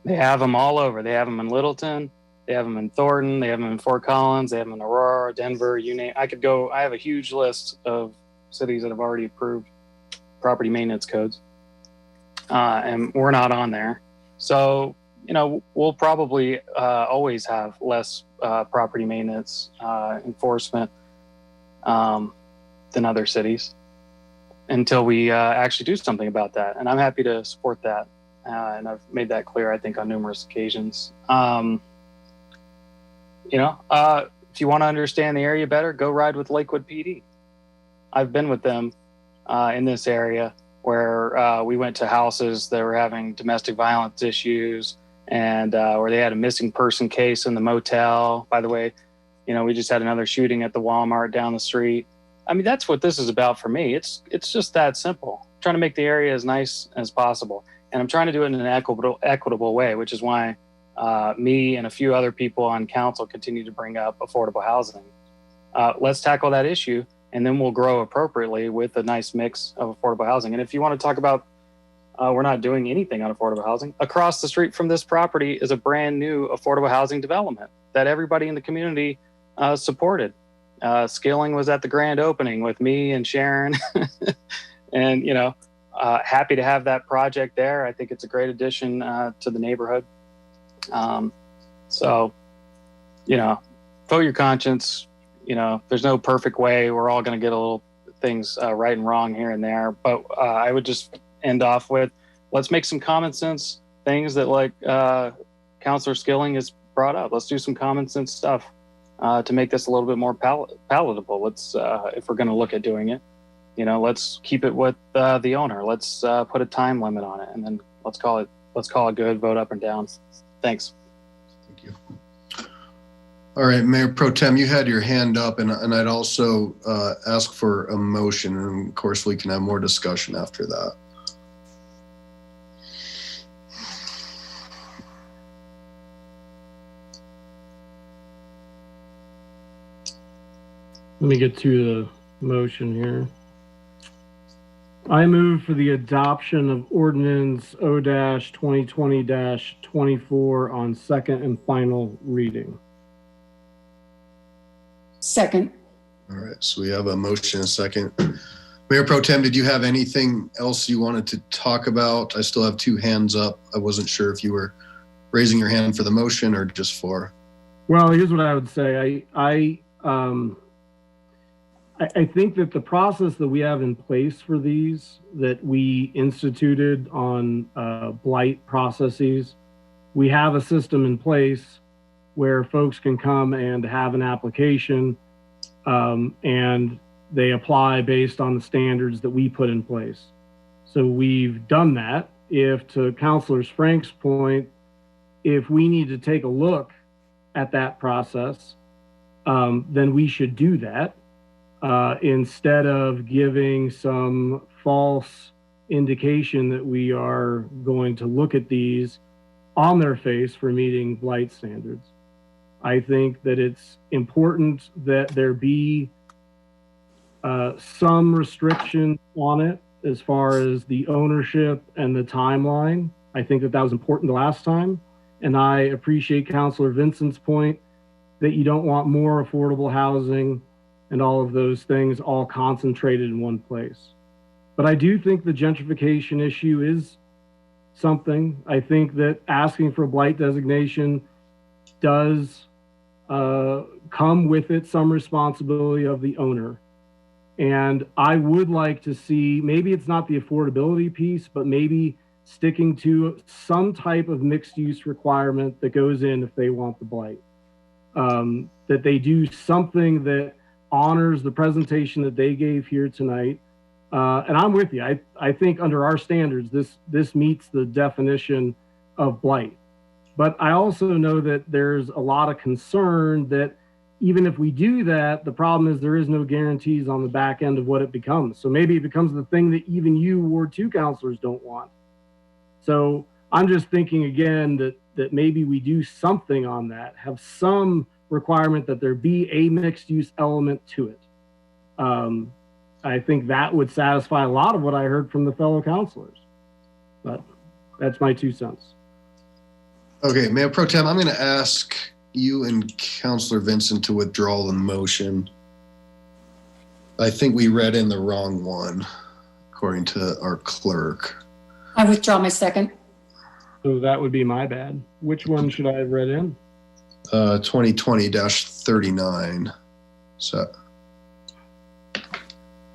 They have them all over. They have them in Littleton. They have them in Thornton. They have them in Fort Collins. They have them in Aurora, Denver, you name. I have a huge list of cities that have already approved property maintenance codes, and we're not on there. So, we'll probably always have less property maintenance enforcement than other cities until we actually do something about that. And I'm happy to support that. And I've made that clear, I think, on numerous occasions. If you want to understand the area better, go ride with Lakewood PD. I've been with them in this area where we went to houses that were having domestic violence issues and where they had a missing person case in the motel. By the way, we just had another shooting at the Walmart down the street. I mean, that's what this is about for me. It's just that simple. I'm trying to make the area as nice as possible. And I'm trying to do it in an equitable way, which is why me and a few other people on council continue to bring up affordable housing. Let's tackle that issue, and then we'll grow appropriately with a nice mix of affordable housing. And if you want to talk about we're not doing anything on affordable housing. Across the street from this property is a brand new affordable housing development that everybody in the community supported. Skilling was at the grand opening with me and Sharon, and happy to have that project there. I think it's a great addition to the neighborhood. So, vote your conscience. There's no perfect way. We're all going to get a little things right and wrong here and there. But I would just end off with, let's make some common sense things that, like Councilor Skilling has brought up. Let's do some common sense stuff to make this a little bit more palatable. Let's, if we're going to look at doing it, let's keep it with the owner. Let's put a time limit on it, and then let's call it good. Vote up and down. Thanks. Thank you. All right, Mayor Pro Tem, you had your hand up, and I'd also ask for a motion, and of course we can have more discussion after that. Let me get to the motion here. I move for the adoption of ordinance O-2020-24 on second and final reading. Second. All right, so we have a motion and a second. Mayor Pro Tem, did you have anything else you wanted to talk about? I still have two hands up. I wasn't sure if you were raising your hand for the motion or just for. Well, here's what I would say. I think that the process that we have in place for these, that we instituted on blight processes, we have a system in place where folks can come and have an application and they apply based on the standards that we put in place. So we've done that. If, to Councilor Frank's point, if we need to take a look at that process, then we should do that. Instead of giving some false indication that we are going to look at these on their face for meeting blight standards. I think that it's important that there be some restriction on it as far as the ownership and the timeline. I think that was important the last time. And I appreciate Councilor Vincent's point that you don't want more affordable housing and all of those things all concentrated in one place. But I do think the gentrification issue is something. I think that asking for a blight designation does come with it some responsibility of the owner. And I would like to see, maybe it's not the affordability piece, but maybe sticking to some type of mixed use requirement that goes in if they want the blight. That they do something that honors the presentation that they gave here tonight. And I'm with you. I think under our standards, this meets the definition of blight. But I also know that there's a lot of concern that even if we do that, the problem is there is no guarantees on the back end of what it becomes. So maybe it becomes the thing that even you Ward 2 councilors don't want. So I'm just thinking again that maybe we do something on that, have some requirement that there be a mixed use element to it. I think that would satisfy a lot of what I heard from the fellow councilors. But that's my 2 cents. Okay, Mayor Pro Tem, I'm going to ask you and Councilor Vincent to withdraw the motion. I think we read in the wrong one, according to our clerk. I withdraw my second. So that would be my bad. Which one should I have read in? 2020-39. So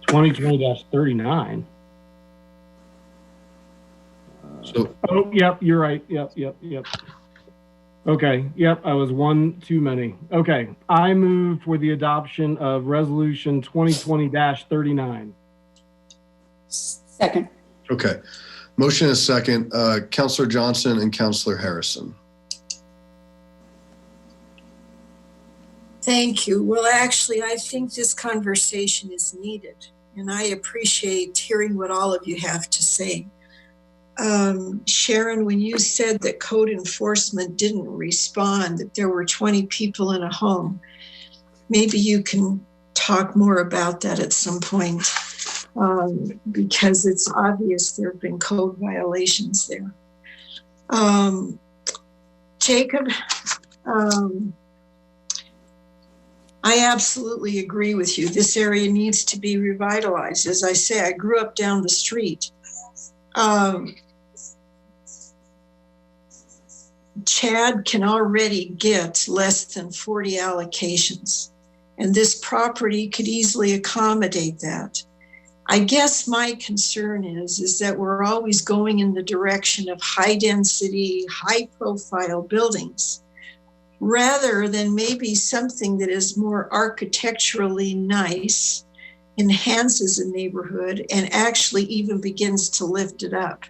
2020-39. So, oh, yep, you're right. Yep. Okay, yep, I was one too many. Okay, I move for the adoption of resolution 2020-39. Second. okay. Motion is second. Councilor Johnson and Councilor Harrison. Thank you. Well, actually, I think this conversation is needed, and I appreciate hearing what all of you have to say. Sharon, when you said that code enforcement didn't respond, that there were 20 people in a home, maybe you can talk more about that at some point. because it's obvious there have been code violations there. Jacob, I absolutely agree with you. This area needs to be revitalized. As I say, I grew up down the street. Chad can already get less than 40 allocations, and this property could easily accommodate that. I guess my concern is that we're always going in the direction of high density, high profile buildings, rather than maybe something that is more architecturally nice, enhances a neighborhood, and actually even begins to lift it up.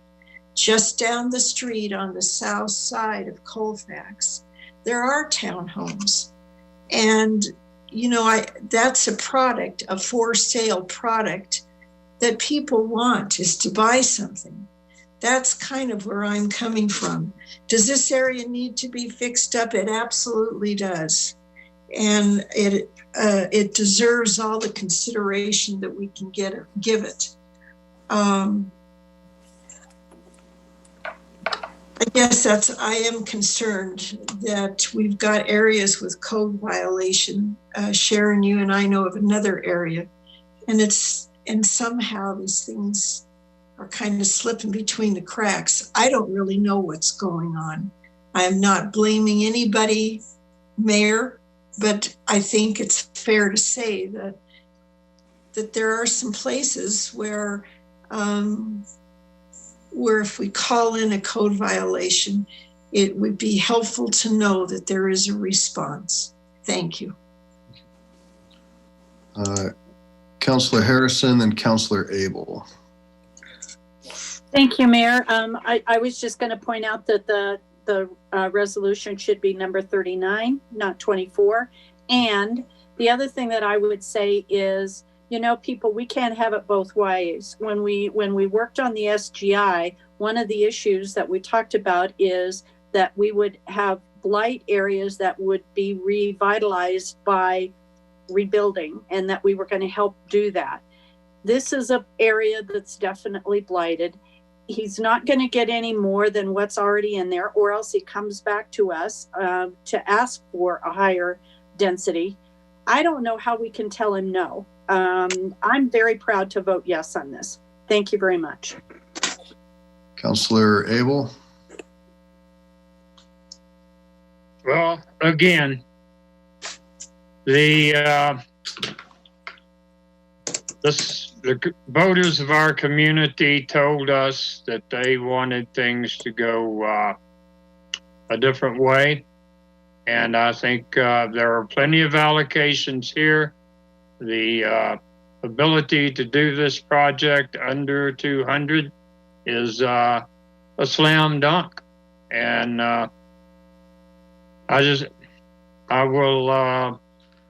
Just down the street on the south side of Colfax, there are townhomes. And, you know, that's a product, a for sale product that people want, is to buy something. That's kind of where I'm coming from. Does this area need to be fixed up? It absolutely does. And it deserves all the consideration that we can give it. I guess I am concerned that we've got areas with code violation. Sharon, you and I know of another area, and somehow these things are kind of slipping between the cracks. I don't really know what's going on. I am not blaming anybody, Mayor, but I think it's fair to say that there are some places where if we call in a code violation, it would be helpful to know that there is a response. Thank you. Councillor Harrison and Councillor Abel. Thank you, Mayor. I was just going to point out that the resolution should be number 39, not 24. And the other thing that I would say is, you know, people, we can't have it both ways. When we worked on the SGI, one of the issues that we talked about is that we would have blight areas that would be revitalized by rebuilding, and that we were going to help do that. This is an area that's definitely blighted. He's not going to get any more than what's already in there, or else he comes back to us to ask for a higher density. I don't know how we can tell him no. I'm very proud to vote yes on this. Thank you very much. Councillor Abel. Well, again, the voters of our community told us that they wanted things to go a different way. And I think there are plenty of allocations here. The ability to do this project under 200 is a slam dunk. And I will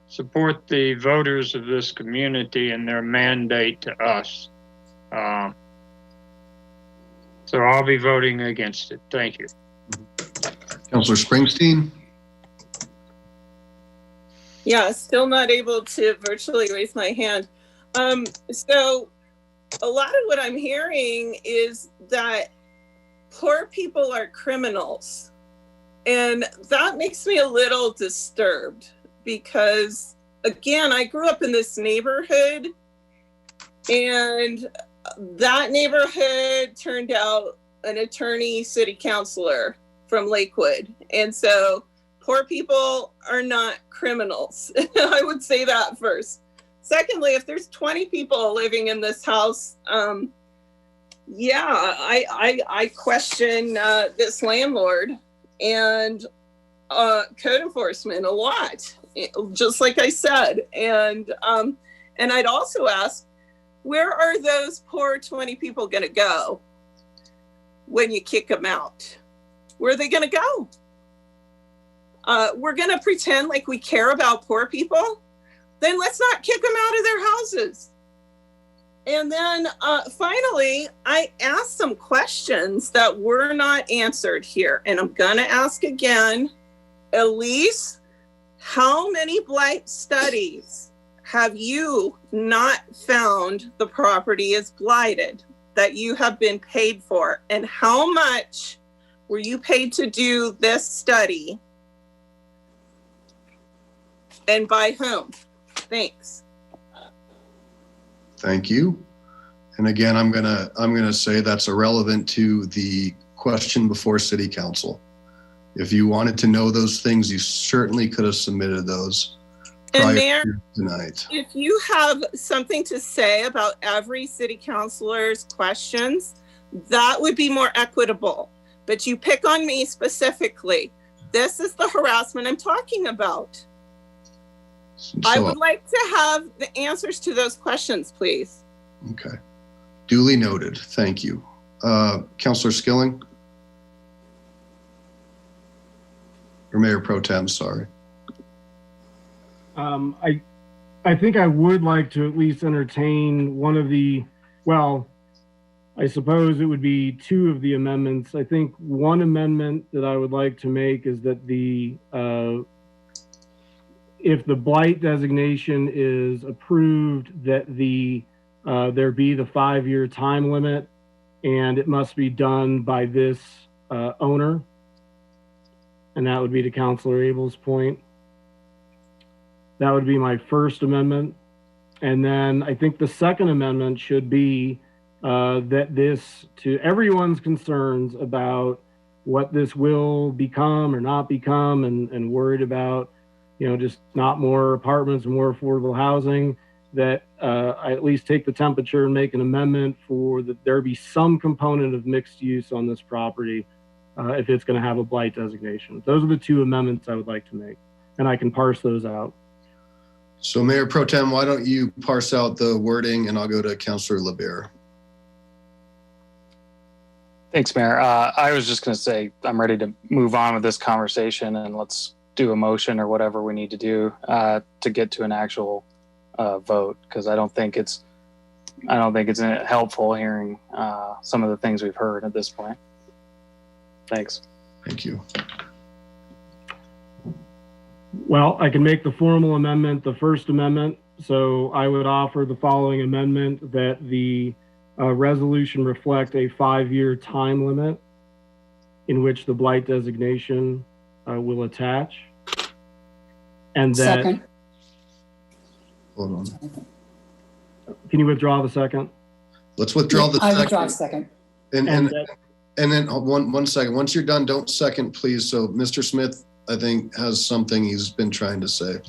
support the voters of this community and their mandate to us. So I'll be voting against it. Thank you. Councillor Springsteen. Yeah, still not able to virtually raise my hand. So a lot of what I'm hearing is that poor people are criminals. And that makes me a little disturbed because, again, I grew up in this neighborhood, and that neighborhood turned out an attorney city councilor from Lakewood. And so poor people are not criminals. I would say that first. Secondly, if there's 20 people living in this house, I question this landlord and code enforcement a lot, just like I said. And I'd also ask, where are those poor 20 people going to go when you kick them out? Where are they going to go? We're going to pretend like we care about poor people? Then let's not kick them out of their houses. And then finally, I asked some questions that were not answered here. And I'm going to ask again, Elise, how many blight studies have you not found the property is blighted that you have been paid for? And how much were you paid to do this study? And by whom? Thanks. Thank you. And again, I'm gonna say that's irrelevant to the question before City Council. If you wanted to know those things, you certainly could have submitted those And prior Mayor, to tonight. if you have something to say about every city councilor's questions, that would be more equitable. But you pick on me specifically. This is the harassment I'm talking about. I would like to have the answers to those questions, please. Okay. Duly noted. Thank you. Councilor Skilling? Or Mayor Pro Tem, sorry. I think I would like to at least entertain one of the, well, I suppose it would be two of the amendments. I think one amendment that I would like to make is that if the blight designation is approved, that there be the 5-year time limit, and it must be done by this owner. And that would be to Councilor Abel's point. That would be my first amendment. And then I think the second amendment should be that this, to everyone's concerns about what this will become or not become, and worried about, just not more apartments and more affordable housing, that I at least take the temperature and make an amendment for that there be some component of mixed use on this property if it's going to have a blight designation. Those are the two amendments I would like to make, and I can parse those out. So Mayor Pro Tem, why don't you parse out the wording, and I'll go to Councilor LeBaire. Thanks, Mayor. I was just going to say I'm ready to move on with this conversation, and let's do a motion or whatever we need to do to get to an actual vote, because I don't think it's helpful hearing some of the things we've heard at this point. Thanks. Thank you. Well, I can make the formal amendment, the first amendment. So I would offer the following amendment: that the resolution reflect a 5-year time limit in which the blight designation will attach. And that. Second. Hold on. Can you withdraw the second? Let's withdraw the second. I withdraw second. And then one second. Once you're done, don't second, please. So Mr. Smith, I think, has something he's been trying to say.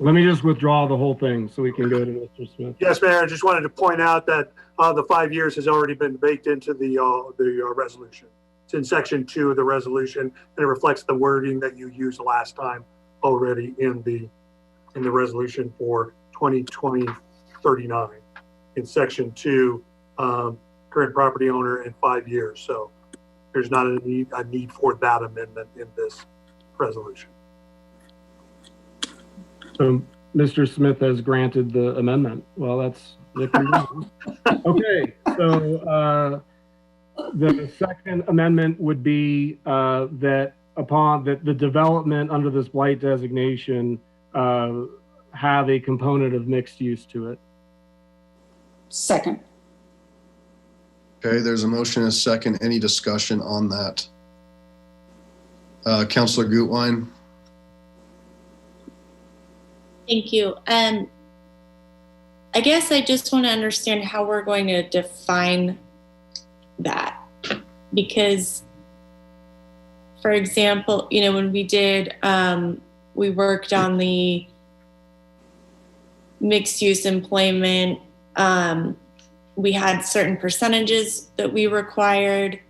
Let me just withdraw the whole thing so we can go to Mr. Smith. Yes, Mayor, I just wanted to point out that the 5 years has already been baked into the resolution. It's in section 2 of the resolution, and it reflects the wording that you used last time already in the resolution for 2020-39. In section 2, current property owner and 5 years. So there's not a need for that amendment in this resolution. So Mr. Smith has granted the amendment. Well, that's okay. So the second amendment would be that upon that the development under this blight designation have a component of mixed use to it. Second. Okay, there's a motion and a second. Any discussion on that? Councilor Gutwein? Thank you. I guess I just want to understand how we're going to define that. Because, for example, when we worked on the mixed use employment, we had certain percentages that we required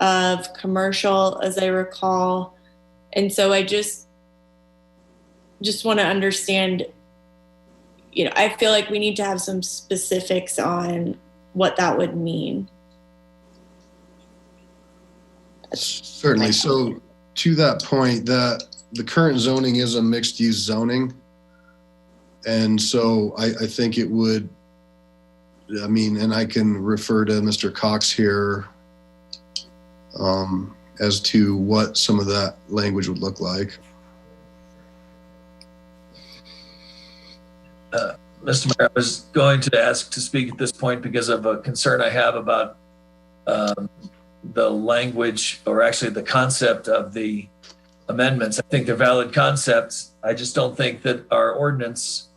of commercial, as I recall. And so I just want to understand, I feel like we need to have some specifics on what that would mean. Certainly. So to that point, the current zoning is a mixed use zoning. And so I think it would, and I can refer to Mr. Cox here as to what some of that language would look like. Mr. Mayor, I was going to ask to speak at this point because of a concern I have about the language, or actually the concept of the amendments. I think they're valid concepts. I just don't think that our ordinance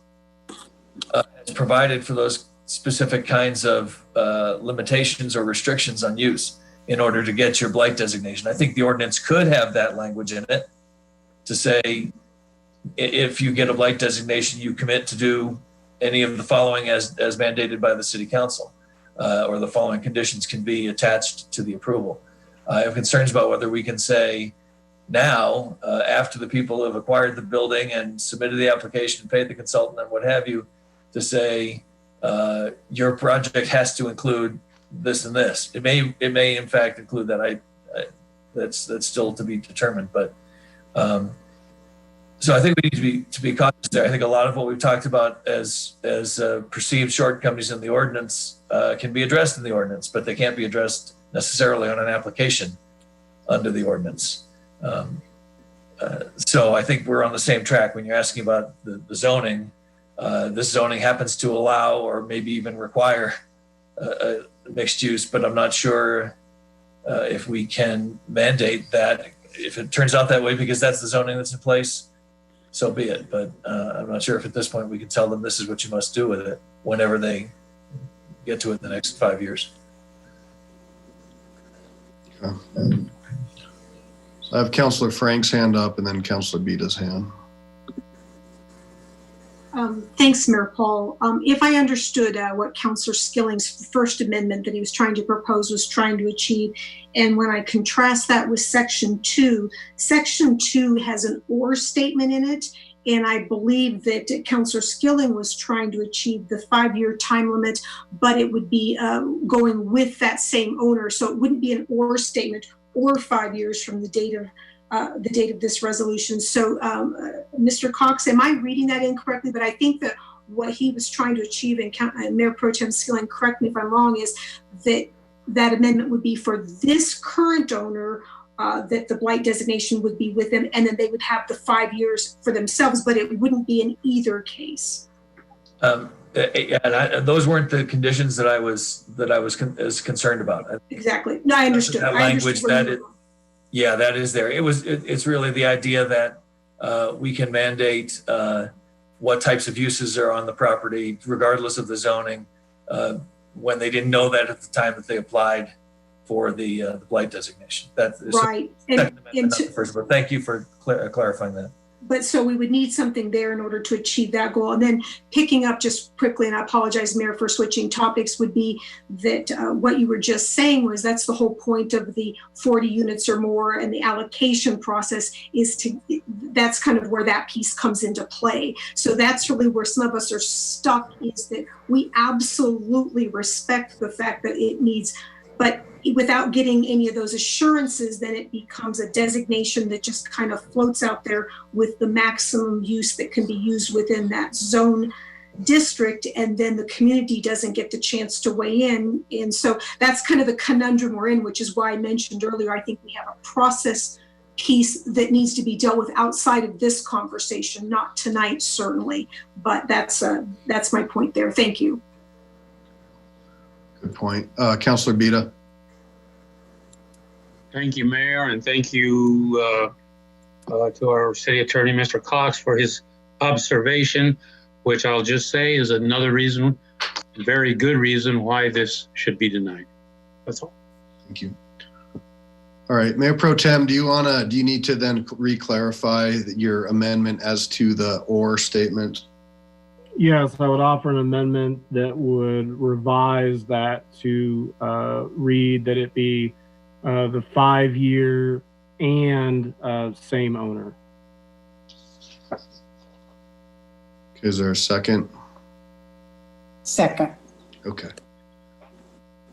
has provided for those specific kinds of limitations or restrictions on use in order to get your blight designation. I think the ordinance could have that language in it to say, if you get a blight designation, you commit to do any of the following as mandated by the city council, or the following conditions can be attached to the approval. I have concerns about whether we can say now, after the people have acquired the building and submitted the application, paid the consultant and what have you, to say your project has to include this and this. It may in fact include that. That's still to be determined, but so I think we need to be cautious there. I think a lot of what we've talked about as perceived shortcomings in the ordinance can be addressed in the ordinance, but they can't be addressed necessarily on an application under the ordinance. So I think we're on the same track when you're asking about the zoning. This zoning happens to allow or maybe even require a mixed use, but I'm not sure if we can mandate that. If it turns out that way because that's the zoning that's in place, so be it. But I'm not sure if at this point we can tell them this is what you must do with it whenever they get to it in the next 5 years. Okay. So I have Councillor Frank's hand up and then Councillor Bita's hand. Thanks, Mayor Paul. If I understood what Councillor Skilling's first amendment that he was trying to propose was trying to achieve, and when I contrast that with Section 2 has an or statement in it, and I believe that Councillor Skilling was trying to achieve the 5-year time limit, but it would be going with that same owner, so it wouldn't be an or statement or 5 years from the date of this resolution. So, Mr. Cox, am I reading that incorrectly? But I think that what he was trying to achieve, and Mayor Pro Tem Skilling, correct me if I'm wrong, is that amendment would be for this current owner, that the blight designation would be with them, and then they would have the 5 years for themselves, but it wouldn't be in either case. Those weren't the conditions that I was concerned about. Exactly. No, I understood. That language that is there. It's really the idea that we can mandate what types of uses are on the property, regardless of the zoning, when they didn't know that at the time that they applied for the blight designation. That is right. But thank you for clarifying that. But so we would need something there in order to achieve that goal. And then picking up just quickly, and I apologize, Mayor, for switching topics, would be that what you were just saying was that's the whole point of the 40 units or more and the allocation process that's kind of where that piece comes into play. So that's really where some of us are stuck, is that we absolutely respect the fact that it needs, but without getting any of those assurances, then it becomes a designation that just kind of floats out there with the maximum use that can be used within that zone district, and then the community doesn't get the chance to weigh in. And so that's kind of the conundrum we're in, which is why I mentioned earlier, I think we have a process piece that needs to be dealt with outside of this conversation, not tonight, certainly, but that's my point there. Thank you. Good point. Councillor Bita. Thank you, Mayor, and thank you to our city attorney, Mr. Cox, for his observation, which I'll just say is another reason, very good reason why this should be denied. That's all. Thank you. All right, Mayor Pro Tem, do you need to then re-clarify your amendment as to the or statement? Yes, I would offer an amendment that would revise that to read that it be the 5-year and same owner. Okay, is there a second? Second. Okay.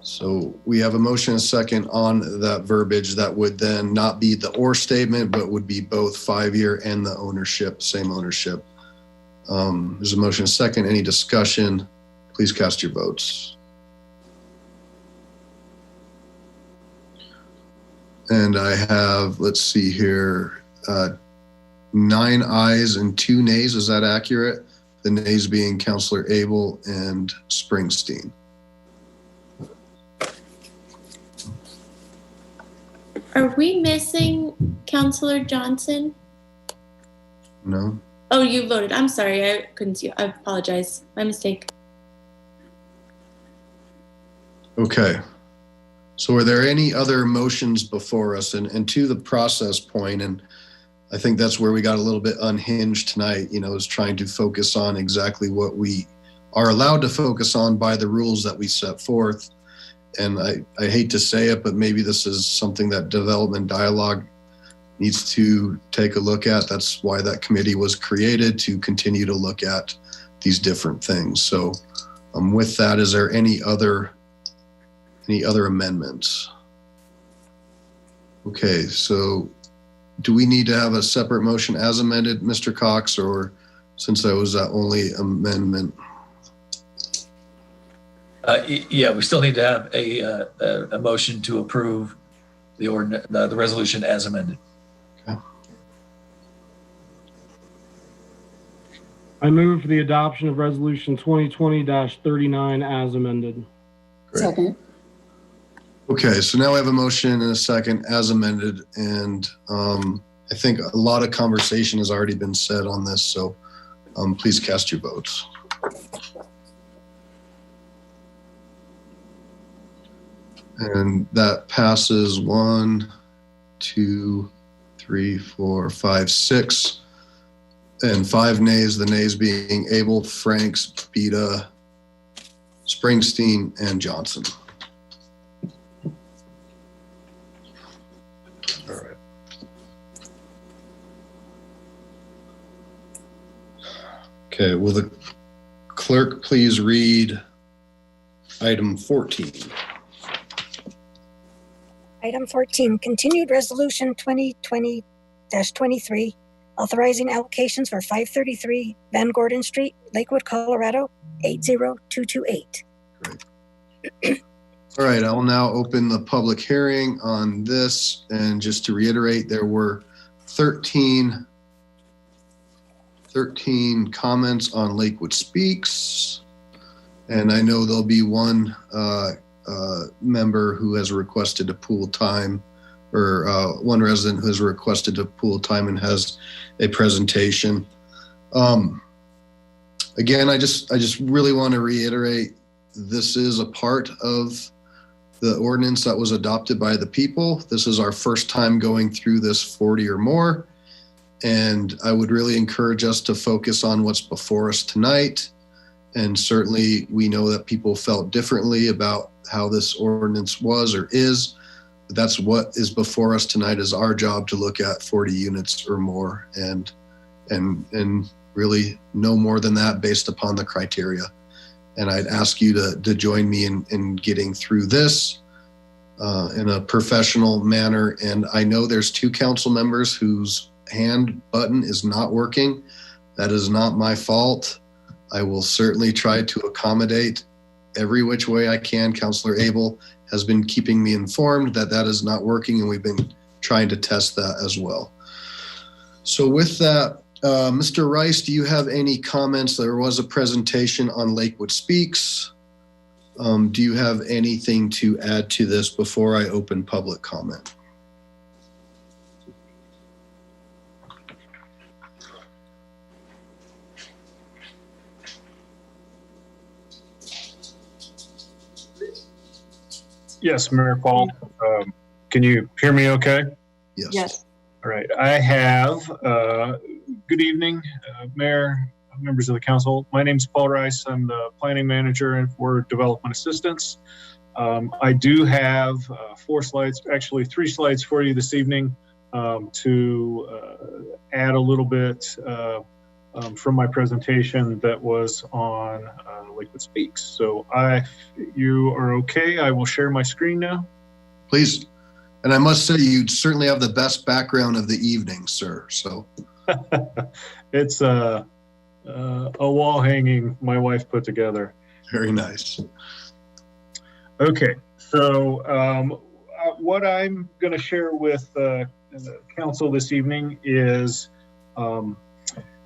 So we have a motion and a second on that verbiage that would then not be the or statement, but would be both 5-year and the ownership, same ownership. There's a motion and a second. Any discussion? Please cast your votes. And I have, let's see here, 9 ayes and 2 nays. Is that accurate? the nays being Counselor Abel and Springsteen. Are we missing Counselor Johnson? No? Oh, you voted. I'm sorry. I couldn't see you. I apologize. My mistake. Okay. So are there any other motions before us? And to the process point, and I think that's where we got a little bit unhinged tonight, is trying to focus on exactly what we are allowed to focus on by the rules that we set forth. And I hate to say it, but maybe this is something that development dialogue needs to take a look at. That's why that committee was created, to continue to look at these different things. So with that, is there any other amendments? Okay, so do we need to have a separate motion as amended, Mr. Cox, or since that was that only amendment? Yeah, we still need to have a motion to approve the resolution as amended. Okay. I move for the adoption of Resolution 2020-39 as amended. Great. Second. Okay, so now I have a motion and a second as amended, and I think a lot of conversation has already been said on this, so please cast your votes. And that passes 1, 2, 3, 4, 5, 6, and 5 nays, the nays being Abel, Franks, Beta, Springsteen, and Johnson. All right. Okay, will the clerk please read item 14? Item 14, continued resolution 2020-23, authorizing allocations for 533 Van Gordon Street, Lakewood, Colorado, 80228. All right, I will now open the public hearing on this. And just to reiterate, there were 13 comments on Lakewood Speaks. And I know there'll be one member who has requested to pool time, or one resident who has requested to pool time and has a presentation. Again, I just really want to reiterate, this is a part of the ordinance that was adopted by the people. This is our first time going through this 40 or more. And I would really encourage us to focus on what's before us tonight. And certainly we know that people felt differently about how this ordinance was or is. But that's what is before us tonight, is our job to look at 40 units or more and really no more than that based upon the criteria. And I'd ask you to join me in getting through this in a professional manner. And I know there's 2 council members whose hand button is not working. That is not my fault. I will certainly try to accommodate every which way I can. Counselor Abel has been keeping me informed that that is not working, and we've been trying to test that as well. So with that, Mr. Rice, do you have any comments? There was a presentation on Lakewood Speaks. Do you have anything to add to this before I open public comment? Yes, Mayor Paul. Can you hear me okay? Yes. Yes. All right. I have, good evening, Mayor, members of the council. My name is Paul Rice. I'm the planning manager for Development Assistance. I do have 4 slides, actually 3 slides for you this evening to add a little bit from my presentation that was on Lakewood Speaks. So if you are okay, I will share my screen now. Please. And I must say, you certainly have the best background of the evening, sir. So it's a wall hanging my wife put together. Very nice. Okay, so what I'm going to share with the council this evening is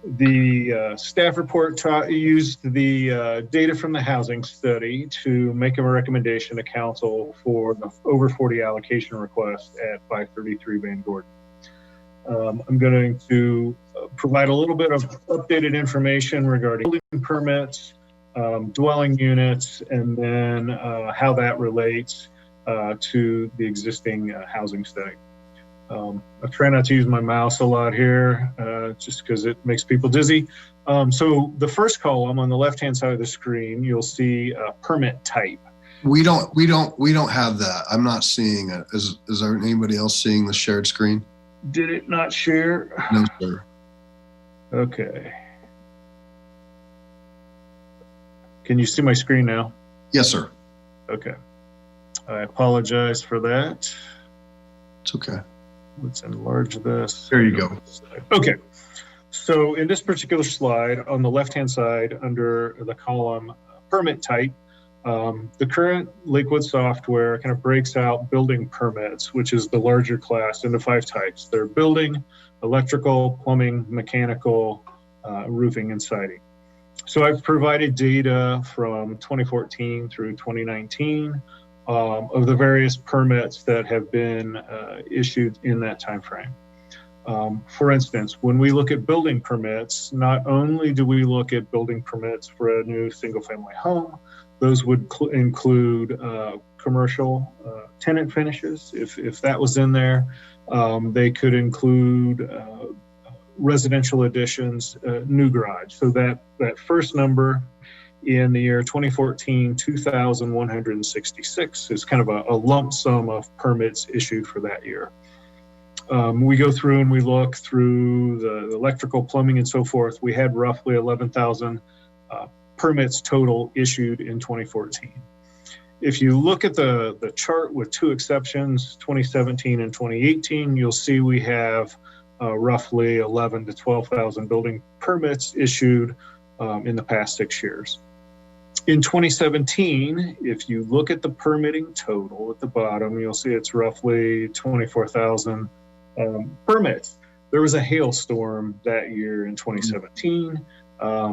The staff report used the data from the housing study to make a recommendation to council for the over 40 allocation request at 533 Van Gordon. I'm going to provide a little bit of updated information regarding building permits, dwelling units, and then how that relates to the existing housing study. I try not to use my mouse a lot here, just because it makes people dizzy. So the first column on the left-hand side of the screen, you'll see permit type. We don't have that. I'm not seeing it. Is there anybody else seeing the shared screen? Did it not share? No, sir. Okay. Can you see my screen now? Yes, sir. Okay. I apologize for that. It's okay. Let's enlarge this. There you go. Okay. So in this particular slide, on the left-hand side, under the column permit type, the current Lakewood software kind of breaks out building permits, which is the larger class, into 5 types. They're building, electrical, plumbing, mechanical, roofing, and siding. So I've provided data from 2014 through 2019 of the various permits that have been issued in that time frame. For instance, when we look at building permits, not only do we look at building permits for a new single-family home, those would include commercial tenant finishes, if that was in there. They could include residential additions, new garage. So that first number in the year 2014, 2,166 is kind of a lump sum of permits issued for that year. We go through and we look through the electrical, plumbing, and so forth. We had roughly 11,000 permits total issued in 2014. If you look at the chart with 2 exceptions, 2017 and 2018, you'll see we have roughly 11 to 12,000 building permits issued in the past 6 years. In 2017, if you look at the permitting total at the bottom, you'll see it's roughly 24,000 permits. There was a hailstorm that year in 2017.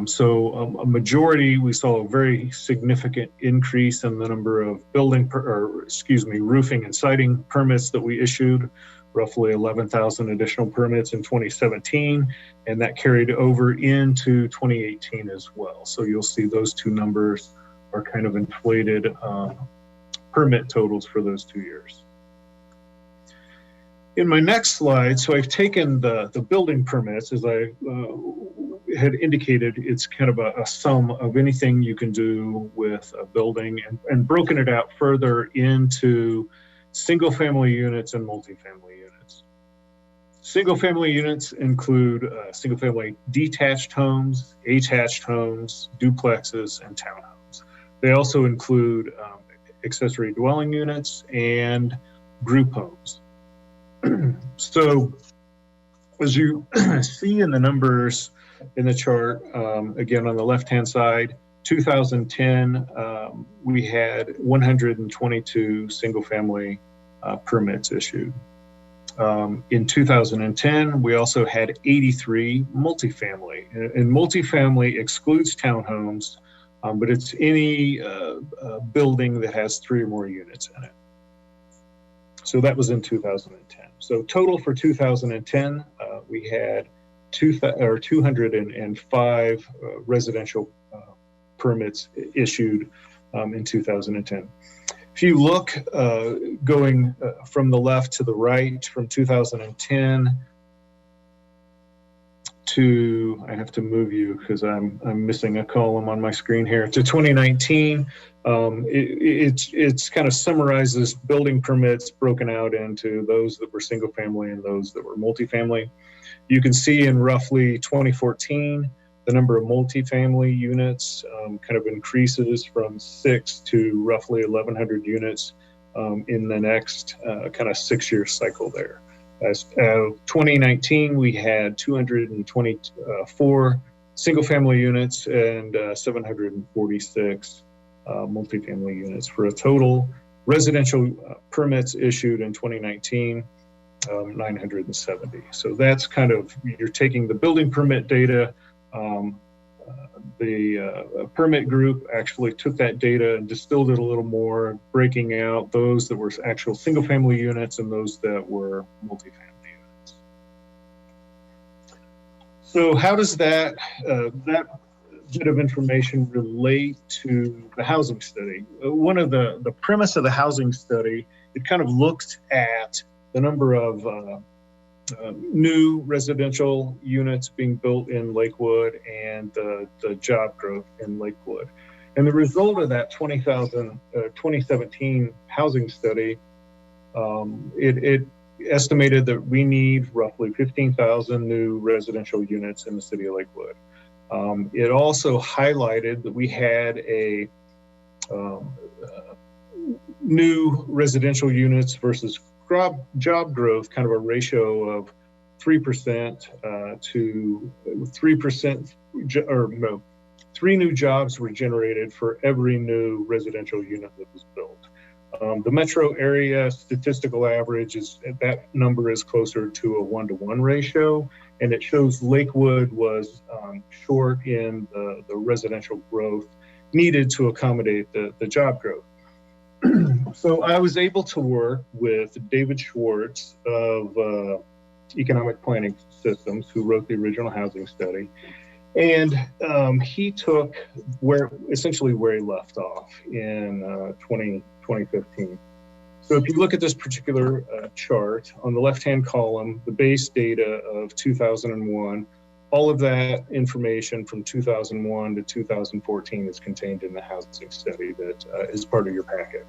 So a majority, we saw a very significant increase in the number of roofing and siding permits that we issued, roughly 11,000 additional permits in 2017, and that carried over into 2018 as well. So you'll see those 2 numbers are kind of inflated permit totals for those 2 years. In my next slide, so I've taken the building permits, as I had indicated, it's kind of a sum of anything you can do with a building, and broken it out further into single-family units and multifamily units. Single-family units include single-family detached homes, attached homes, duplexes, and townhomes. They also include accessory dwelling units and group homes. So as you see in the numbers in the chart, again, on the left-hand side, 2010, we had 122 single-family permits issued. In 2010, we also had 83 multifamily. And multifamily excludes townhomes, but it's any building that has 3 or more units in it. So that was in 2010. So total for 2010, we had 205 residential permits issued in 2010. If you look going from the left to the right, from 2010 to, I have to move you because I'm missing a column on my screen here, to 2019, it's kind of summarizes building permits broken out into those that were single family and those that were multifamily. You can see in roughly 2014, the number of multifamily units kind of increases from 6 to roughly 1,100 units in the next kind of 6-year cycle there. As 2019, we had 224 single-family units and 746 multifamily units, for a total residential permits issued in 2019 970. So that's kind of, you're taking the building permit data. The permit group actually took that data and distilled it a little more, breaking out those that were actual single family units and those that were multifamily units. So how does that bit of information relate to the housing study? One of the premise of the housing study, it kind of looked at the number of new residential units being built in Lakewood and the job growth in Lakewood. And the result of that 2017 housing study, it estimated that we need roughly 15,000 new residential units in the city of Lakewood. It also highlighted that we had a new residential units versus job growth, kind of a ratio of 3% to 3%, or no, 3 new jobs were generated for every new residential unit that was built. The metro area statistical average is, that number is closer to a 1-to-1 ratio, and it shows Lakewood was short in the residential growth needed to accommodate the job growth. So I was able to work with David Schwartz of Economic Planning Systems, who wrote the original housing study, and he took essentially where he left off in 2015. So if you look at this particular chart, on the left-hand column, the base data of 2001, all of that information from 2001 to 2014 is contained in the housing study that is part of your packet.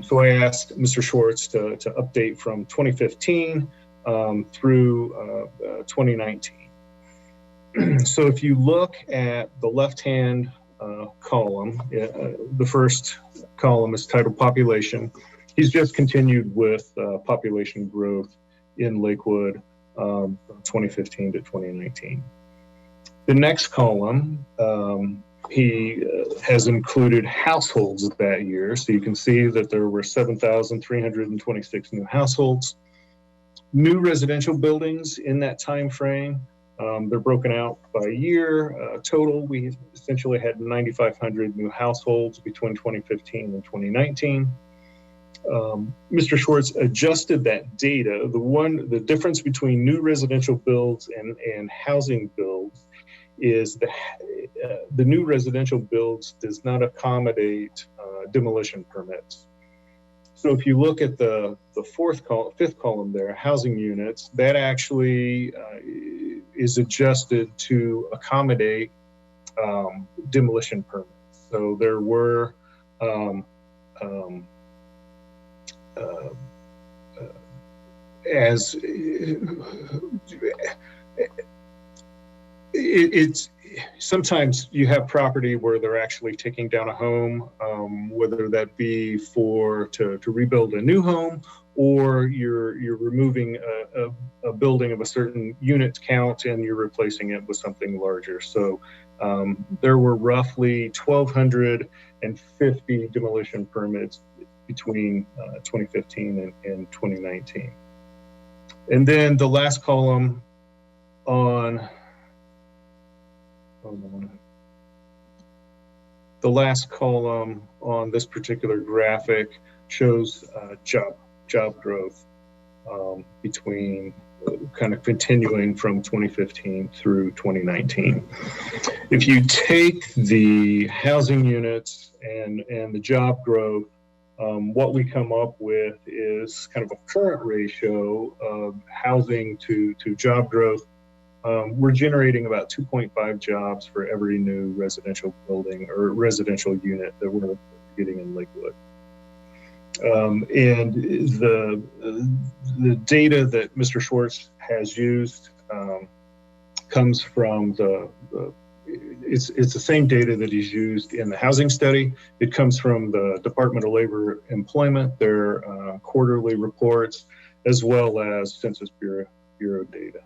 So I asked Mr. Schwartz to update from 2015 through 2019. So if you look at the left-hand column, the first column is titled Population. He's just continued with population growth in Lakewood from 2015 to 2019. The next column, he has included households that year. So you can see that there were 7,326 new households. New residential buildings in that time frame, they're broken out by year. Total, we essentially had 9,500 new households between 2015 and 2019. Mr. Schwartz adjusted that data. The difference between new residential builds and housing builds is the new residential builds does not accommodate demolition permits. So if you look at the fifth column there, housing units, that actually is adjusted to accommodate demolition permits. So there were it's sometimes you have property where they're actually taking down a home, whether that be to rebuild a new home, or you're removing a building of a certain unit count and you're replacing it with something larger. So there were roughly 1,250 demolition permits between 2015 and 2019. And then the last column the last column on this particular graphic shows job growth between kind of continuing from 2015 through 2019. If you take the housing units and the job growth, what we come up with is kind of a current ratio of housing to job growth. We're generating about 2.5 jobs for every new residential building or residential unit that we're getting in Lakewood. And the data that Mr. Schwartz has used comes from it's the same data that he's used in the housing study. It comes from the Department of Labor Employment, their quarterly reports, as well as Census Bureau data.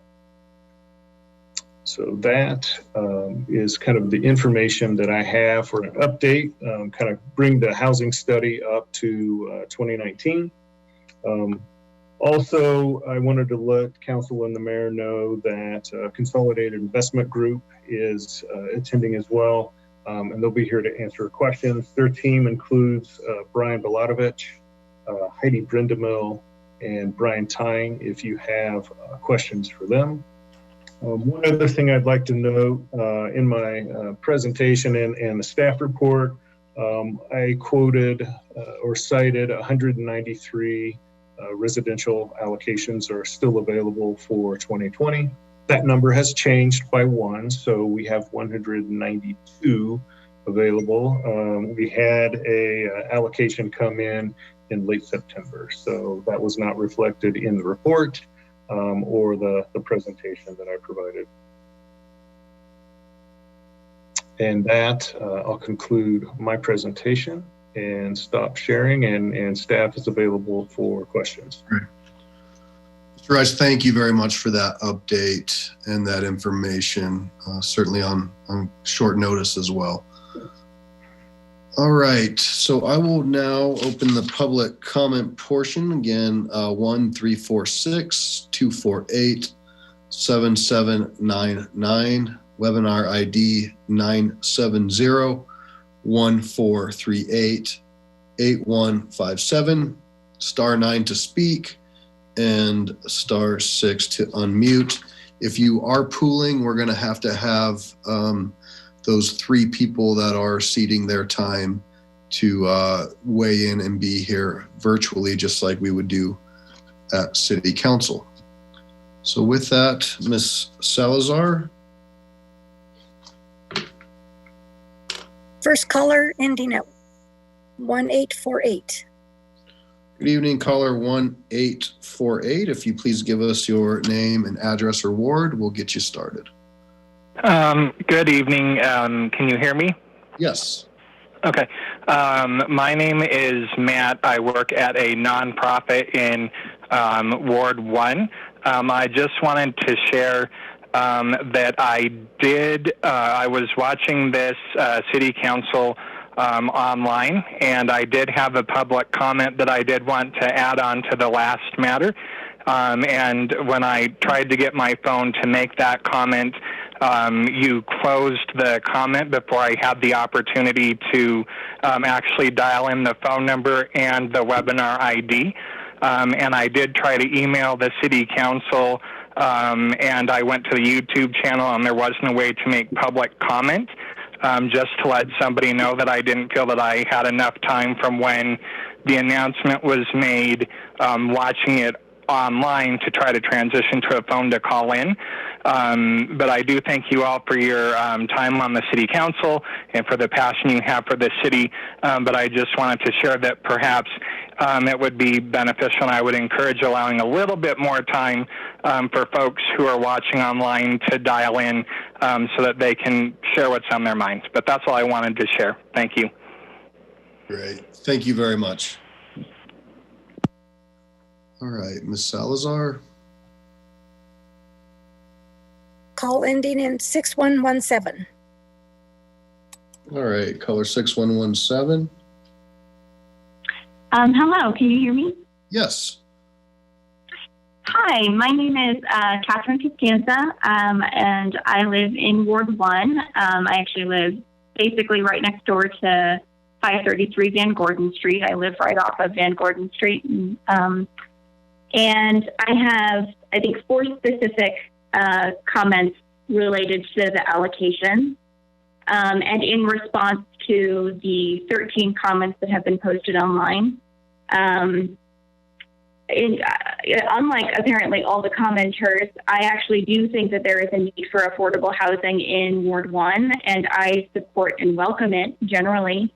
So that is kind of the information that I have for an update, kind of bring the housing study up to 2019. Also, I wanted to let council and the mayor know that Consolidated Investment Group is attending as well, and they'll be here to answer questions. Their team includes Brian Belatovich, Heidi Brindamill, and Brian Tying, if you have questions for them. One other thing I'd like to note in my presentation and the staff report, I quoted or cited 193 residential allocations are still available for 2020. That number has changed by one, so we have 192 available. We had a allocation come in late September, so that was not reflected in the report or the presentation that I provided. And that, I'll conclude my presentation and stop sharing, and staff is available for questions. Right. Mr. Rice, thank you very much for that update and that information, certainly on short notice as well. All right, so I will now open the public comment portion. Again, 1-346-248-7799, webinar ID 970-1438-8157, *9 to speak, and *6 to unmute. If you are pooling, we're going to have those 3 people that are ceding their time to weigh in and be here virtually, just like we would do at City Council. So with that, Ms. Salazar. First caller ending at 1848. Good evening, caller 1848. If you please give us your name and address or ward, we'll get you started. Good evening. Can you hear me? Yes. Okay. My name is Matt. I work at a nonprofit in Ward 1. I just wanted to share that I was watching this City Council online, and I did have a public comment that I did want to add on to the last matter. And when I tried to get my phone to make that comment, you closed the comment before I had the opportunity to actually dial in the phone number and the webinar ID. And I did try to email the City Council, and I went to the YouTube channel, and there wasn't a way to make public comment, just to let somebody know that I didn't feel that I had enough time from when the announcement was made, watching it online, to try to transition to a phone to call in. But I do thank you all for your time on the City Council and for the passion you have for the city. But I just wanted to share that perhaps it would be beneficial, and I would encourage allowing a little bit more time for folks who are watching online to dial in so that they can share what's on their minds. But that's all I wanted to share. Thank you. Great. Thank you very much. All right, Ms. Salazar. Call ending in 6117. All right, caller 6117. Hello, can you hear me? Yes. Hi, my name is Catherine Costanza, and I live in Ward 1. I actually live basically right next door to 533 Van Gordon Street. I live right off of Van Gordon Street. And I have, I think, 4 specific comments related to the allocation. And in response to the 13 comments that have been posted online, unlike apparently all the commenters, I actually do think that there is a need for affordable housing in Ward 1, and I support and welcome it generally.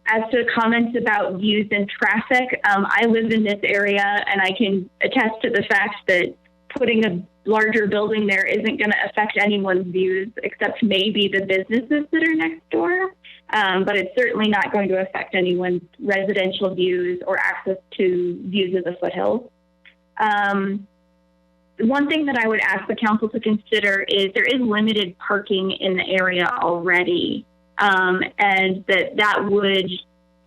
As to comments about views and traffic, I live in this area, and I can attest to the fact that putting a larger building there isn't going to affect anyone's views, except maybe the businesses that are next door. But it's certainly not going to affect anyone's residential views or access to views of the foothills. One thing that I would ask the council to consider is there is limited parking in the area already. And that would,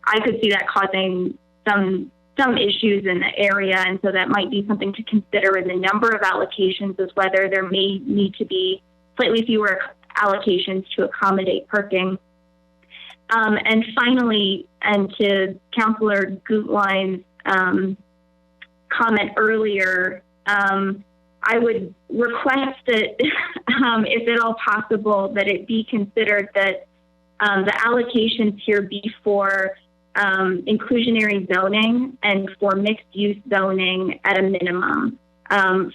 I could see that causing some some issues in the area. And so that might be something to consider in the number of allocations, as whether there may need to be slightly fewer allocations to accommodate parking. And finally, and to Councillor Gutlein's comment earlier, I would request that, if at all possible, that it be considered that the allocations here be for inclusionary zoning and for mixed use zoning at a minimum.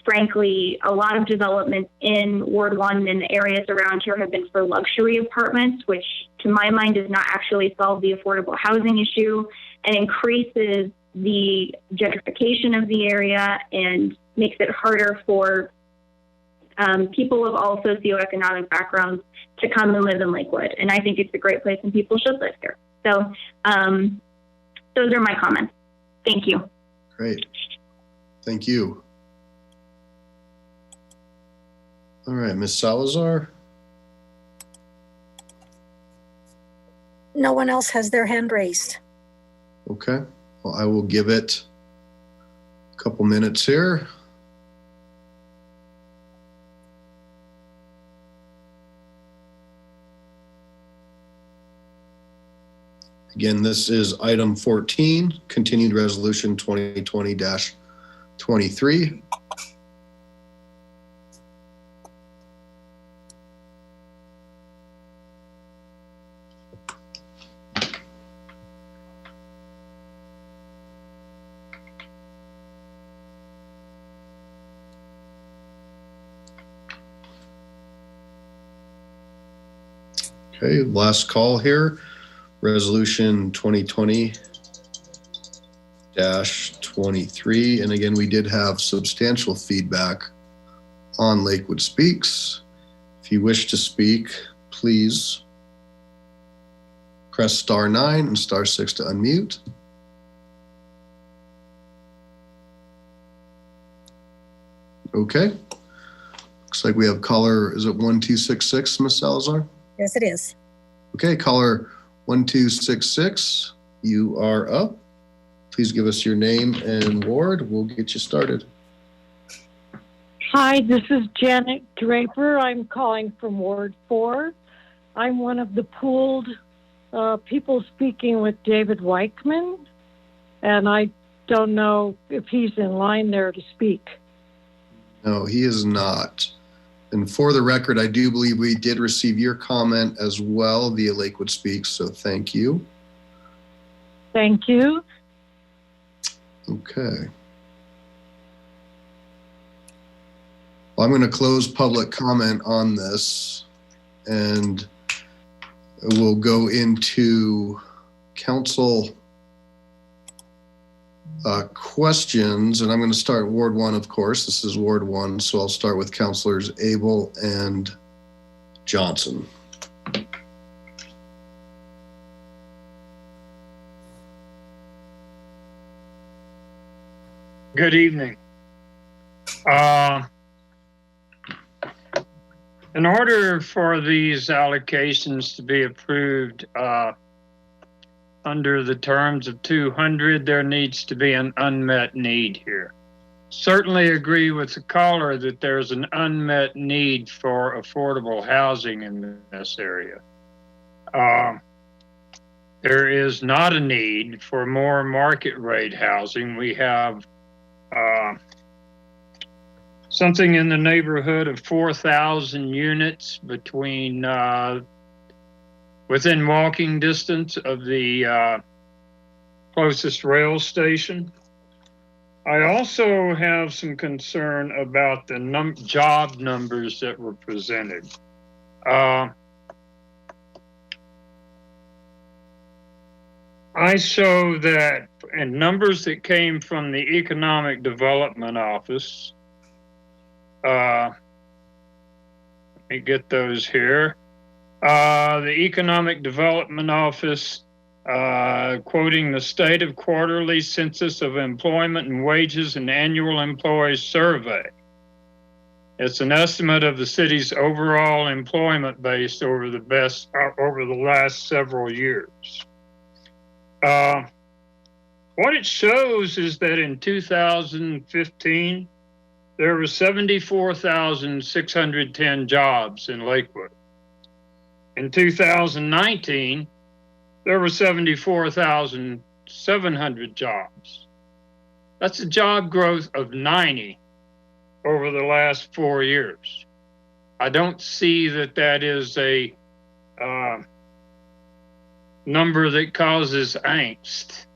Frankly, a lot of developments in Ward 1 and the areas around here have been for luxury apartments, which to my mind does not actually solve the affordable housing issue and increases the gentrification of the area and makes it harder for people of all socioeconomic backgrounds to come and live in Lakewood. And I think it's a great place and people should live here. So those are my comments. Thank you. Great. Thank you. All right, Ms. Salazar. No one else has their hand raised. Okay. Well, I will give it a couple minutes here. Again, this is item 14, continued resolution 2020-23. Okay, last call here. Resolution 2020-23. And again, we did have substantial feedback on Lakewood Speaks. If you wish to speak, please press *9 and *6 to unmute. Okay. Looks like we have caller, is it 1266, Ms. Salazar? Yes, it is. Okay, caller 1266, you are up. Please give us your name and ward. We'll get you started. Hi, this is Janet Draper. I'm calling from Ward 4. I'm one of the pooled people speaking with David Weichman, and I don't know if he's in line there to speak. No, he is not. And for the record, I do believe we did receive your comment as well via Lakewood Speaks, so thank you. Thank you. Okay. Well, I'm going to close public comment on this, and we'll go into council questions, and I'm going to start Ward 1, of course. This is Ward 1, so I'll start with Councilors Abel and Johnson. Good evening. In order for these allocations to be approved under the terms of 200, there needs to be an unmet need here. Certainly agree with the caller that there's an unmet need for affordable housing in this area. There is not a need for more market rate housing. We have something in the neighborhood of 4,000 units between within walking distance of the closest rail station. I also have some concern about the job numbers that were presented. I show that in numbers that came from the Economic Development Office, let me get those here. The Economic Development Office, quoting the State of Quarterly Census of Employment and Wages and Annual Employees Survey. It's an estimate of the city's overall employment base over the last several years. What it shows is that in 2015, there were 74,610 jobs in Lakewood. In 2019, there were 74,700 jobs. That's a job growth of 90 over the last 4 years. I don't see that that is a number that causes angst.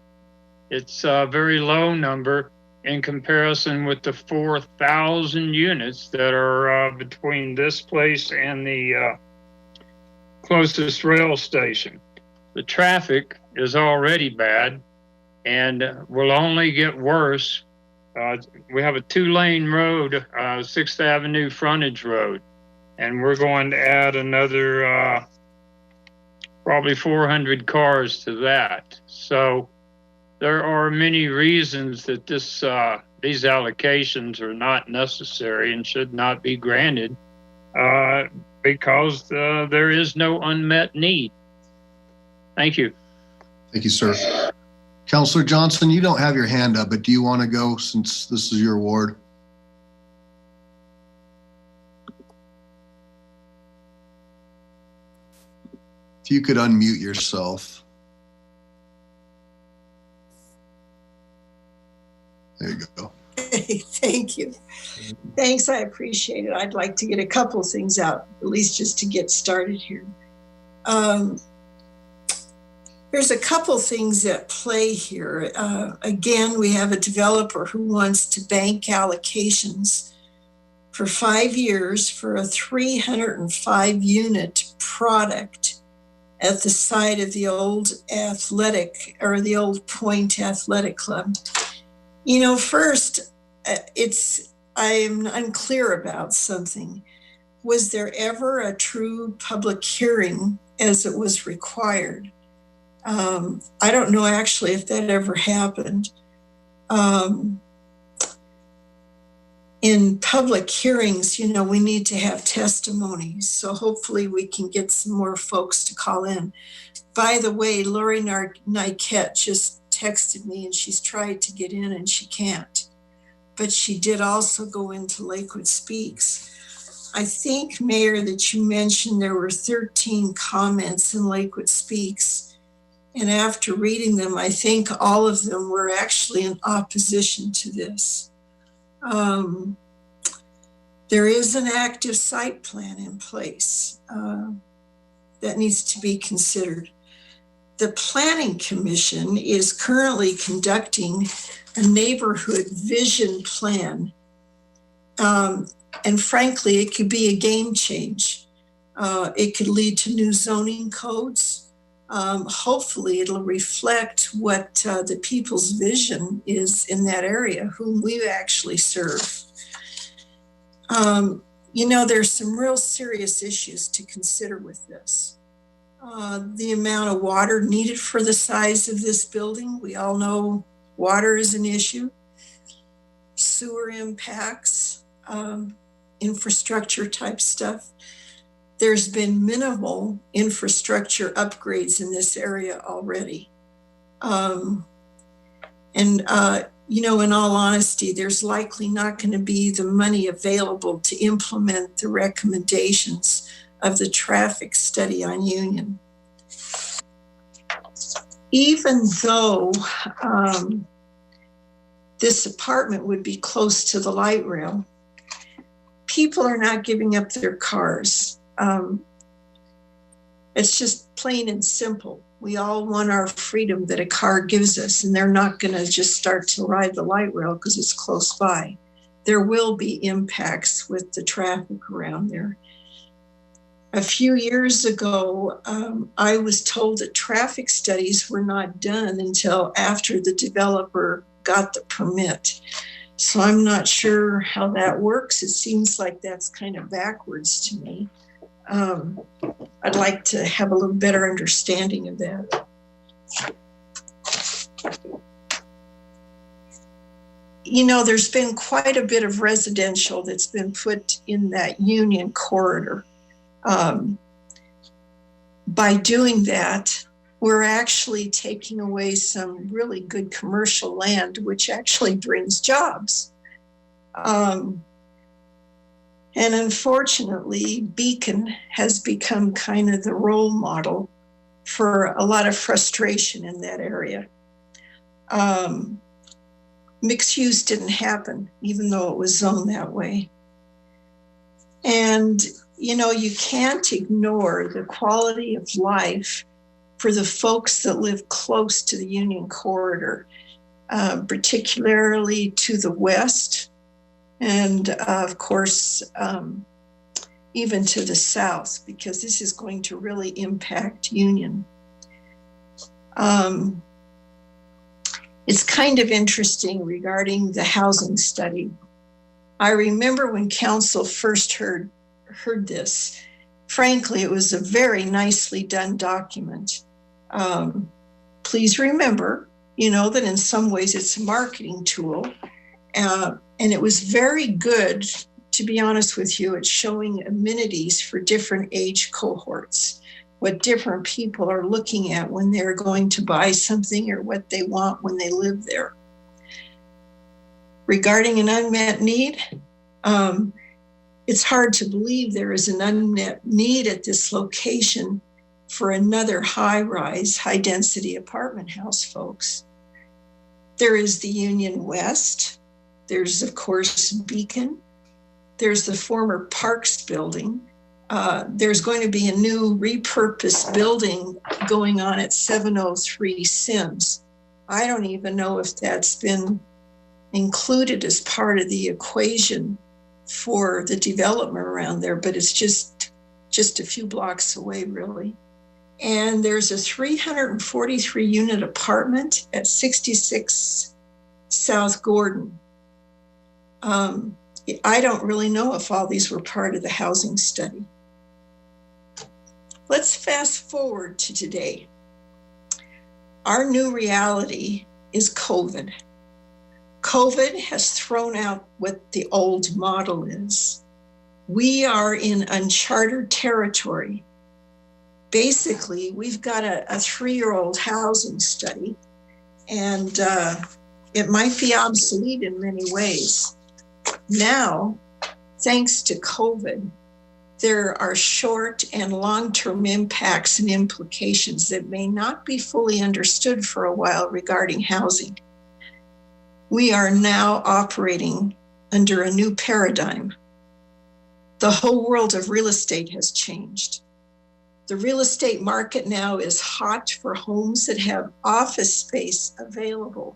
It's a very low number in comparison with the 4,000 units that are between this place and the closest rail station. The traffic is already bad and will only get worse. We have a 2-lane road, 6th Avenue frontage road, and we're going to add another probably 400 cars to that. So there are many reasons that these allocations are not necessary and should not be granted because there is no unmet need. Thank you. Thank you, sir. Councilor Johnson, you don't have your hand up, but do you want to go since this is your ward? If you could unmute yourself. There you go. Thank you. Thanks, I appreciate it. I'd like to get a couple things out, at least just to get started here. There's a couple things at play here. Again, we have a developer who wants to bank allocations for 5 years for a 305 unit product at the site of the old athletic or the old Point Athletic Club. You know, first, I'm unclear about something. Was there ever a true public hearing as it was required? I don't know actually if that ever happened. In public hearings, you know, we need to have testimonies. So hopefully we can get some more folks to call in. By the way, Lori Niket just texted me and she's tried to get in and she can't. But she did also go into Lakewood Speaks. I think, Mayor, that you mentioned there were 13 comments in Lakewood Speaks. And after reading them, I think all of them were actually in opposition to this. There is an active site plan in place that needs to be considered. The Planning Commission is currently conducting a neighborhood vision plan. And frankly, it could be a game change. It could lead to new zoning codes. Hopefully it'll reflect what the people's vision is in that area, whom we actually serve. You know, there's some real serious issues to consider with this. The amount of water needed for the size of this building. We all know water is an issue. Sewer impacts, infrastructure type stuff. There's been minimal infrastructure upgrades in this area already. You know, in all honesty, there's likely not going to be the money available to implement the recommendations of the traffic study on Union. Even though this apartment would be close to the light rail, people are not giving up their cars. It's just plain and simple. We all want our freedom that a car gives us, and they're not going to just start to ride the light rail because it's close by. There will be impacts with the traffic around there. A few years ago, I was told that traffic studies were not done until after the developer got the permit. So I'm not sure how that works. It seems like that's kind of backwards to me. I'd like to have a little better understanding of that. You know, there's been quite a bit of residential that's been put in that Union corridor. By doing that, we're actually taking away some really good commercial land, which actually brings jobs. And unfortunately, Beacon has become kind of the role model for a lot of frustration in that area. Mixed use didn't happen, even though it was zoned that way. And, you know, you can't ignore the quality of life for the folks that live close to the Union Corridor, particularly to the west, and of course, even to the south, because this is going to really impact Union. It's kind of interesting regarding the housing study. I remember when council first heard this, frankly, it was a very nicely done document. Please remember, you know, that in some ways it's a marketing tool. And it was very good, to be honest with you, at showing amenities for different age cohorts, what different people are looking at when they're going to buy something or what they want when they live there. Regarding an unmet need, it's hard to believe there is an unmet need at this location for another high-rise, high-density apartment house, folks. There is the Union West. There's, of course, Beacon. There's the former Parks building. There's going to be a new repurposed building going on at 703 Sims. I don't even know if that's been included as part of the equation for the development around there, but it's just a few blocks away, really. And there's a 343 unit apartment at 66 South Gordon. I don't really know if all these were part of the housing study. Let's fast forward to today. Our new reality is COVID. COVID has thrown out what the old model is. We are in uncharted territory. Basically, we've got a 3-year-old housing study, and it might be obsolete in many ways. Now, thanks to COVID, there are short and long-term impacts and implications that may not be fully understood for a while regarding housing. We are now operating under a new paradigm. The whole world of real estate has changed. The real estate market now is hot for homes that have office space available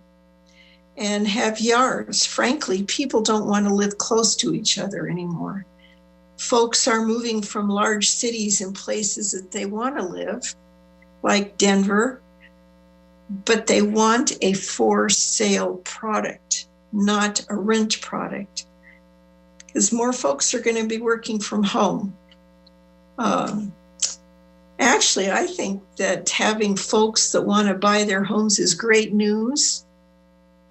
and have yards. Frankly, people don't want to live close to each other anymore. Folks are moving from large cities and places that they want to live, like Denver, but they want a for sale product, not a rent product, because more folks are going to be working from home. Actually, I think that having folks that want to buy their homes is great news.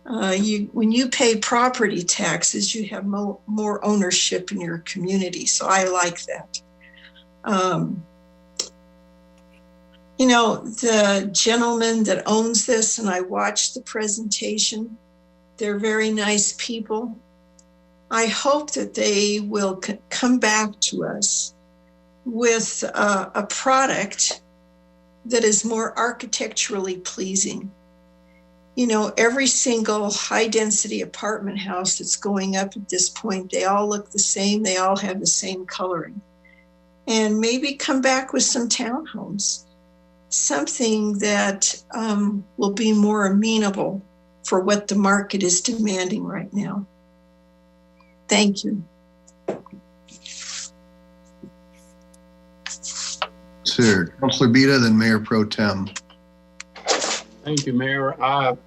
When you pay property taxes, you have more ownership in your community. So I like that. You know, the gentleman that owns this, and I watched the presentation, they're very nice people. I hope that they will come back to us with a product that is more architecturally pleasing. You know, every single high density apartment house that's going up at this point, they all look the same. They all have the same coloring. And maybe come back with some townhomes, something that will be more amenable for what the market is demanding right now. Thank you. Sir, Councilor Bita, then Mayor Pro Tem. Thank you, Mayor. I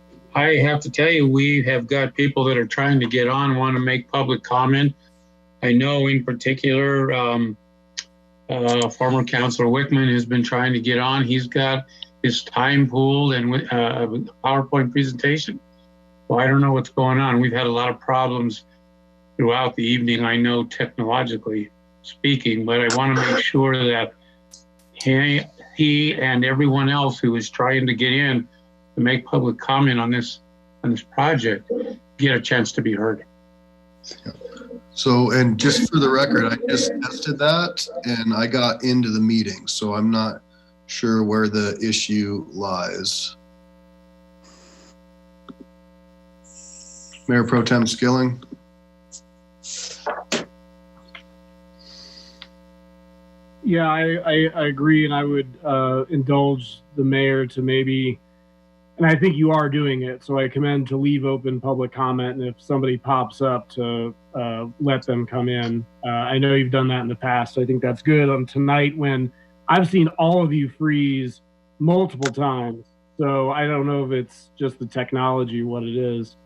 have to tell you, we have got people that are trying to get on, want to make public comment. I know in particular, former Councilor Wickman has been trying to get on. He's got his time pooled and a PowerPoint presentation. Well, I don't know what's going on. We've had a lot of problems throughout the evening, I know technologically speaking, but I want to make sure that he and everyone else who is trying to get in to make public comment on this project get a chance to be heard. So, and just for the record, I just tested that and I got into the meeting, so I'm not sure where the issue lies. Mayor Pro Tem Skilling. Yeah, I agree, and I would indulge the mayor to maybe, and I think you are doing it, so I commend to leave open public comment, and if somebody pops up to let them come in. I know you've done that in the past. I think that's good on tonight when I've seen all of you freeze multiple times, so I don't know if it's just the technology, what it is.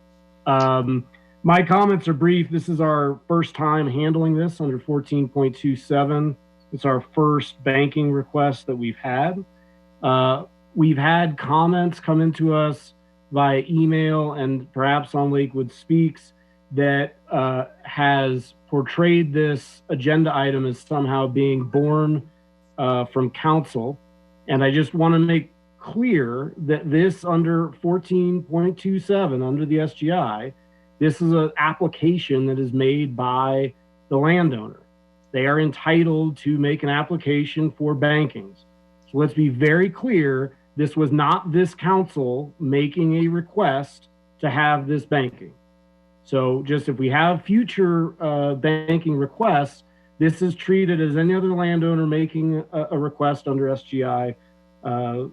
My comments are brief. This is our first time handling this under 14.27. It's our first banking request that we've had. We've had comments come into us via email and perhaps on Lakewood Speaks that has portrayed this agenda item as somehow being born from council. And I just want to make clear that this under 14.27, under the SGI, this is an application that is made by the landowner. They are entitled to make an application for bankings. So let's be very clear, this was not this council making a request to have this banking. So just if we have future banking requests, this is treated as any other landowner making a request under SGI. And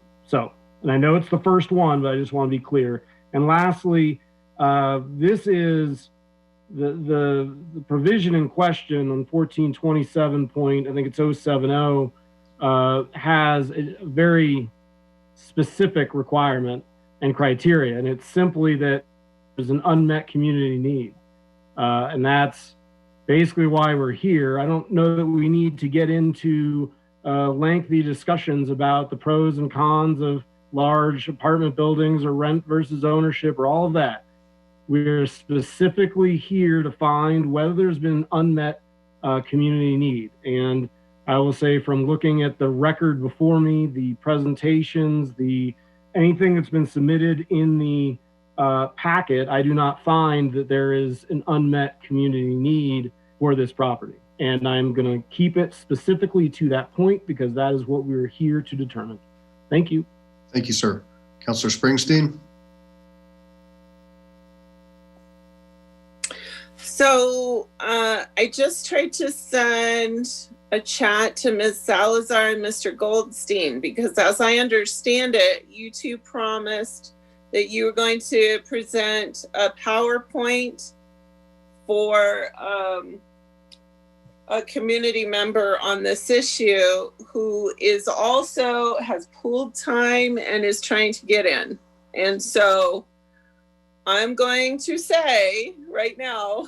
I know it's the first one, but I just want to be clear. And lastly, this is the provision in question on 1427 point, I think it's 070, has a very specific requirement and criteria, and it's simply that there's an unmet community need. And that's basically why we're here. I don't know that we need to get into lengthy discussions about the pros and cons of large apartment buildings or rent versus ownership or all of that. We're specifically here to find whether there's been unmet community need. And I will say, from looking at the record before me, the presentations, anything that's been submitted in the packet, I do not find that there is an unmet community need for this property. And I'm going to keep it specifically to that point because that is what we're here to determine. Thank you. Thank you, sir. Councilor Springsteen. So I just tried to send a chat to Ms. Salazar and Mr. Goldstein because, as I understand it, you two promised that you were going to present a PowerPoint for a community member on this issue who is also has pooled time and is trying to get in. And so I'm going to say right now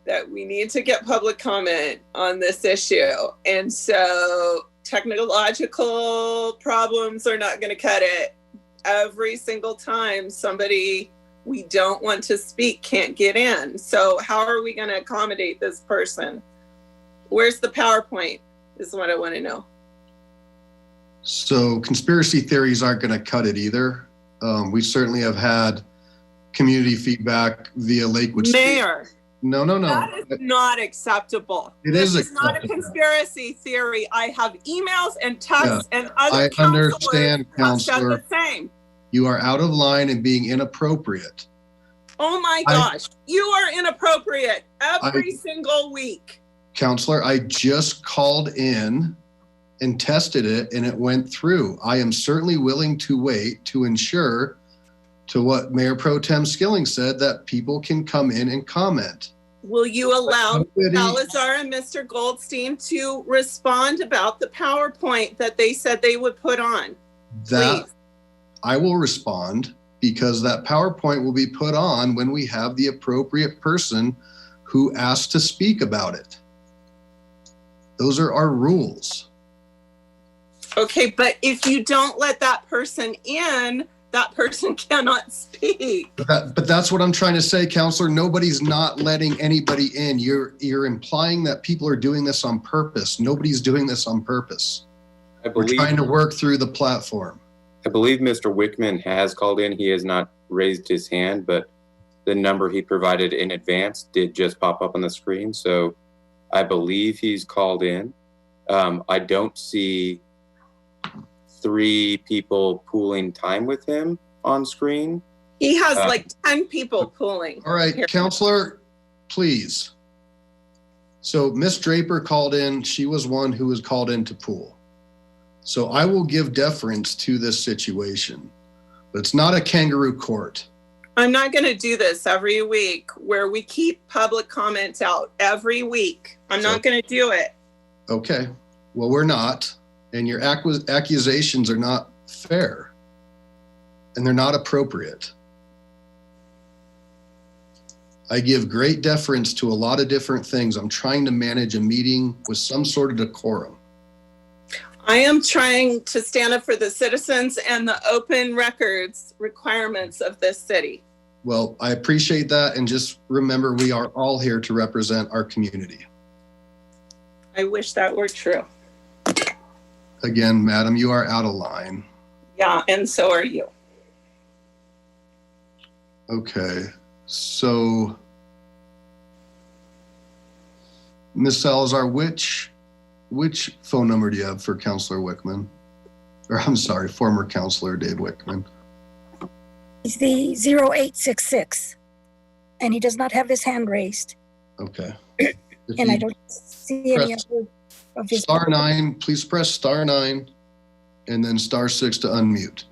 that we need to get public comment on this issue. And so technological problems are not going to cut it. Every single time somebody we don't want to speak can't get in. So how are we going to accommodate this person? Where's the PowerPoint is what I want to know. So conspiracy theories aren't going to cut it either. We certainly have had community feedback via Lakewood. Mayor. No. That is not acceptable. This is not a conspiracy theory. I have emails and texts and other I understand, Counselor. The same. You are out of line and being inappropriate. Oh my gosh. You are inappropriate every single week. Counselor, I just called in and tested it and it went through. I am certainly willing to wait to ensure, to what Mayor Pro Tem Skilling said, that people can come in and comment. Will you allow Salazar and Mr. Goldstein to respond about the PowerPoint that they said they would put on? That I will respond, because that PowerPoint will be put on when we have the appropriate person who asked to speak about it. Those are our rules. Okay, but if you don't let that person in, that person cannot speak. But that's what I'm trying to say, Counselor. Nobody's not letting anybody in. You're implying that people are doing this on purpose. Nobody's doing this on purpose. We're trying to work through the platform. I believe Mr. Wickman has called in. He has not raised his hand, but the number he provided in advance did just pop up on the screen. So I believe he's called in. I don't see 3 people pooling time with him on screen. He has like 10 people pooling. All right, here. Counselor, please. So Miss Draper called in. She was one who was called in to pool. So I will give deference to this situation, but it's not a kangaroo court. I'm not going to do this every week where we keep public comments out every week. I'm not going to do it. Okay, well, we're not, and your accusations are not fair, and they're not appropriate. I give great deference to a lot of different things. I'm trying to manage a meeting with some sort of decorum. I am trying to stand up for the citizens and the open records requirements of this city. Well, I appreciate that, and just remember, we are all here to represent our community. I wish that were true. Again, madam, you are out of line. Yeah, and so are you. Okay, so Ms. Salazar, which phone number do you have for Counselor Wickman? Or I'm sorry, former Counselor Dave Wickman. It's the 0866, and he does not have his hand raised. Okay. And I don't see any of his. *9, please press *9 and then *6 to unmute.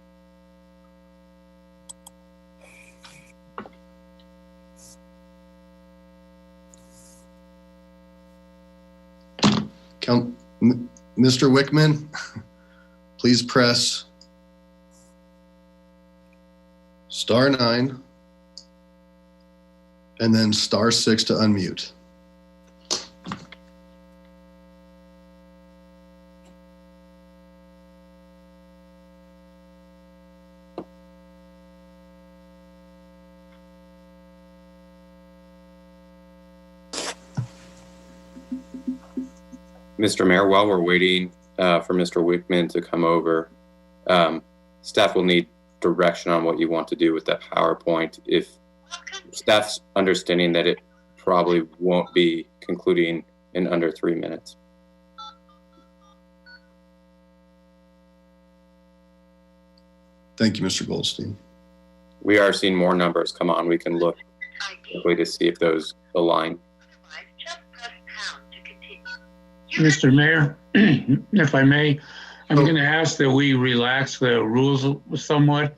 Mr. Wickman, please press *9 and then *6 to unmute. Mr. Mayor, while we're waiting for Mr. Wickman to come over, staff will need direction on what you want to do with that PowerPoint. If staff's understanding that it probably won't be concluding in under 3 minutes. Thank you, Mr. Goldstein. We are seeing more numbers come on. We can look quickly to see if those align. Mr. Mayor, if I may, I'm going to ask that we relax the rules somewhat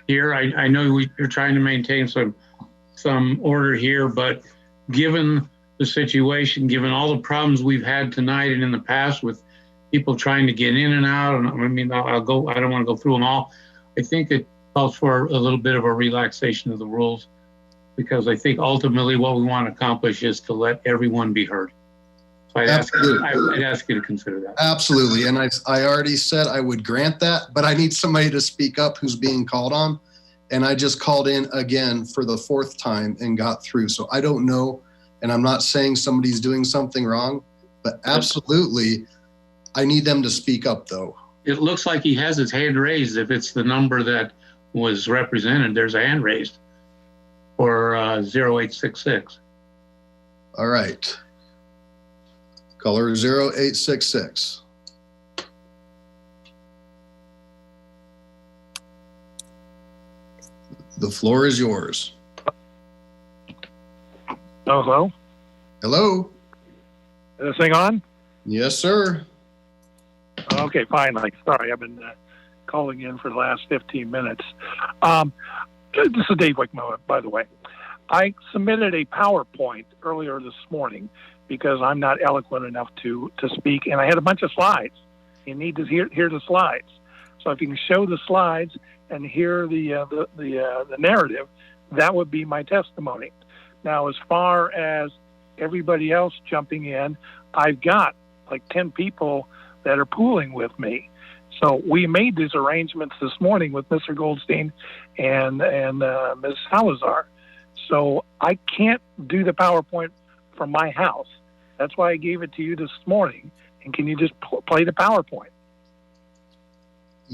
here. I know you're trying to maintain some order here, but given the situation, given all the problems we've had tonight and in the past with people trying to get in and out, and I mean, I don't want to go through them all. I think it calls for a little bit of a relaxation of the rules, because I think ultimately what we want to accomplish is to let everyone be heard. So I'd ask you to consider that. Absolutely. And I already said I would grant that, but I need somebody to speak up who's being called on. And I just called in again for the 4th time and got through. So I don't know. And I'm not saying somebody's doing something wrong, but absolutely, I need them to speak up though. It looks like he has his hand raised. If it's the number that was represented, there's a hand raised for 0866. All right. Caller 0866. The floor is yours. Hello? Hello? Is this thing on? Yes, sir. Okay, finally. Sorry, I've been calling in for the last 15 minutes. This is Dave Wickman, by the way. I submitted a PowerPoint earlier this morning because I'm not eloquent enough to speak, and I had a bunch of slides. You need to hear the slides. So if you can show the slides and hear the narrative, that would be my testimony. Now, as far as everybody else jumping in, I've got like 10 people that are pooling with me. So we made these arrangements this morning with Mr. Goldstein and Ms. Salazar. So I can't do the PowerPoint from my house. That's why I gave it to you this morning. And can you just play the PowerPoint?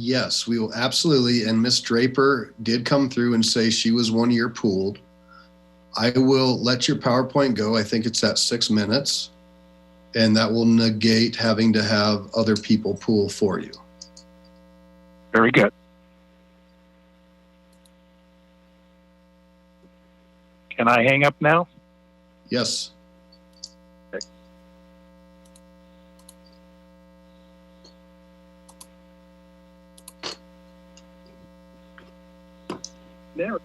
Yes, we will absolutely. And Miss Draper did come through and say she was one of your pooled. I will let your PowerPoint go. I think it's at 6 minutes. And that will negate having to have other people pool for you. Very good. Can I hang up now? Yes. Okay. There.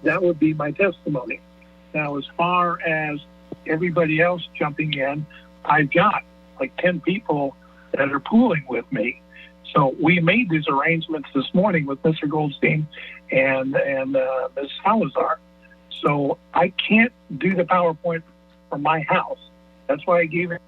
That would be my testimony. Now, as far as everybody else jumping in, I've got like 10 people that are pooling with me. So we made these arrangements this morning with Mr. Goldstein and Ms. Salazar. So I can't do the PowerPoint from my house. That's why I gave it.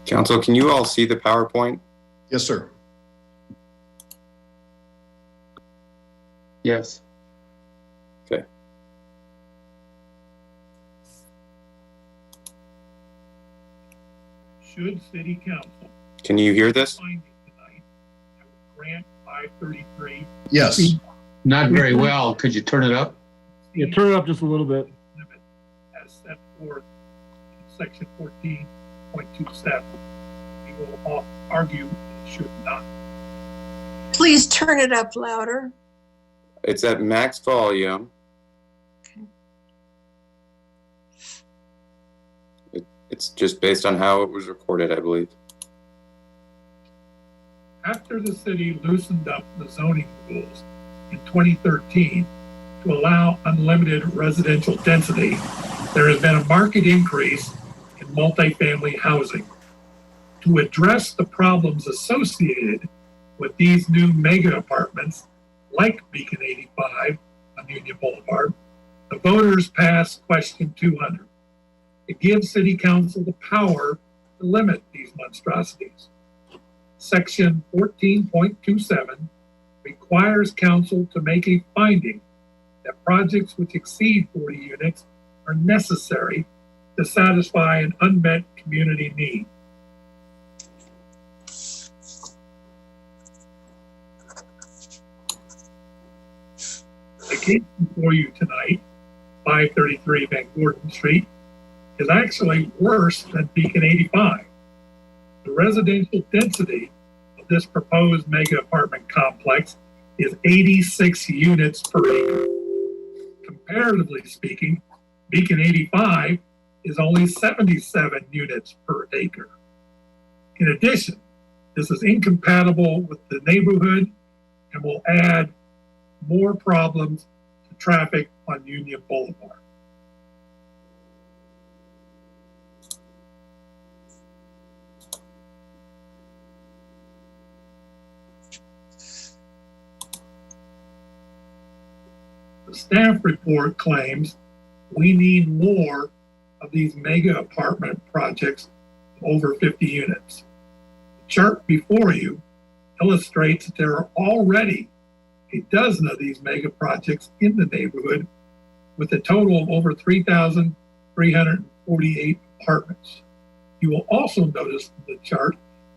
Council, can you all see the PowerPoint? Yes, sir. Yes. Okay. Should City Council Can you hear this? finding tonight, I would grant 533. Yes. Not very well. Could you turn it up? Yeah, turn it up just a little bit. Limit as set forth in section 14.27. We will argue it should not. Please turn it up louder. It's at max volume. It's just based on how it was recorded, I believe. After the city loosened up the zoning rules in 2013 to allow unlimited residential density, there has been a marked increase in multifamily housing. To address the problems associated with these new mega apartments, like Beacon 85 on Union Boulevard, the voters passed Question 200. It gives City Council the power to limit these monstrosities. Section 14.27 requires Council to make a finding that projects which exceed 40 units are necessary to satisfy an unmet community need. The case before you tonight, 533 Van Gordon Street, is actually worse than Beacon 85. The residential density of this proposed mega apartment complex is 86 units per acre. Comparatively speaking, Beacon 85 is only 77 units per acre. In addition, this is incompatible with the neighborhood and will add more problems to traffic on Union Boulevard. The staff report claims we need more of these mega apartment projects over 50 units. The chart before you illustrates that there are already a dozen of these mega projects in the neighborhood with a total of over 3,348 apartments. You will also notice from the chart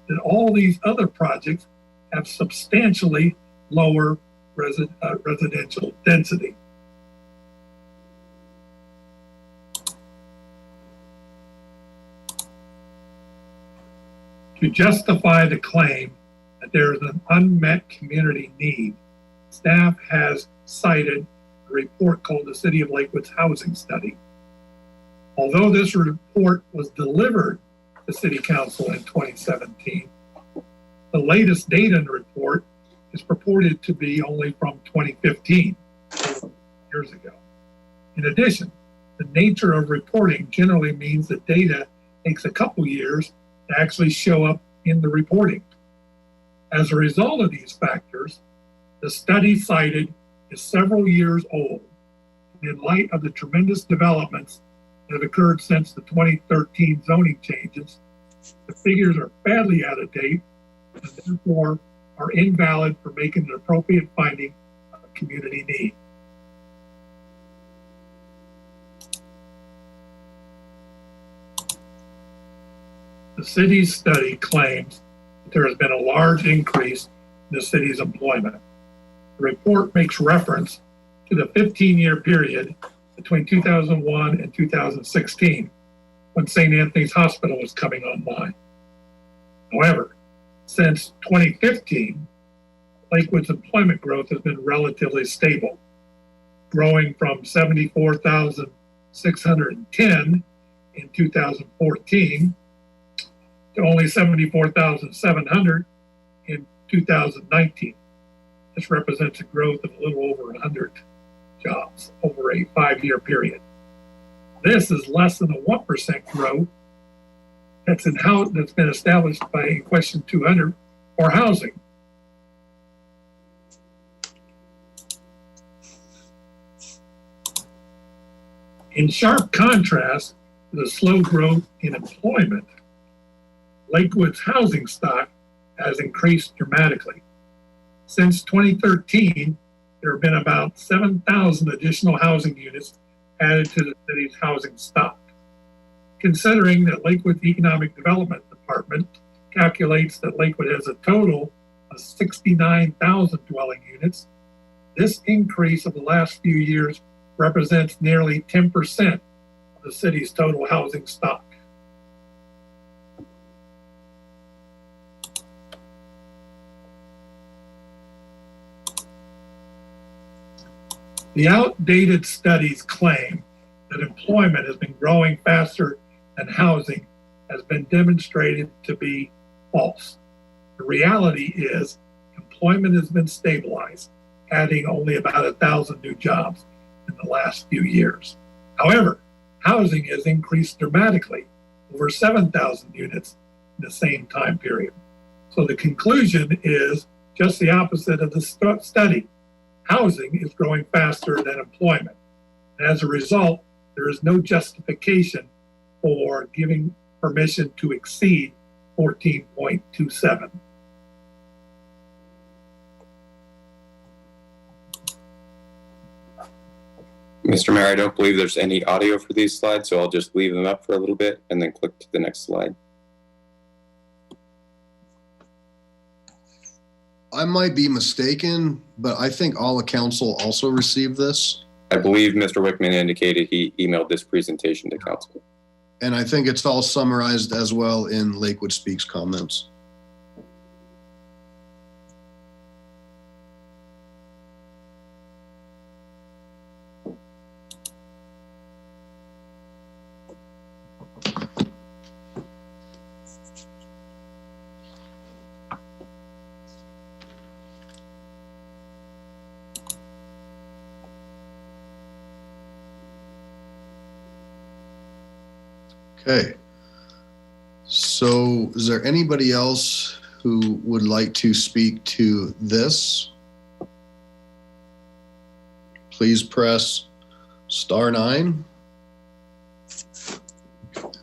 that all these other projects have substantially lower residential density. To justify the claim that there is an unmet community need, staff has cited a report called the City of Lakewood's Housing Study. Although this report was delivered to City Council in 2017, the latest data in the report is purported to be only from 2015, years ago. In addition, the nature of reporting generally means that data takes a couple years to actually show up in the reporting. As a result of these factors, the study cited is several years old. In light of the tremendous developments that have occurred since the 2013 zoning changes, The figures are badly out of date and therefore are invalid for making an appropriate finding of a community need. The city's study claims that there has been a large increase in the city's employment. The report makes reference to the 15-year period between 2001 and 2016, when St. Anthony's Hospital was coming online. However, since 2015, Lakewood's employment growth has been relatively stable, growing from 74,610 in 2014 to only 74,700 in 2019. This represents a growth of a little over 100 jobs over a 5-year period. This is less than a 1% growth that's been established by question 200 for housing. In sharp contrast to the slow growth in employment, Lakewood's housing stock has increased dramatically. Since 2013, there have been about 7,000 additional housing units added to the city's housing stock. Considering that Lakewood's Economic Development Department calculates that Lakewood has a total of 69,000 dwelling units, this increase of the last few years represents nearly 10% of the city's total housing stock. The outdated studies claim that employment has been growing faster than housing has been demonstrated to be false. The reality is employment has been stabilized, adding only about 1,000 new jobs in the last few years. However, housing has increased dramatically, over 7,000 units in the same time period. So the conclusion is just the opposite of the study. Housing is growing faster than employment. And as a result, there is no justification for giving permission to exceed 14.27. Mr. Mayor, I don't believe there's any audio for these slides, so I'll just leave them up for a little bit and then click to the next slide. I might be mistaken, but I think all of council also received this. I believe Mr. Wickman indicated he emailed this presentation to council. And I think it's all summarized as well in Lakewood Speaks comments. Okay, so is there anybody else who would like to speak to this? Please press *9 and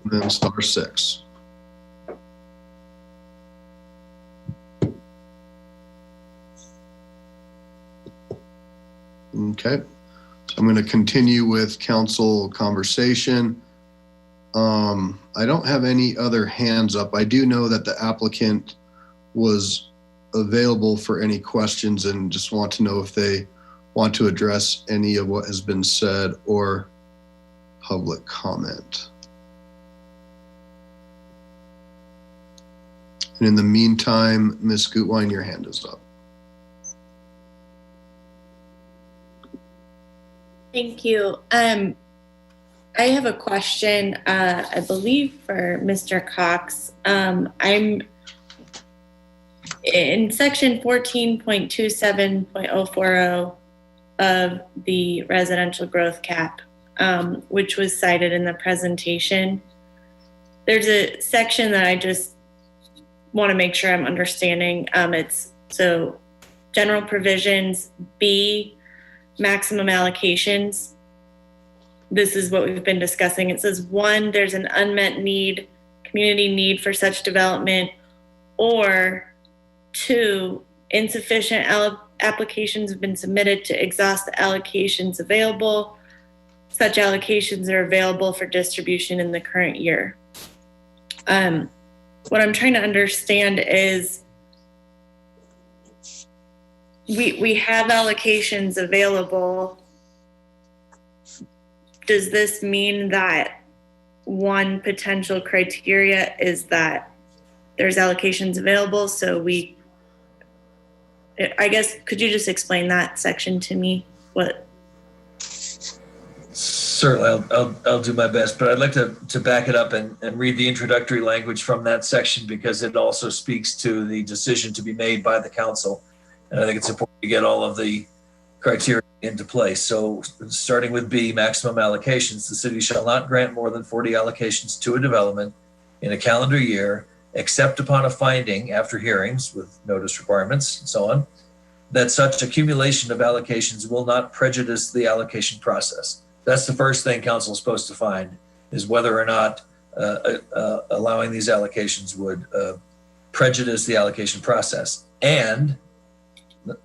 then *6. Okay, so I'm going to continue with council conversation. I don't have any other hands up. I do know that the applicant was available for any questions and just want to know if they want to address any of what has been said or public comment. And in the meantime, Ms. Gutwein, your hand is up. Thank you. I have a question, I believe for Mr. Cox. I'm in section 14.27.040 of the residential growth cap, which was cited in the presentation. There's a section that I just want to make sure I'm understanding. It's so general provisions, B, maximum allocations. This is what we've been discussing. It says 1, there's an unmet need community need for such development, or 2, insufficient applications have been submitted to exhaust the allocations available. Such allocations are available for distribution in the current year. What I'm trying to understand is we have allocations available. Does this mean that one potential criteria is that there's allocations available? So I guess, could you just explain that section to me? What? Certainly, I'll do my best, but I'd like to back it up and read the introductory language from that section, because it also speaks to the decision to be made by the council. And I think it's important to get all of the criteria into place. So starting with B, maximum allocations, the city shall not grant more than 40 allocations to a development in a calendar year, except upon a finding after hearings with notice requirements and so on, that such accumulation of allocations will not prejudice the allocation process. That's the first thing council is supposed to find, is whether or not allowing these allocations would prejudice the allocation process, and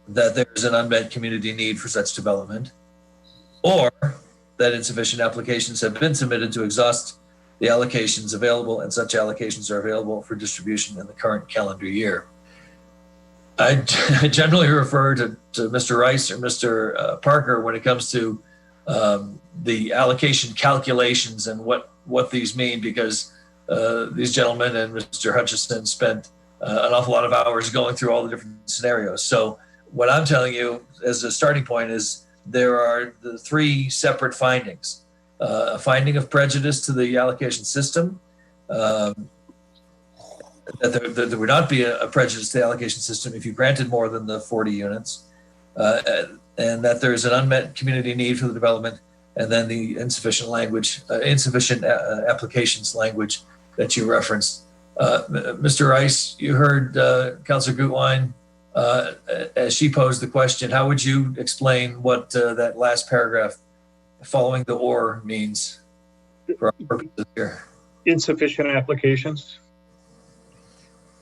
that there's an unmet community need for such development, or that insufficient applications have been submitted to exhaust the allocations available, and such allocations are available for distribution in the current calendar year. I generally refer to Mr. Rice or Mr. Parker when it comes to the allocation calculations and what these mean, because these gentlemen and Mr. Hutchison spent an awful lot of hours going through all the different scenarios. So what I'm telling you as a starting point is there are the 3 separate findings. A finding of prejudice to the allocation system, that there would not be a prejudice to the allocation system if you granted more than the 40 units, and that there's an unmet community need for the development, and then the insufficient applications language that you referenced. Mr. Rice, you heard Councilor Gutwein as she posed the question. How would you explain what that last paragraph following the or means for our purposes here? Insufficient applications.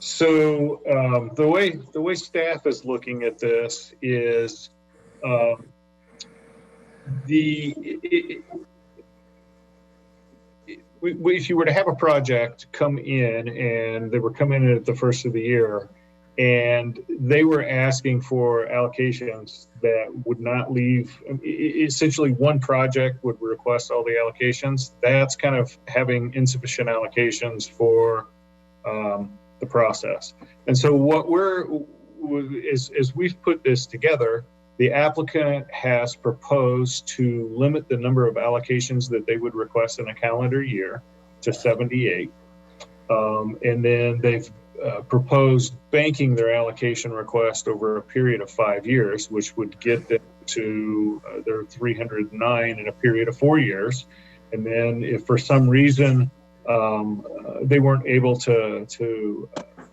So the way staff is looking at this is if you were to have a project come in and they were coming in at the first of the year and they were asking for allocations that would not leave, essentially one project would request all the allocations, that's kind of having insufficient allocations for the process. And so what as we've put this together, the applicant has proposed to limit the number of allocations that they would request in a calendar year to 78. And then they've proposed banking their allocation request over a period of 5 years, which would get them to their 309 in a period of 4 years. And then if for some reason they weren't able to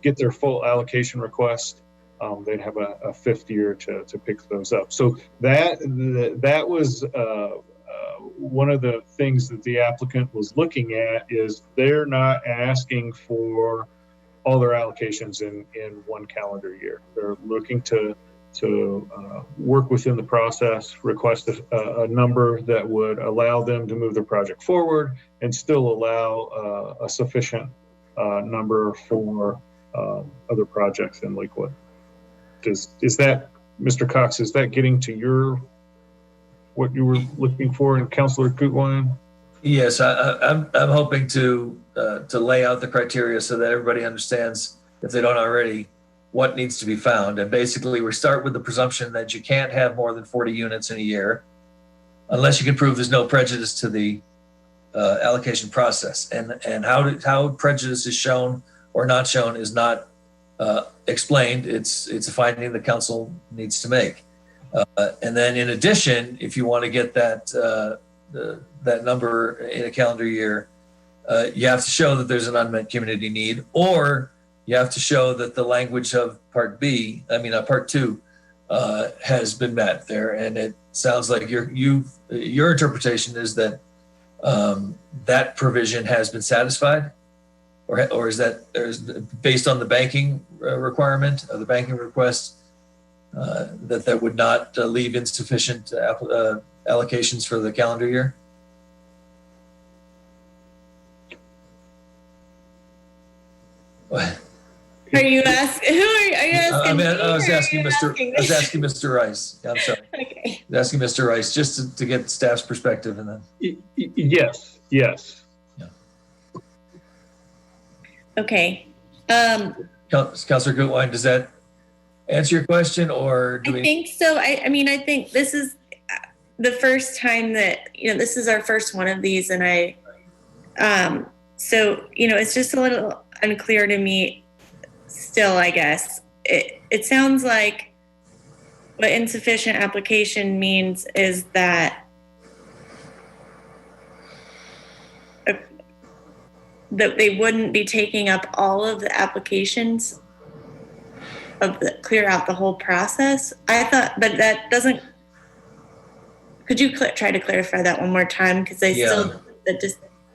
get their full allocation request, they'd have a 5th year to pick those up. So that was one of the things that the applicant was looking at, is they're not asking for all their allocations in one calendar year. They're looking to work within the process, request a number that would allow them to move their project forward and still allow a sufficient number for other projects in Lakewood. Is that, Mr. Cox, is that getting to what you were looking for in Councilor Gutwein? Yes, I'm hoping to lay out the criteria so that everybody understands, if they don't already, what needs to be found. And basically, we start with the presumption that you can't have more than 40 units in a year unless you can prove there's no prejudice to the allocation process. And how prejudice is shown or not shown is not explained. It's a finding the council needs to make. And then in addition, if you want to get that number in a calendar year, you have to show that there's an unmet community need, or you have to show that the language of part 2 has been met there. And it sounds like your interpretation is that that provision has been satisfied. or is that based on the banking requirement of the banking request that would not leave insufficient allocations for the calendar year? What? Are you asking? Who are you asking? I was asking Mr. Rice. I'm sorry. Okay. I was asking Mr. Rice just to get staff's perspective, and then. Yes. Okay. Councilor Gutwein, does that answer your question, or do I think so. I mean, I think this is the first time that, this is our first one of these, and so, it's just a little unclear to me still, I guess. It sounds like what insufficient application means is that they wouldn't be taking up all of the applications clear out the whole process. I thought, but that doesn't. Could you try to clarify that one more time? Because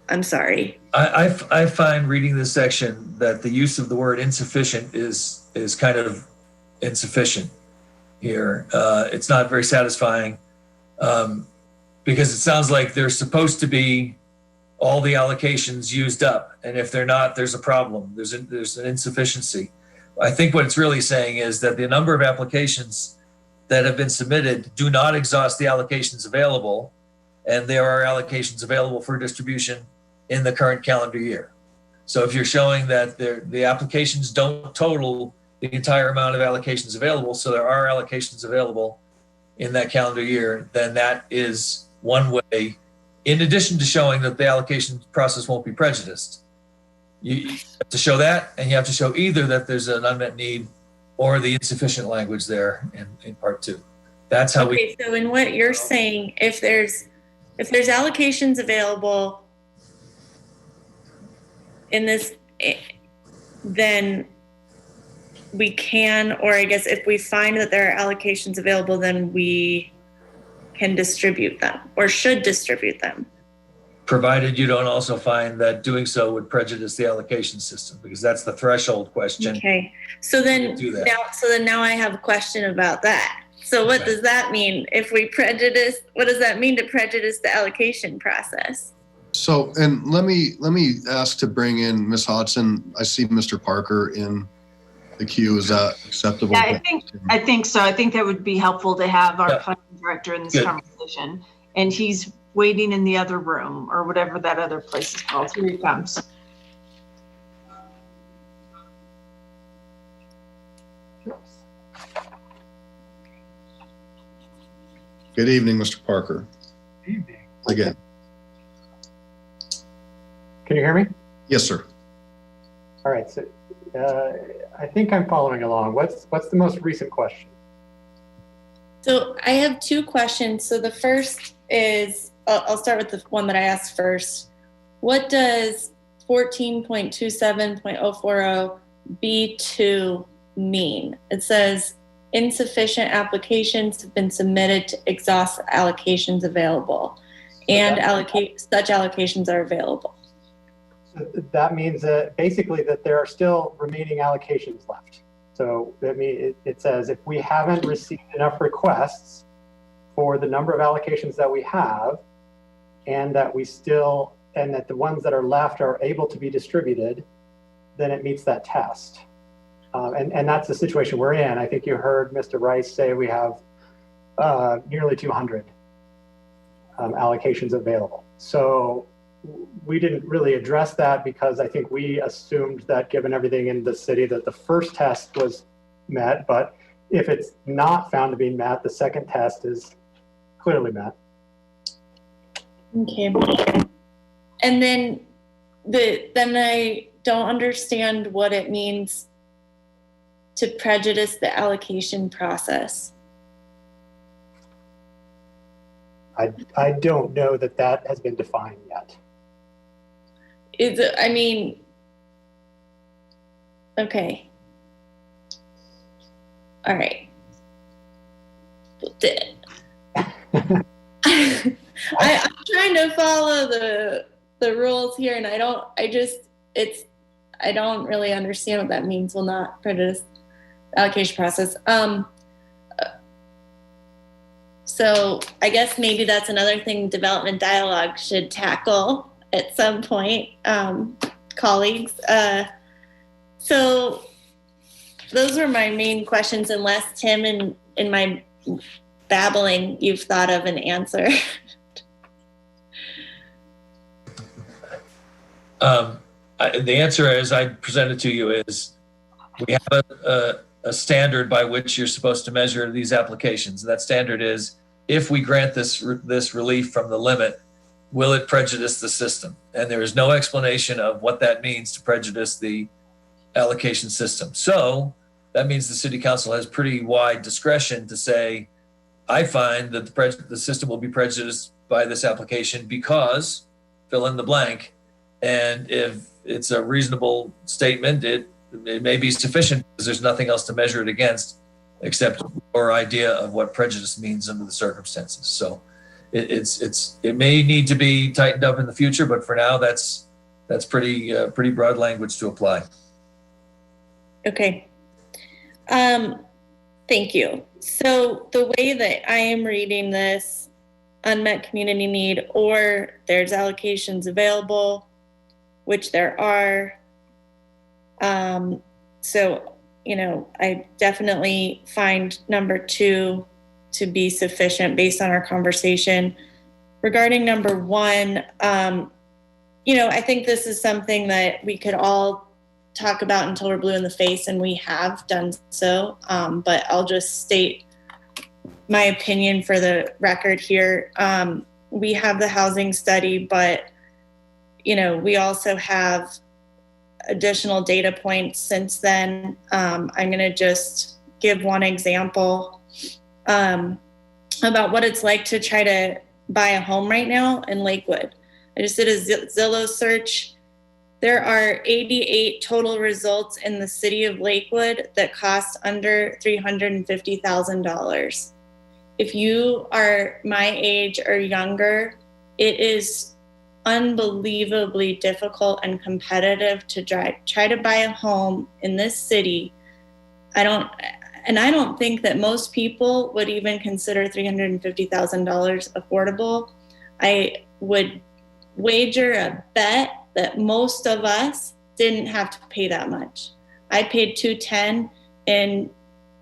I'm sorry. I find reading this section that the use of the word insufficient is kind of insufficient here. It's not very satisfying because it sounds like there's supposed to be all the allocations used up, and if they're not, there's a problem. There's an insufficiency. I think what it's really saying is that the number of applications that have been submitted do not exhaust the allocations available, and there are allocations available for distribution in the current calendar year. So if you're showing that the applications don't total the entire amount of allocations available, so there are allocations available in that calendar year, then that is one way, in addition to showing that the allocation process won't be prejudiced. You have to show that, and you have to show either that there's an unmet need or the insufficient language there in part two. That's how Okay, so in what you're saying, if there's allocations available in this, then we can, or I guess if we find that there are allocations available, then we can distribute them or should distribute them. provided you don't also find that doing so would prejudice the allocation system, because that's the threshold question. Okay. So then now I have a question about that. So what does that mean? If we prejudice, what does that mean to prejudice the allocation process? So, and let me ask to bring in Ms. Hodson. I see Mr. Parker in the queue. Is that acceptable? Yeah, I think so. I think that would be helpful to have our planning director in this Good. conversation. And he's waiting in the other room, or whatever that other place is called. Here he comes. Good evening, Mr. Parker. Evening. Again. Can you hear me? Yes, sir. All right. So I think I'm following along. What's the most recent question? So I have two questions. So the first is, I'll start with the one that I asked first. What does 14.27.040 B2 mean? It says insufficient applications have been submitted to exhaust allocations available, and such allocations are available. So that means that basically that there are still remaining allocations left. So that means it says if we haven't received enough requests for the number of allocations that we have, and that the ones that are left are able to be distributed, then it meets that test. And that's the situation we're in. I think you heard Mr. Rice say we have nearly 200 allocations available. So we didn't really address that because I think we assumed that given everything in the city that the first test was met, but if it's not found to be met, the second test is clearly met. Okay. And then I don't understand what it means to prejudice the allocation process. I don't know that has been defined yet. Okay. All right. I'm trying to follow the rules here, and I don't really understand what that means, will not prejudice the allocation process. So I guess maybe that's another thing development dialogue should tackle at some point, colleagues. So those were my main questions, unless Tim, in my babbling, you've thought of an answer. The answer, as I presented to you, is we have a standard by which you're supposed to measure these applications. That standard is, if we grant this relief from the limit, will it prejudice the system? And there is no explanation of what that means to prejudice the allocation system. So that means the city council has pretty wide discretion to say, I find that the system will be prejudiced by this application because fill in the blank. And if it's a reasonable statement, it may be sufficient because there's nothing else to measure it against except our idea of what prejudice means under the circumstances. So it may need to be tightened up in the future, but for now, that's pretty broad language to apply. Okay. Thank you. So the way that I am reading this, unmet community need, or there's allocations available, which there are. So, I definitely find number 2 to be sufficient based on our conversation. Regarding number 1, I think this is something that we could all talk about until we're blue in the face, and we have done so. But I'll just state my opinion for the record here. We have the housing study, but we also have additional data points since then. I'm going to just give one example about what it's like to try to buy a home right now in Lakewood. I just did a Zillow search. There are 88 total results in the city of Lakewood that cost under $350,000. If you are my age or younger, it is unbelievably difficult and competitive to try to buy a home in this city. I don't think that most people would even consider $350,000 affordable. I would wager a bet that most of us didn't have to pay that much. I paid $210,000 in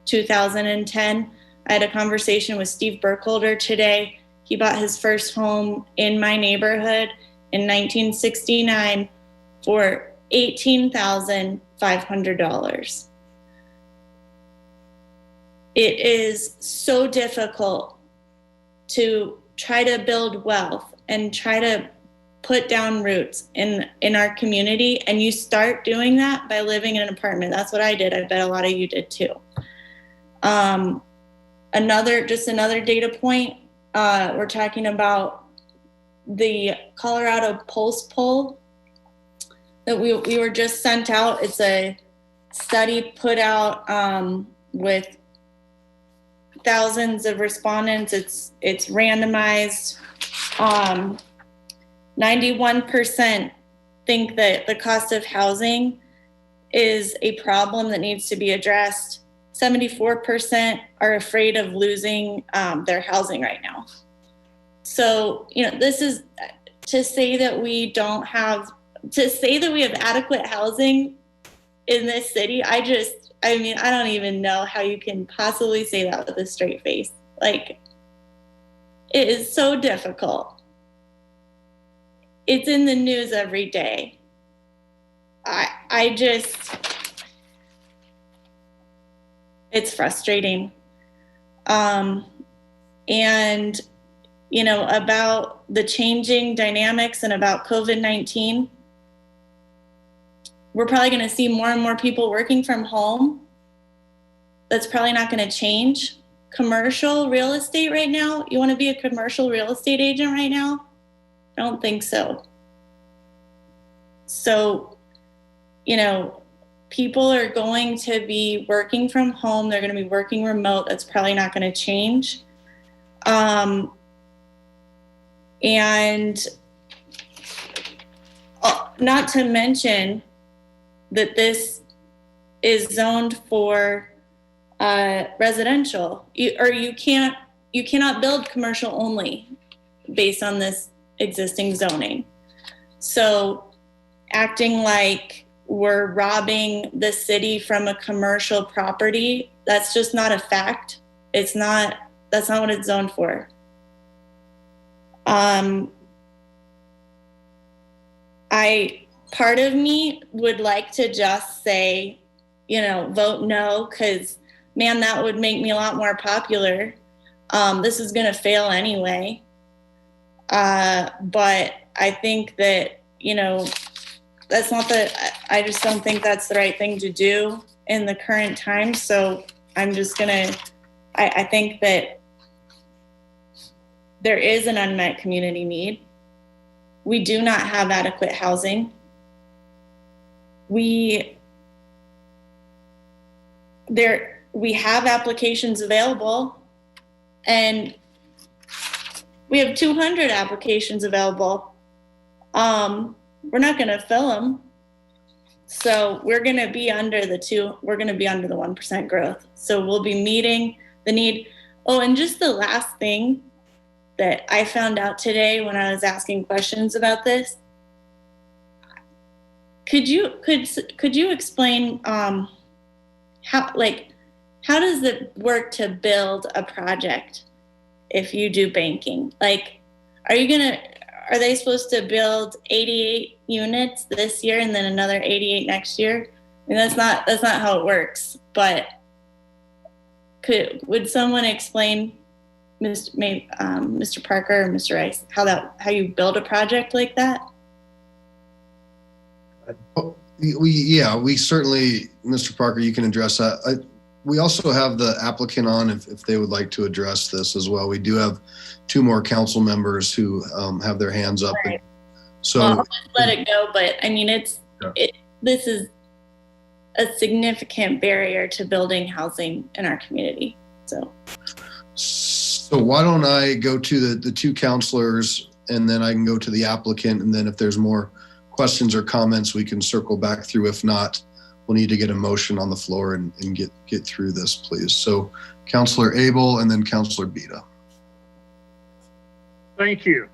2010. I had a conversation with Steve Burkholder today. He bought his first home in my neighborhood in 1969 for $18,500. It is so difficult to try to build wealth and try to put down roots in our community. And you start doing that by living in an apartment. That's what I did. I bet a lot of you did too. Another data point, we're talking about the Colorado Pulse poll that we were just sent out. It's a study put out with thousands of respondents. It's randomized. 91% think that the cost of housing is a problem that needs to be addressed. 74% are afraid of losing their housing right now. So, this is to say that we have adequate housing in this city. I don't even know how you can possibly say that with a straight face. Like, it is so difficult. It's in the news every day. It's frustrating. And, about the changing dynamics and about COVID-19, we're probably going to see more and more people working from home. That's probably not going to change. Commercial real estate right now, you want to be a commercial real estate agent right now? I don't think so. So, people are going to be working from home. They're going to be working remote. That's probably not going to change. And not to mention, that this is zoned for residential. You cannot build commercial only based on this existing zoning. So acting like we're robbing the city from a commercial property, that's just not a fact. That's not what it's zoned for. Part of me would like to just say, vote no, because man, that would make me a lot more popular. This is going to fail anyway. But I think that, that's not I just don't think that's the right thing to do in the current time. So I'm just I think that there is an unmet community need. We do not have adequate housing. We have applications available, and we have 200 applications available. We're not going to fill them. So we're going to be under the 1% growth. So we'll be meeting the need. Oh, and just the last thing that I found out today when I was asking questions about this. Could you explain how does it work to build a project if you do banking? Like, are they supposed to build 88 units this year and then another 88 next year? I mean, that's not how it works. But would someone explain, Mr. Parker or Mr. Rice, how you build a project like that? We certainly, Mr. Parker, you can address that. We also have the applicant on if they would like to address this as well. We do have 2 more council members who have their hands up. Right. So I'll just let it go, but I mean, this is a significant barrier to building housing in our community. So why don't I go to the 2 counselors, and then I can go to the applicant, and then if there's more questions or comments, we can circle back through. If not, we'll need to get a motion on the floor and get through this, please. So Councilor Abel and then Councilor Bita. Thank you.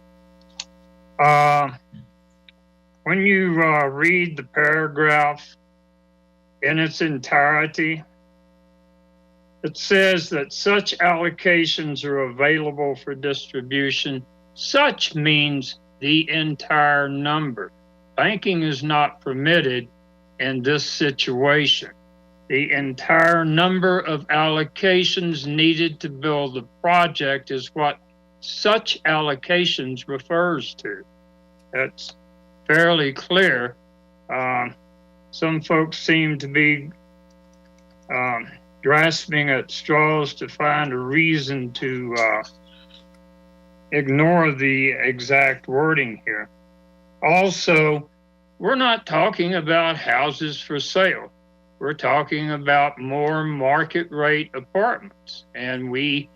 When you read the paragraph in its entirety, it says that such allocations are available for distribution. Such means the entire number. Banking is not permitted in this situation. The entire number of allocations needed to build the project is what such allocations refers to. That's fairly clear. Some folks seem to be grasping at straws to find a reason to ignore the exact wording here. Also, we're not talking about houses for sale. We're talking about more market rate apartments. And it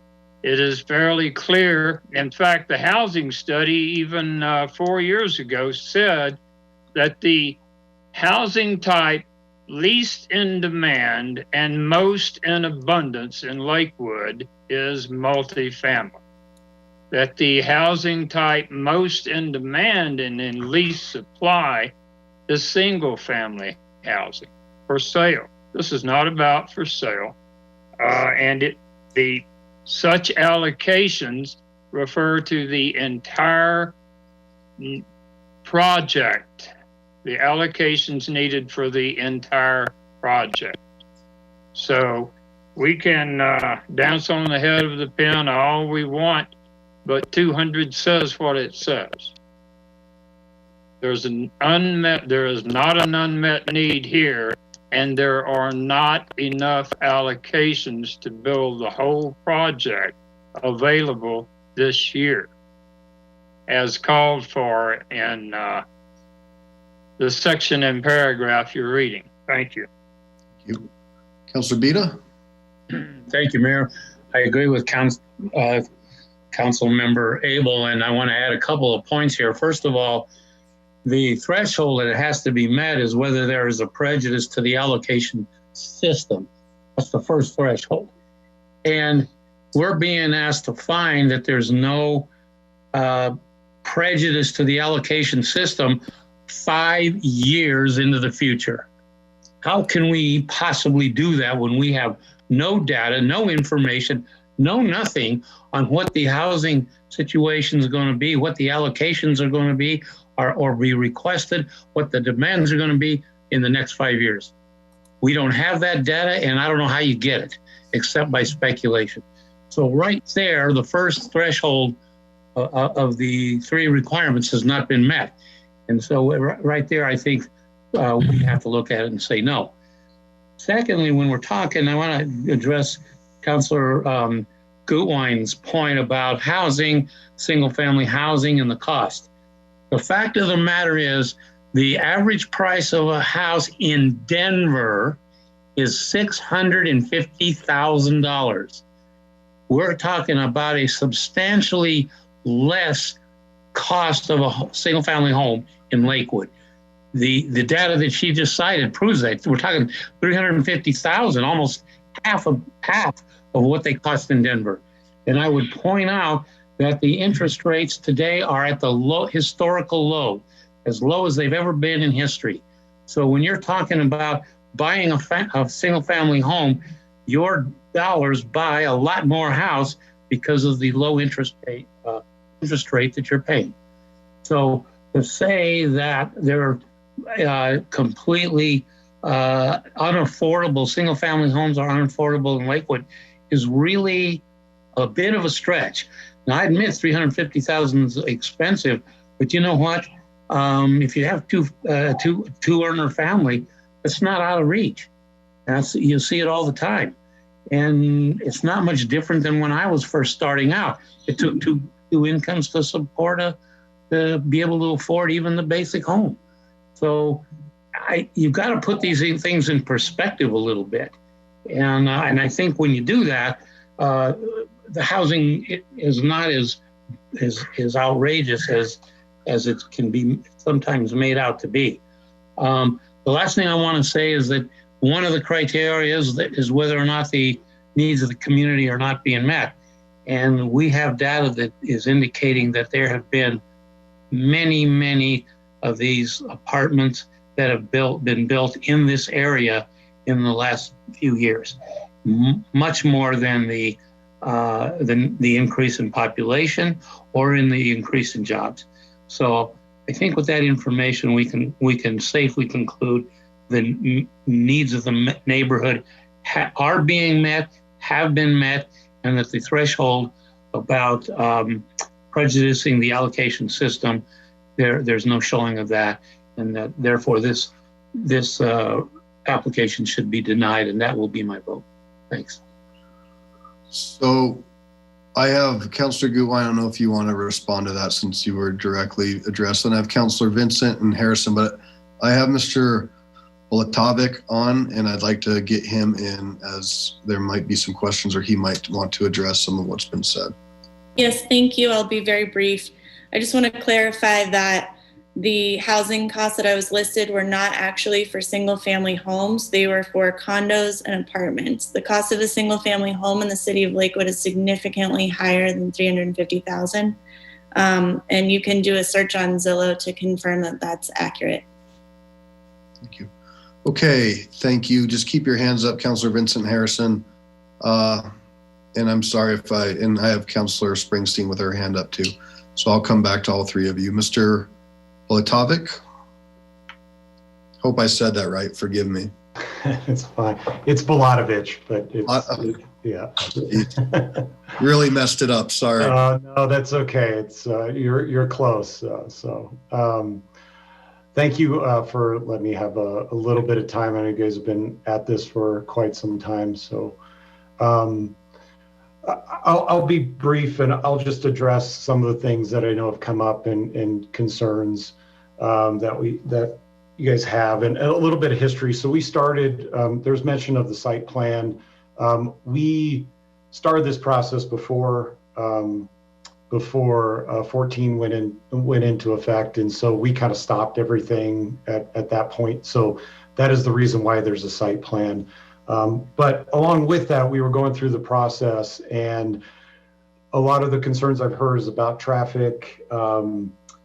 is fairly clear. In fact, the housing study, even 4 years ago, said that the housing type least in demand and most in abundance in Lakewood is multifamily. That the housing type most in demand and in least supply is single family housing for sale. This is not about for sale. Such allocations refer to the entire project, the allocations needed for the entire project. So we can dance on the head of the pin all we want, but 200 says what it says. There is not an unmet need here, and there are not enough allocations to build the whole project available this year, as called for in the section and paragraph you're reading. Thank you. Thank you. Councilor Bita? Thank you, Mayor. I agree with Council Member Abel, and I want to add a couple of points here. First of all, The threshold that has to be met is whether there is a prejudice to the allocation system. That's the first threshold. And we're being asked to find that there's no prejudice to the allocation system 5 years into the future. How can we possibly do that when we have no data, no information, no nothing on what the housing situation is going to be, what the allocations are going to be, or be requested, what the demands are going to be in the next 5 years? We don't have that data, and I don't know how you get it, except by speculation. So right there, the first threshold of the 3 requirements has not been met. And so right there, I think we have to look at it and say no. Secondly, when we're talking, I want to address Councilor Gutwein's point about housing, single-family housing, and the cost. The fact of the matter is the average price of a house in Denver is $650,000. We're talking about a substantially less cost of a single-family home in Lakewood. The data that she just cited proves that. We're talking $350,000, almost half of what they cost in Denver. And I would point out that the interest rates today are at the historical low, as low as they've ever been in history. So when you're talking about buying a single-family home, your dollars buy a lot more house because of the low interest rate that you're paying. So to say that they're completely unaffordable, single-family homes are unaffordable in Lakewood is really a bit of a stretch. Now, I admit $350,000 is expensive, but you know what? If you have two earner family, it's not out of reach. You see it all the time. And it's not much different than when I was first starting out. It took two incomes to support to be able to afford even the basic home. So you've got to put these things in perspective a little bit. And I think when you do that, the housing is not as outrageous as it can be sometimes made out to be. The last thing I want to say is that one of the criteria is whether or not the needs of the community are not being met. And we have data that is indicating that there have been many, many of these apartments that have been built in this area in the last few years, much more than the increase in population or in the increase in jobs. So I think with that information, we can safely conclude the needs of the neighborhood are being met, have been met, and that the threshold about prejudicing the allocation system, there's no showing of that, and that therefore this application should be denied, and that will be my vote. Thanks. So I have Councilor Gutwein. I don't know if you want to respond to that since you were directly addressed. And I have Councilor Vincent and Harrison, but I have Mr. Bolatovic on, and I'd like to get him in as there might be some questions or he might want to address some of what's been said. Yes, thank you. I'll be very brief. I just want to clarify that the housing costs that I was listed were not actually for single family homes. They were for condos and apartments. The cost of a single family home in the city of Lakewood is significantly higher than $350,000. And you can do a search on Zillow to confirm that that's accurate. Thank you. Okay, thank you. Just keep your hands up, Councilor Vincent Harrison. And I'm sorry and I have Councilor Springsteen with her hand up too. So I'll come back to all three of you. Mr. Bolatovic. Hope I said that right. Forgive me. It's fine. It's Bolatovich, but it's, yeah. Really messed it up. Sorry. No, that's okay. It's you're close. Thank you for letting me have a little bit of time. I know you guys have been at this for quite some time. So I'll be brief and I'll just address some of the things that I know have come up and concerns that you guys have, and a little bit of history. So we started, there's mention of the site plan. We started this process before before 14 went into effect, and so we kind of stopped everything at that point. So that is the reason why there's a site plan. But along with that, we were going through the process, and a lot of the concerns I've heard is about traffic,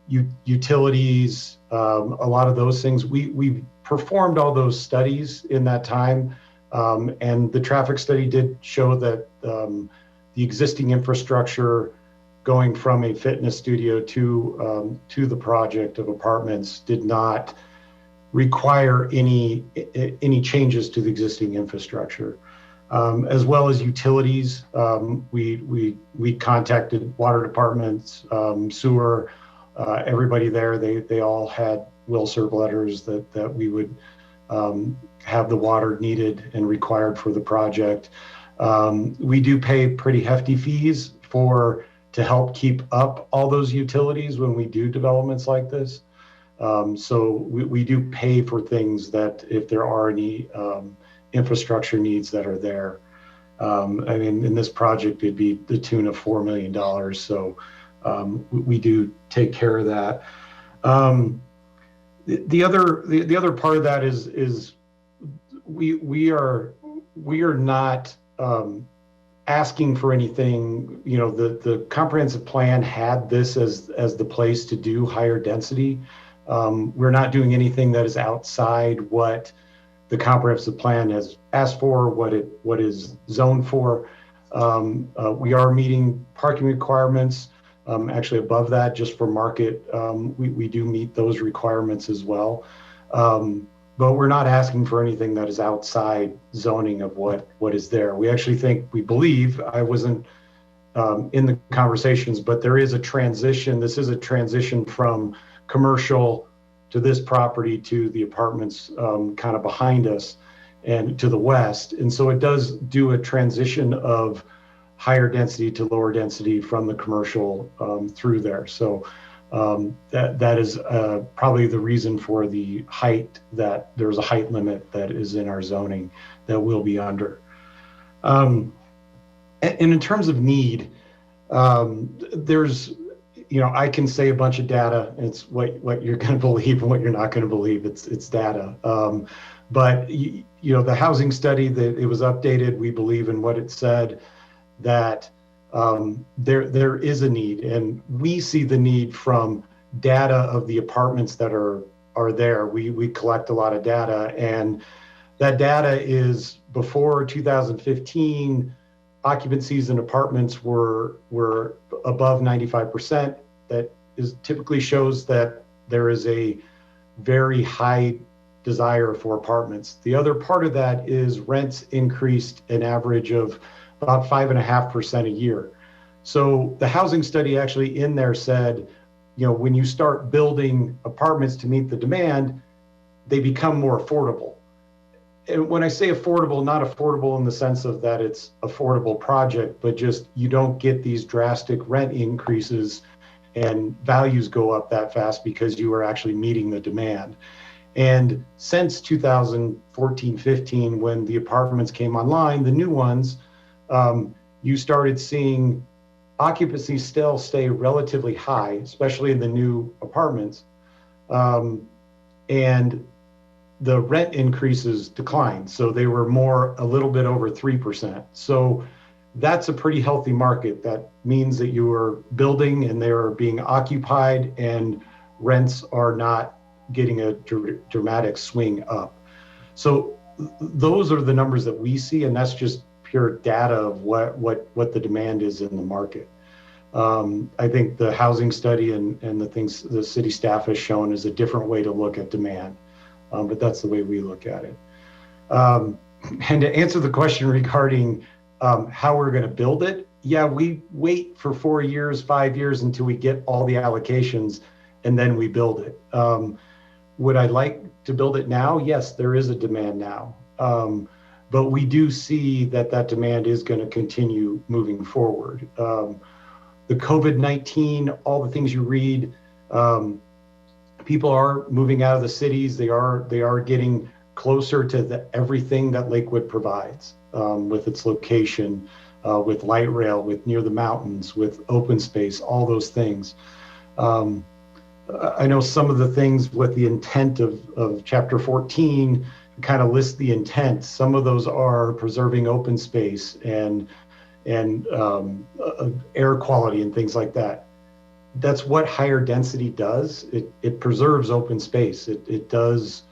utilities, a lot of those things. We performed all those studies in that time, and the traffic study did show that the existing infrastructure going from a fitness studio to the project of apartments did not require any changes to the existing infrastructure, as well as utilities. We contacted water departments, sewer, everybody there. They all had will serve letters that we would have the water needed and required for the project. We do pay pretty hefty fees to help keep up all those utilities when we do developments like this. So we do pay for things that if there are any infrastructure needs that are there. I mean, in this project, it'd be the tune of $4 million. So we do take care of that. The other part of that is we are not asking for anything. You know, the comprehensive plan had this as the place to do higher density. We're not doing anything that is outside what the comprehensive plan has asked for, what is zoned for. We are meeting parking requirements, actually above that, just for market. We do meet those requirements as well. But we're not asking for anything that is outside zoning of what is there. We believe, I wasn't in the conversations, but there is a transition. This is a transition from commercial to this property to the apartments kind of behind us and to the west. And so it does do a transition of higher density to lower density from the commercial through there. So that is probably the reason for the height, that there's a height limit that is in our zoning that we'll be under. And in terms of need, there's, I can say a bunch of data. It's what you're going to believe and what you're not going to believe. It's data. But the housing study, that it was updated, we believe in what it said, that there is a need, and we see the need from data of the apartments that are there. We collect a lot of data, and that data is before 2015. Occupancies in apartments were above 95%. That typically shows that there is a very high desire for apartments. The other part of that is rents increased an average of about 5.5% a year. So the housing study actually in there said, when you start building apartments to meet the demand, they become more affordable. And when I say affordable, not affordable in the sense of that it's affordable project, but just you don't get these drastic rent increases and values go up that fast because you are actually meeting the demand. And since 2014-15, when the apartments came online, the new ones, you started seeing occupancy still stay relatively high, especially in the new apartments. And the rent increases declined. So they were a little bit over 3%. So that's a pretty healthy market. That means that you are building and they are being occupied and rents are not getting a dramatic swing up. So those are the numbers that we see, and that's just pure data of what the demand is in the market. I think the housing study and the things the city staff has shown is a different way to look at demand, but that's the way we look at it. And to answer the question regarding how we're going to build it, yeah, we wait for 4 years, 5 years until we get all the allocations, and then we build it. Would I like to build it now? Yes, there is a demand now. But we do see that demand is going to continue moving forward. The COVID-19, all the things you read, people are moving out of the cities. They are getting closer to everything that Lakewood provides with its location. with light rail, with near the mountains, with open space, all those things. I know some of the things with the intent of Chapter 14 kind of list the intent. Some of those are preserving open space and air quality and things like that. That's what higher density does. It preserves open space. It does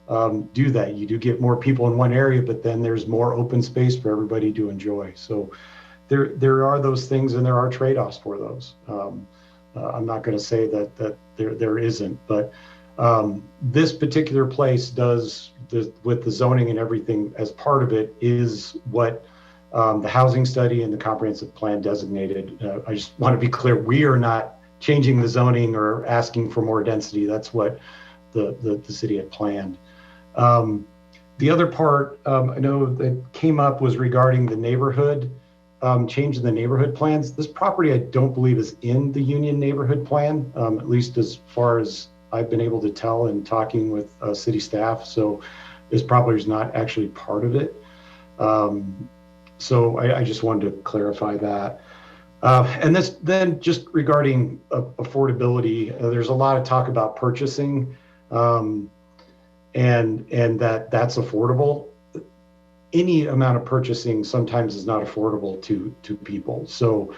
do that. You do get more people in one area, but then there's more open space for everybody to enjoy. So there are those things, and there are trade-offs for those. I'm not going to say that there isn't, but this particular place does, with the zoning and everything as part of it, is what the housing study and the comprehensive plan designated. I just want to be clear, we are not changing the zoning or asking for more density. That's what the city had planned. The other part I know that came up was regarding the neighborhood, change in the neighborhood plans. This property I don't believe is in the Union neighborhood plan, at least as far as I've been able to tell in talking with city staff. So this property is not actually part of it. So I just wanted to clarify that. And this then just regarding affordability, there's a lot of talk about purchasing and that's affordable. Any amount of purchasing sometimes is not affordable to people. So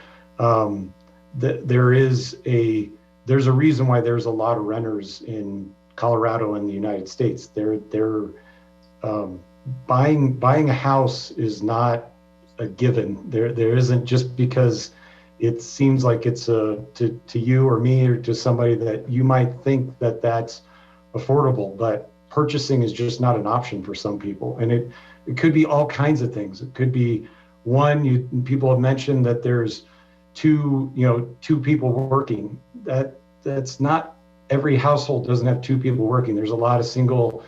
there's a reason why there's a lot of renters in Colorado and the United States. They're buying a house is not a given. There isn't, just because it seems like it's to you or me or to somebody that you might think that that's affordable, but purchasing is just not an option for some people. And it could be all kinds of things. It could be one, people have mentioned that there's two people working. That's not, every household doesn't have two people working. There's a lot of single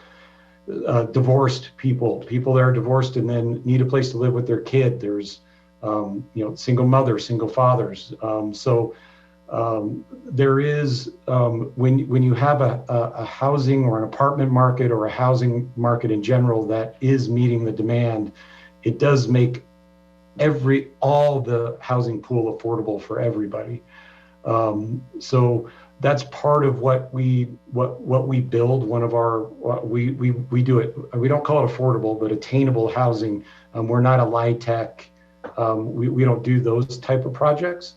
divorced people that are divorced and then need a place to live with their kid. There's single mothers, single fathers. There is, when you have a housing or an apartment market or a housing market in general that is meeting the demand, it does make all the housing pool affordable for everybody. So that's part of what we build. One of our, we do it, we don't call it affordable, but attainable housing. We're not a LIHTC. We don't do those type of projects.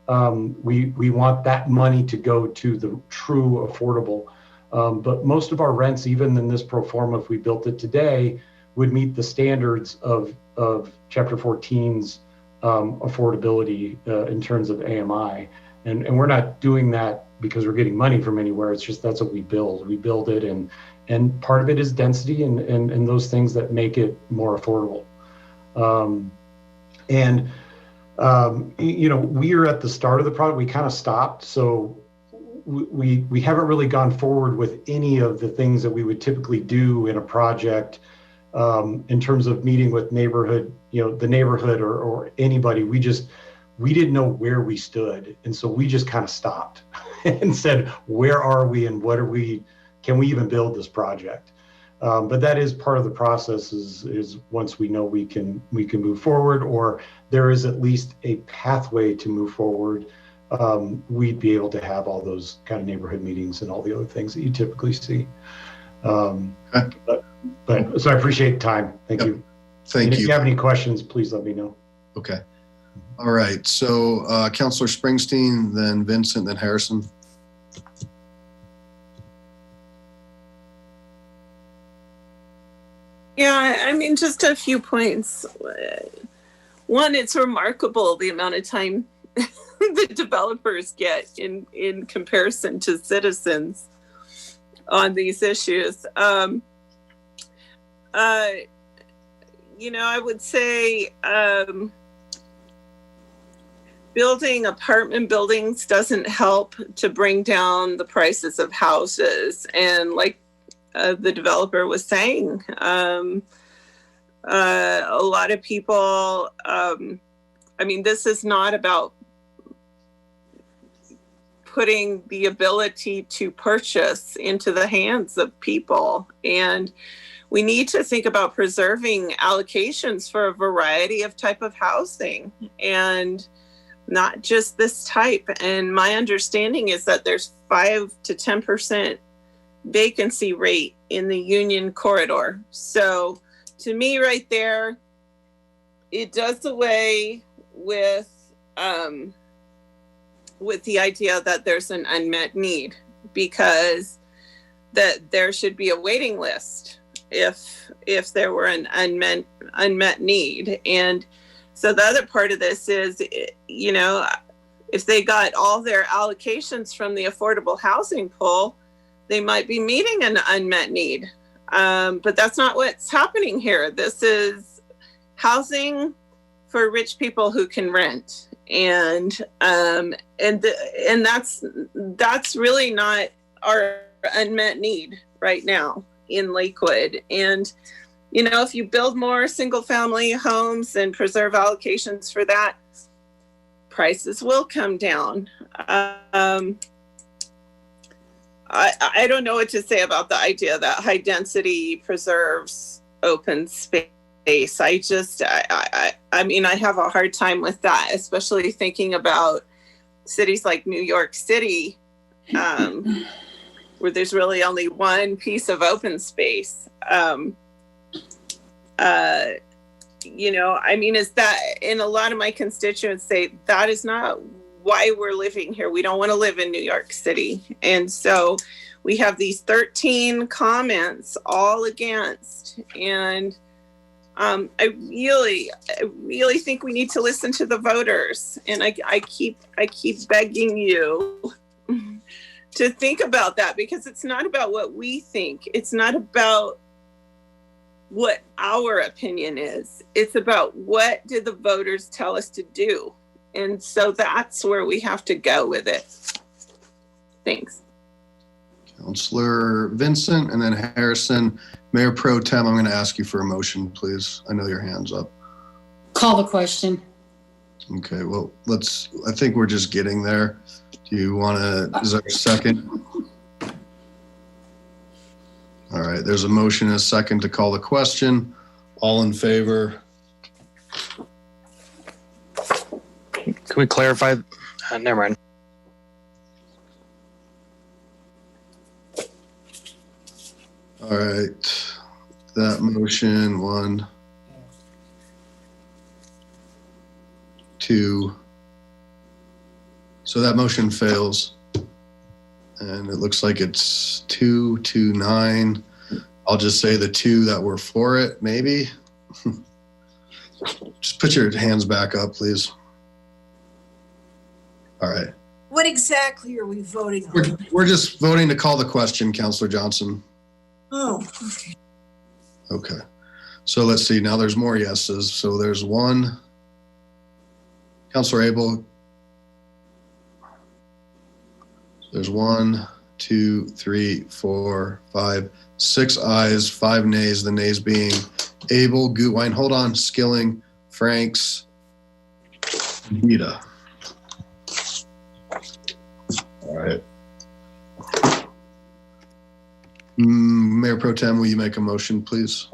We want that money to go to the true affordable. But most of our rents, even in this pro forma, if we built it today, would meet the standards of Chapter 14's affordability in terms of AMI. And we're not doing that because we're getting money from anywhere. It's just, that's what we build. We build it, and part of it is density and those things that make it more affordable. We are at the start of the project. We kind of stopped. So we haven't really gone forward with any of the things that we would typically do in a project in terms of meeting with neighborhood, the neighborhood or anybody. We didn't know where we stood. And so we just kind of stopped and said, where are we and can we even build this project? But that is part of the process is once we know we can move forward, or there is at least a pathway to move forward, we'd be able to have all those kind of neighborhood meetings and all the other things that you typically see. So I appreciate the time. Thank you. Thank you. If you have any questions, please let me know. Okay. All right. So Councilor Springsteen, then Vincent, then Harrison. Yeah, I mean, just a few points. One, it's remarkable the amount of time the developers get in comparison to citizens on these issues. I would say building apartment buildings doesn't help to bring down the prices of houses. And like the developer was saying, a lot of people, this is not about putting the ability to purchase into the hands of people. And we need to think about preserving allocations for a variety of type of housing and not just this type. And my understanding is that there's 5 to 10% vacancy rate in the Union corridor. So to me right there, it does away with the idea that there's an unmet need, because that there should be a waiting list if there were an unmet need. And so the other part of this is, you know, if they got all their allocations from the affordable housing pool, they might be meeting an unmet need. But that's not what's happening here. This is housing for rich people who can rent. And that's really not our unmet need right now in Lakewood. And you know, if you build more single family homes and preserve allocations for that, prices will come down. I don't know what to say about the idea that high density preserves open space. I mean, I have a hard time with that, especially thinking about cities like New York City, where there's really only one piece of open space. You know, I mean, is that, in a lot of my constituents say that is not why we're living here. We don't want to live in New York City. And so we have these 13 comments all against. And I really think we need to listen to the voters. And I keep begging you to think about that, because it's not about what we think. It's not about what our opinion is. It's about what did the voters tell us to do. And so that's where we have to go with it. Thanks. Councillor Vincent and then Harrison. Mayor Pro Tem, I'm going to ask you for a motion, please. I know your hand's up. Call the question. Okay, well, I think we're just getting there. Do you want to, is there a second? All right, there's a motion and a second to call the question. All in favor? Can we clarify? Never mind. All right, that motion, 1, 2. So that motion fails. And it looks like it's 2-9. I'll just say the 2 that were for it, maybe. Just put your hands back up, please. All right. What exactly are we voting on? We're just voting to call the question, Councillor Johnson. Oh, okay. Okay. So let's see. Now there's more yeses. So there's 1. Councillor Abel. There's 1, 2, 3, 4, 5, 6 ayes, 5 nays. The nays being Abel, Gutwein, hold on, Skilling, Franks, Vita. All right. Mayor Pro Tem, will you make a motion, please?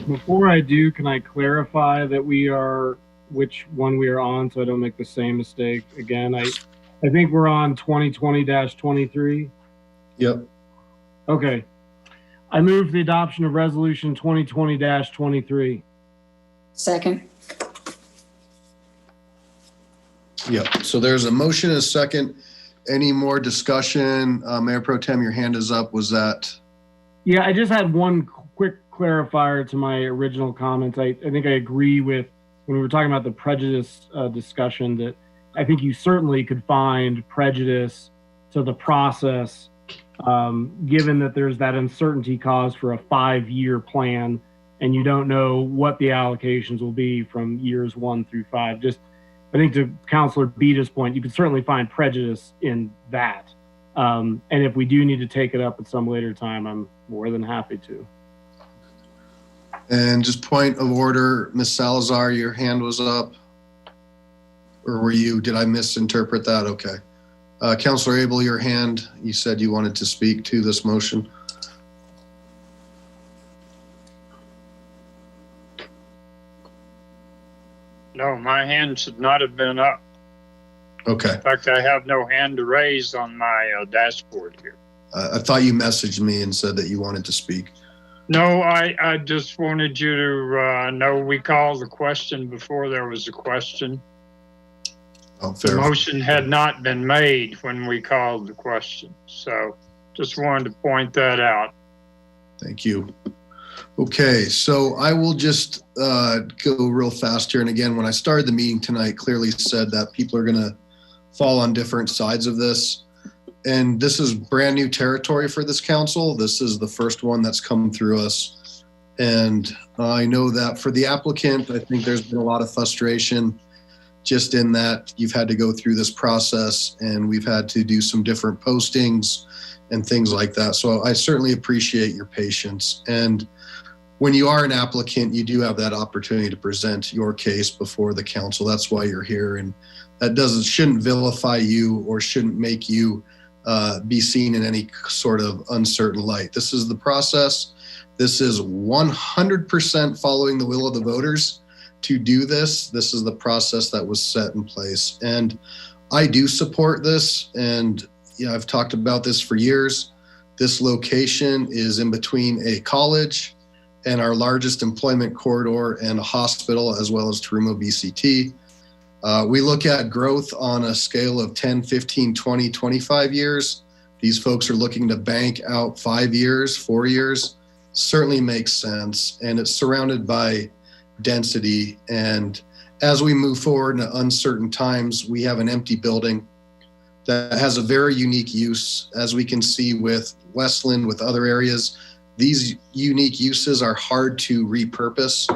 Before I do, can I clarify that which one we are on, so I don't make the same mistake again? I think we're on 2020-23. Yep. Okay. I move the adoption of resolution 2020-23. Second. Yep. So there's a motion and a second. Any more discussion? Mayor Pro Tem, your hand is up. Was that? Yeah, I just had one quick clarifier to my original comments. I think I agree with when we were talking about the prejudice discussion, that I think you certainly could find prejudice to the process, given that there's that uncertainty caused for a 5-year plan, and you don't know what the allocations will be from years 1 through 5. Just, I think to Councillor Beta's point, you could certainly find prejudice in that. And if we do need to take it up at some later time, I'm more than happy to. And just point of order, Ms. Salazar, your hand was up. Or did I misinterpret that? Okay. Councilor Abel, your hand, you said you wanted to speak to this motion. No, my hand should not have been up. Okay. In fact, I have no hand to raise on my dashboard here. I thought you messaged me and said that you wanted to speak. No, I just wanted you to know we called the question before there was a question. Oh, fair. The motion had not been made when we called the question. So just wanted to point that out. Thank you. Okay, so I will just go real fast here. And again, when I started the meeting tonight, clearly said that people are going to fall on different sides of this. And this is brand new territory for this council. This is the first one that's come through us. And I know that for the applicant, I think there's been a lot of frustration just in that you've had to go through this process and we've had to do some different postings and things like that. So I certainly appreciate your patience. And when you are an applicant, you do have that opportunity to present your case before the council. That's why you're here. And that shouldn't vilify you or shouldn't make you be seen in any sort of uncertain light. This is the process. This is 100% following the will of the voters to do this. This is the process that was set in place. And I do support this. And I've talked about this for years. This location is in between a college and our largest employment corridor and a hospital, as well as Tarumo BCT. We look at growth on a scale of 10, 15, 20, 25 years. These folks are looking to bank out 5 years, 4 years. Certainly makes sense. And it's surrounded by density. And as we move forward in uncertain times, we have an empty building that has a very unique use. As we can see with Westland, with other areas, these unique uses are hard to repurpose.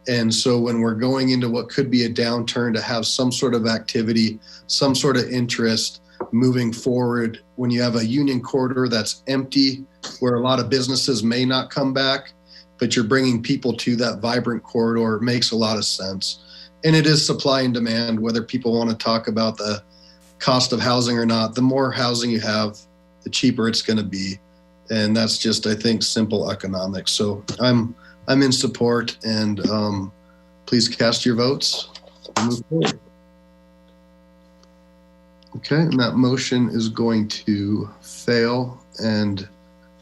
And so when we're going into what could be a downturn, to have some sort of activity, some sort of interest moving forward, when you have a union corridor that's empty, where a lot of businesses may not come back, but you're bringing people to that vibrant corridor, makes a lot of sense. And it is supply and demand, whether people want to talk about the cost of housing or not. The more housing you have, the cheaper it's going to be. And that's just, I think, simple economics. So I'm in support, and please cast your votes and move forward. Okay, and that motion is going to fail, and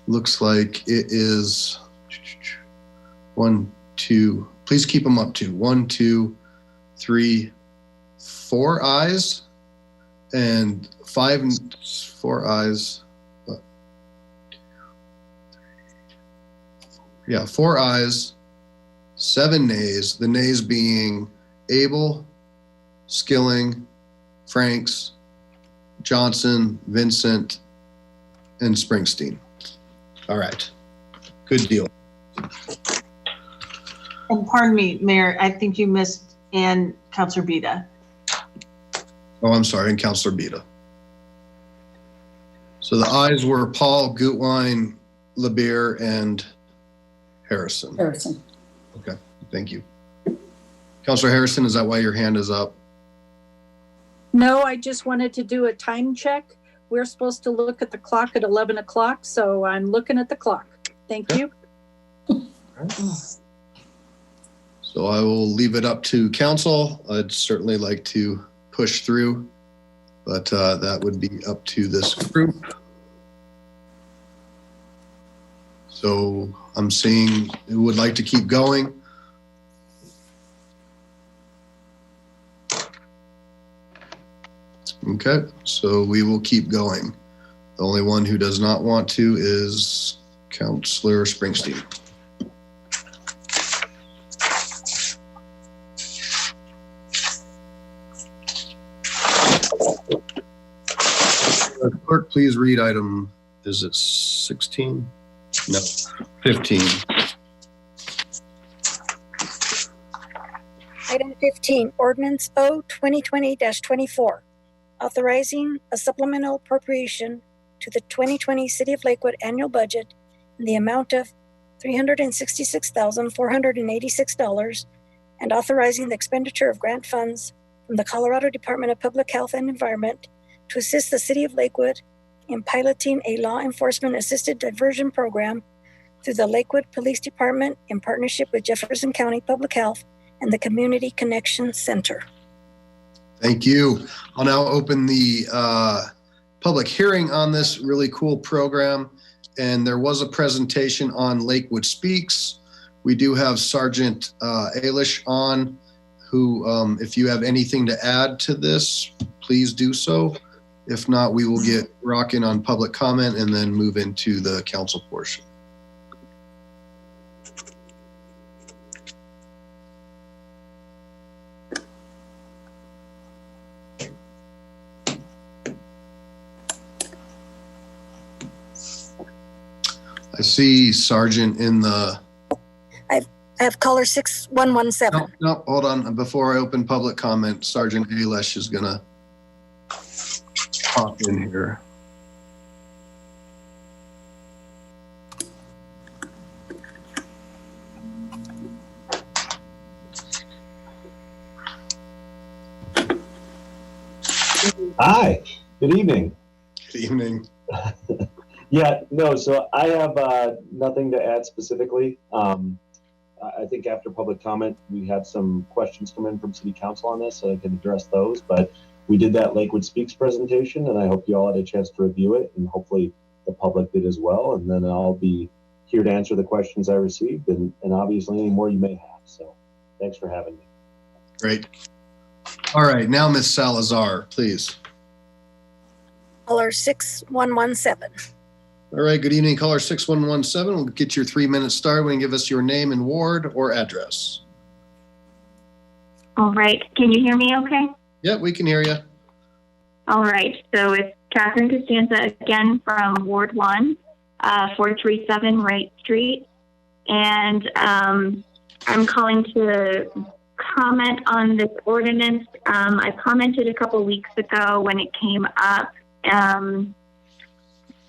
looks like it is 1, 2, please keep them up to 1, 2, 3, 4 ayes, and 4 ayes. Yeah, 4 ayes, 7 nays. The nays being Abel, Skilling, Franks, Johnson, Vincent, and Springsteen. All right, good deal. And pardon me, Mayor, I think you missed and Councilor Bida. Oh, I'm sorry, and Councilor Bida. So the ayes were Paul, Gutwein, LeBeer, and Harrison. Harrison. Okay, thank you. Councilor Harrison, is that why your hand is up? No, I just wanted to do a time check. We're supposed to look at the clock at 11 o'clock, so I'm looking at the clock. Thank you. So I will leave it up to council. I'd certainly like to push through, but that would be up to this group. So I'm seeing who would like to keep going. Okay, so we will keep going. The only one who does not want to is Councilor Springsteen. Clerk, please read item, is it 16? No, 15. Item 15, Ordinance O 2020-24, authorizing a supplemental appropriation to the 2020 City of Lakewood annual budget in the amount of $366,486 and authorizing the expenditure of grant funds from the Colorado Department of Public Health and Environment to assist the City of Lakewood in piloting a law enforcement assisted diversion program through the Lakewood Police Department in partnership with Jefferson County Public Health and the Community Connection Center. Thank you. I'll now open the public hearing on this really cool program. And there was a presentation on Lakewood Speaks. We do have Sergeant Alish on, who, if you have anything to add to this, please do so. If not, we will get rocking on public comment and then move into the council portion. I see Sergeant in the... I have caller 6117. No, hold on. Before I open public comment, Sergeant Alish is going to pop in here. Hi, good evening. Good evening. Yeah, no, so I have nothing to add specifically. I think after public comment, we had some questions come in from City Council on this, so I can address those. But we did that Lakewood Speaks presentation, and I hope you all had a chance to review it, and hopefully the public did as well. And then I'll be here to answer the questions I received, and obviously any more you may have. So thanks for having me. Great. All right, now Ms. Salazar, please. Caller 6117. All right, good evening, caller 6117. We'll get your 3 minutes started when you give us your name and ward or address. All right. Can you hear me okay? Yep, we can hear you. All right. So it's Catherine Costanza again from Ward 1, 437 Wright Street. And I'm calling to comment on this ordinance. I commented a couple weeks ago when it came up.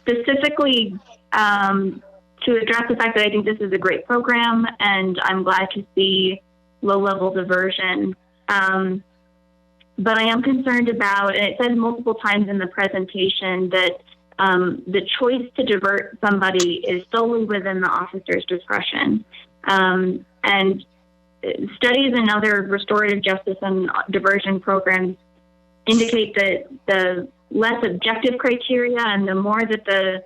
Specifically to address the fact that I think this is a great program and I'm glad to see low-level diversion. But I am concerned about, and it says multiple times in the presentation, that the choice to divert somebody is solely within the officer's discretion. And studies in other restorative justice and diversion programs indicate that the less objective criteria and the more that the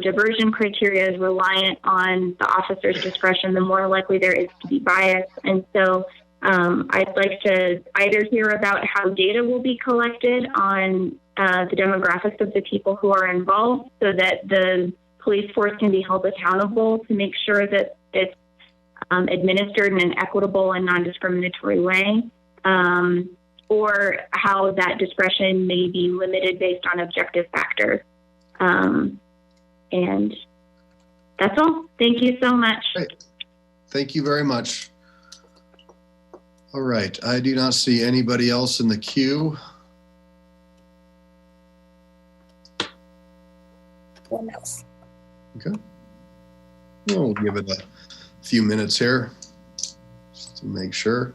diversion criteria is reliant on the officer's discretion, the more likely there is to be bias. And so I'd like to either hear about how data will be collected on the demographics of the people who are involved so that the police force can be held accountable to make sure that it's administered in an equitable and non-discriminatory way. Or how that discretion may be limited based on objective factors. And that's all. Thank you so much. Great. Thank you very much. All right. I do not see anybody else in the queue. One else. Okay. We'll give it a few minutes here just to make sure.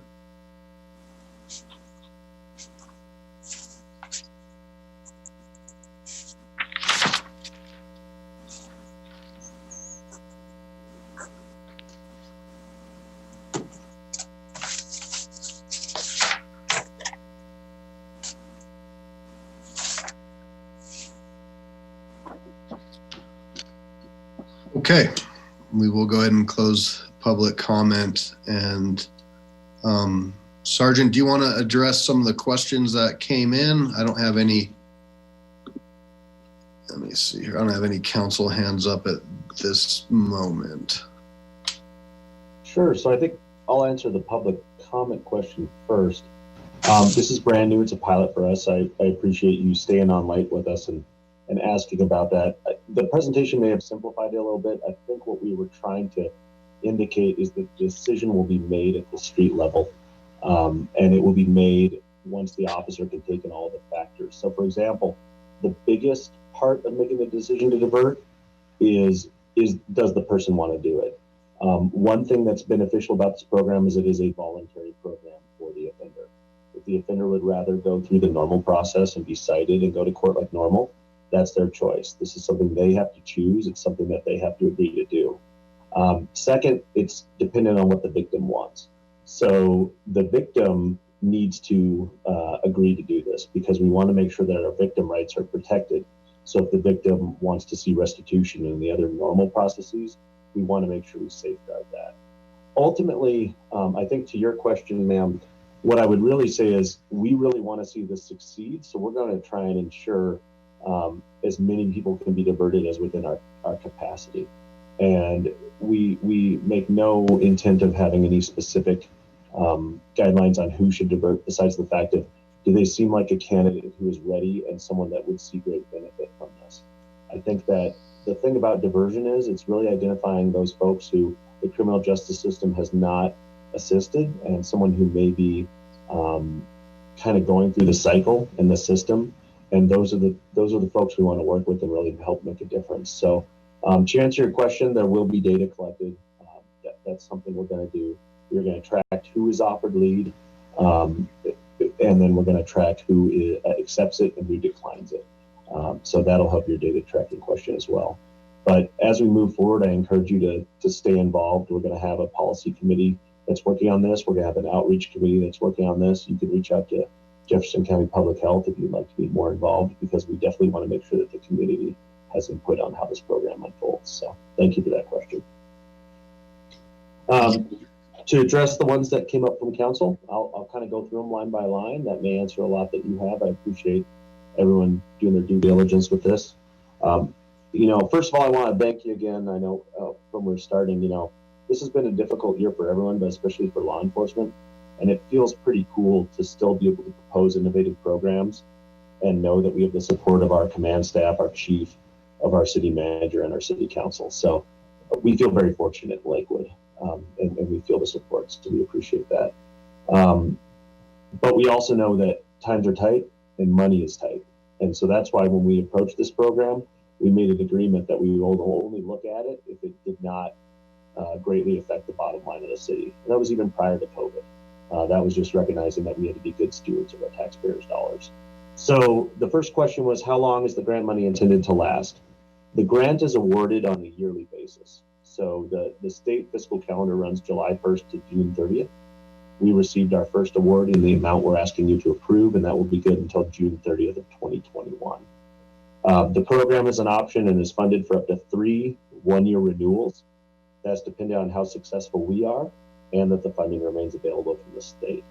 Okay, we will go ahead and close public comment. And Sergeant, do you want to address some of the questions that came in? I don't have any, let me see here. I don't have any council hands up at this moment. Sure, so I think I'll answer the public comment question first. This is brand new, it's a pilot for us. I appreciate you staying on late with us and asking about that. The presentation may have simplified it a little bit. I think what we were trying to indicate is that the decision will be made at the street level, and it will be made once the officer can take in all the factors. So for example, the biggest part of making the decision to divert is does the person want to do it? One thing that's beneficial about this program is it is a voluntary program for the offender. If the offender would rather go through the normal process and be cited and go to court like normal, that's their choice. This is something they have to choose. It's something that they have to agree to do. Second, it's dependent on what the victim wants. So the victim needs to agree to do this because we want to make sure that our victim rights are protected. So if the victim wants to see restitution and the other normal processes, we want to make sure we safeguard that. Ultimately, I think to your question, ma'am, what I would really say is we really want to see this succeed. So we're going to try and ensure as many people can be diverted as within our capacity. And we make no intent of having any specific guidelines on who should divert besides the fact of, do they seem like a candidate who is ready and someone that would see great benefit from this? I think that the thing about diversion is it's really identifying those folks who the criminal justice system has not assisted and someone who may be kind of going through the cycle in the system. And those are the folks we want to work with and really help make a difference. So to answer your question, there will be data collected. That's something we're going to do. We're going to track who is offered lead, and then we're going to track who accepts it and who declines it. So that'll help your data tracking question as well. But as we move forward, I encourage you to stay involved. We're going to have a policy committee that's working on this. We're going to have an outreach committee that's working on this. You can reach out to Jefferson County Public Health if you'd like to be more involved, because we definitely want to make sure that the community has input on how this program unfolds. So thank you for that question. To address the ones that came up from council, I'll kind of go through them line by line. That may answer a lot that you have. I appreciate everyone doing their due diligence with this. First of all, I want to thank you again. I know from where we're starting, this has been a difficult year for everyone, but especially for law enforcement. And it feels pretty cool to still be able to propose innovative programs and know that we have the support of our command staff, our chief, of our city manager, and our city council. So we feel very fortunate in Lakewood, and we feel the support, so we appreciate that. But we also know that times are tight and money is tight. And so that's why when we approached this program, we made an agreement that we will only look at it if it did not greatly affect the bottom line of the city. And that was even prior to COVID. That was just recognizing that we had to be good stewards of our taxpayers' dollars. So the first question was, how long is the grant money intended to last? The grant is awarded on a yearly basis. So the state fiscal calendar runs July 1st to June 30th. We received our first award in the amount we're asking you to approve, and that will be good until June 30th of 2021. The program is an option and is funded for up to 3 one-year renewals. That's dependent on how successful we are and that the funding remains available from the state.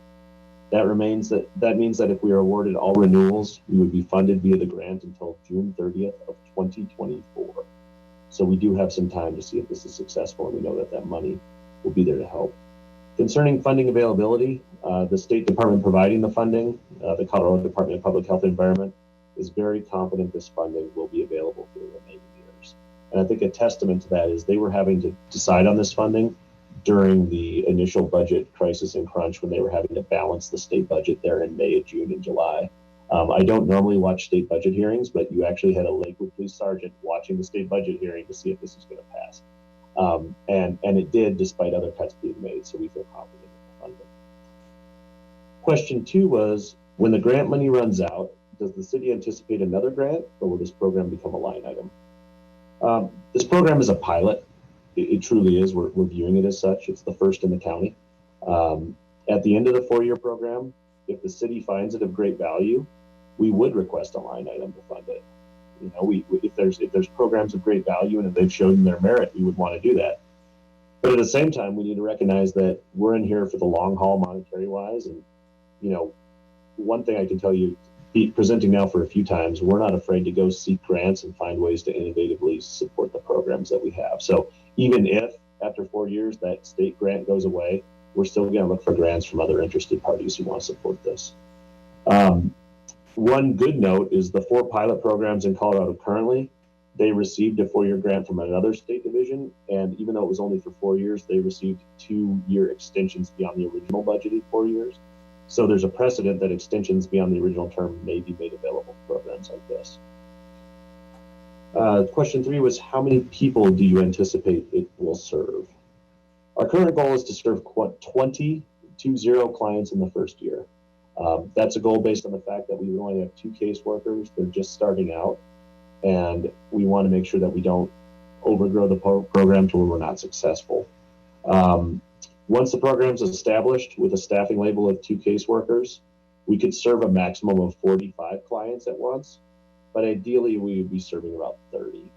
That means that if we are awarded all renewals, we would be funded via the grant until June 30th of 2024. So we do have some time to see if this is successful, and we know that that money will be there to help. Concerning funding availability, the State Department providing the funding, the Colorado Department of Public Health and Environment, is very confident this funding will be available for the remaining years. And I think a testament to that is they were having to decide on this funding during the initial budget crisis and crunch when they were having to balance the state budget there in May, June, and July. I don't normally watch state budget hearings, but you actually had a Lakewood police sergeant watching the state budget hearing to see if this is going to pass. And it did, despite other cuts being made, so we feel confident in the funding. Question 2 was, when the grant money runs out, does the city anticipate another grant, or will this program become a line item? This program is a pilot. It truly is. We're viewing it as such. It's the first in the county. At the end of the 4-year program, if the city finds it of great value, we would request a line item to fund it. If there's programs of great value and if they've shown their merit, we would want to do that. But at the same time, we need to recognize that we're in here for the long haul, monetary wise. And one thing I can tell you, presenting now for a few times, we're not afraid to go seek grants and find ways to innovatively support the programs that we have. So even if after 4 years that state grant goes away, we're still going to look for grants from other interested parties who want to support this. One good note is the 4 pilot programs in Colorado currently, they received a 4-year grant from another state division. And even though it was only for 4 years, they received 2-year extensions beyond the original budgeted 4 years. So there's a precedent that extensions beyond the original term may be made available for programs like this. Question 3 was, how many people do you anticipate it will serve? Our current goal is to serve 20 clients in the first year. That's a goal based on the fact that we would only have 2 caseworkers. They're just starting out, and we want to make sure that we don't overgrow the program to where we're not successful. Once the program's established with a staffing label of 2 caseworkers, we could serve a maximum of 45 clients at once, but ideally we would be serving about 30.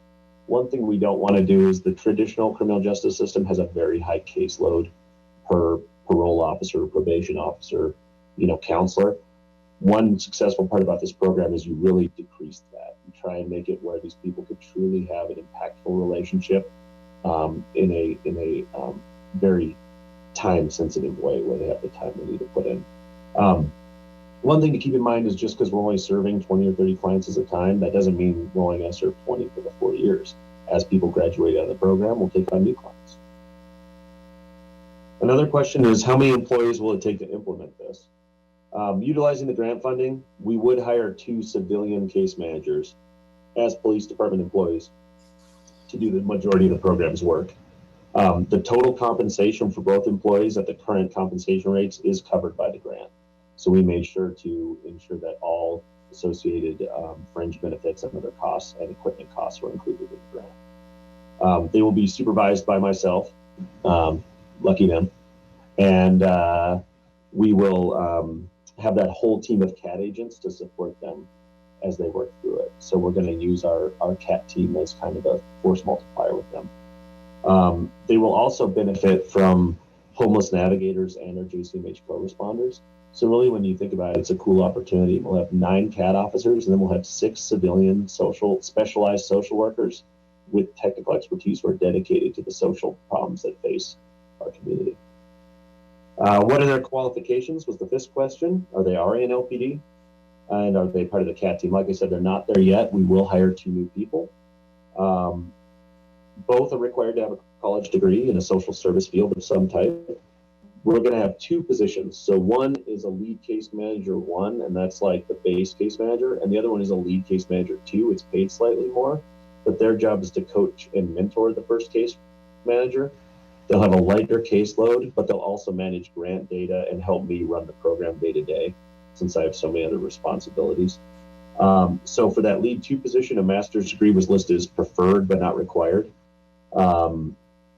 One thing we don't want to do is the traditional criminal justice system has a very high caseload per parole officer, probation officer, counselor. One successful part about this program is you really decrease that. You try and make it where these people could truly have an impactful relationship in a very time-sensitive way where they have the time they need to put in. One thing to keep in mind is just because we're only serving 20 or 30 clients at a time, that doesn't mean we're only going to serve 20 for the 4 years. As people graduate out of the program, we'll take on new clients. Another question is, how many employees will it take to implement this? Utilizing the grant funding, we would hire 2 civilian case managers as police department employees to do the majority of the program's work. The total compensation for both employees at the current compensation rates is covered by the grant. So we made sure to ensure that all associated fringe benefits and other costs and equipment costs were included in the grant. They will be supervised by myself, lucky them, and we will have that whole team of CAT agents to support them as they work through it. So we're going to use our CAT team as kind of a force multiplier with them. They will also benefit from homeless navigators and our JCMH co-responders. So really, when you think about it, it's a cool opportunity. We'll have 9 CAT officers, and then we'll have 6 civilian specialized social workers with technical expertise who are dedicated to the social problems that face our community. What are their qualifications was the 5th question. Are they already an LPD? And are they part of the CAT team? Like I said, they're not there yet. We will hire 2 new people. Both are required to have a college degree in a social service field of some type. We're going to have 2 positions. So one is a lead case manager 1, and that's like the base case manager. And the other one is a lead case manager 2. It's paid slightly more, but their job is to coach and mentor the first case manager. They'll have a lighter caseload, but they'll also manage grant data and help me run the program day to day, since I have so many other responsibilities. So for that lead 2 position, a master's degree was listed as preferred but not required.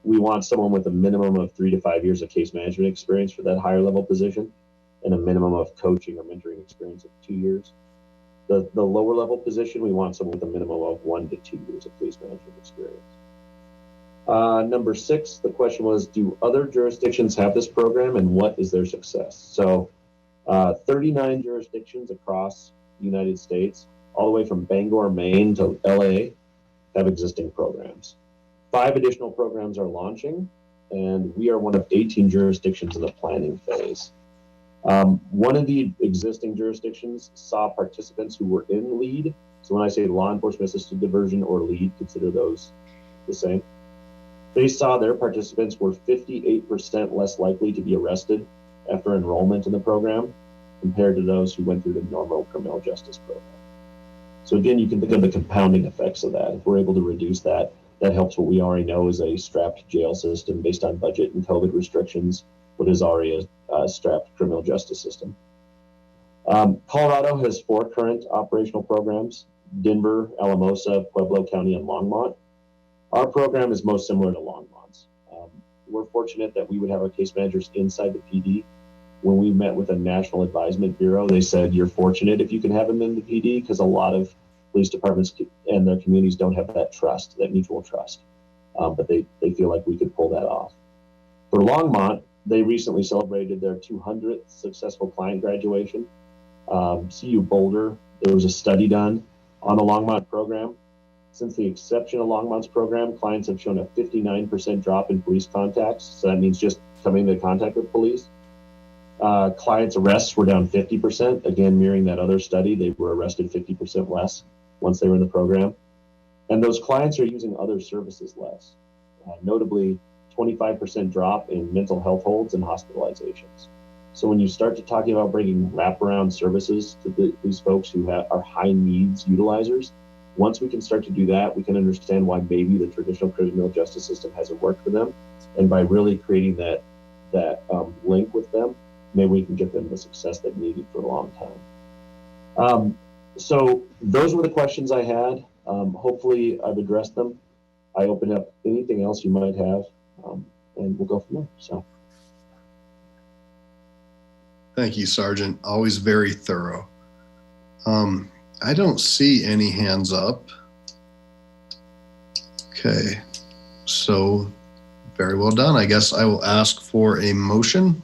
We want someone with a minimum of 3 to 5 years of case management experience for that higher level position, and a minimum of coaching or mentoring experience of 2 years. The lower level position, we want someone with a minimum of 1 to 2 years of case management experience. Number 6, the question was, do other jurisdictions have this program, and what is their success? So 39 jurisdictions across the United States, all the way from Bangor, Maine to LA, have existing programs. 5 additional programs are launching, and we are one of 18 jurisdictions in the planning phase. One of the existing jurisdictions saw participants who were in LEAD. So when I say law enforcement assisted diversion or LEAD, consider those the same. They saw their participants were 58% less likely to be arrested after enrollment in the program compared to those who went through the normal criminal justice program. So again, you can think of the compounding effects of that. If we're able to reduce that, that helps what we already know is a strapped jail system based on budget and COVID restrictions, what is already a strapped criminal justice system. Colorado has 4 current operational programs: Denver, Alamosa, Pueblo County, and Longmont. Our program is most similar to Longmont's. We're fortunate that we would have our case managers inside the PD. When we met with a National Advisement Bureau, they said, you're fortunate if you can have them in the PD, because a lot of police departments and their communities don't have that trust, that mutual trust. But they feel like we could pull that off. For Longmont, they recently celebrated their 200th successful client graduation. CU Boulder, there was a study done on the Longmont program. Since the inception of Longmont's program, clients have shown a 59% drop in police contacts. So that means just coming into contact with police. Clients' arrests were down 50%. Again, mirroring that other study, they were arrested 50% less once they were in the program. And those clients are using other services less. Notably, 25% drop in mental health holds and hospitalizations. So when you start to talking about bringing wraparound services to these folks who are high needs utilizers, Once we can start to do that, we can understand why maybe the traditional criminal justice system hasn't worked for them. And by really creating that link with them, maybe we can get them the success they needed for a long time. So those were the questions I had. Hopefully I've addressed them. I open up anything else you might have, and we'll go from there. So. Thank you, Sergeant. Always very thorough. I don't see any hands up. Okay, so very well done. I guess I will ask for a motion.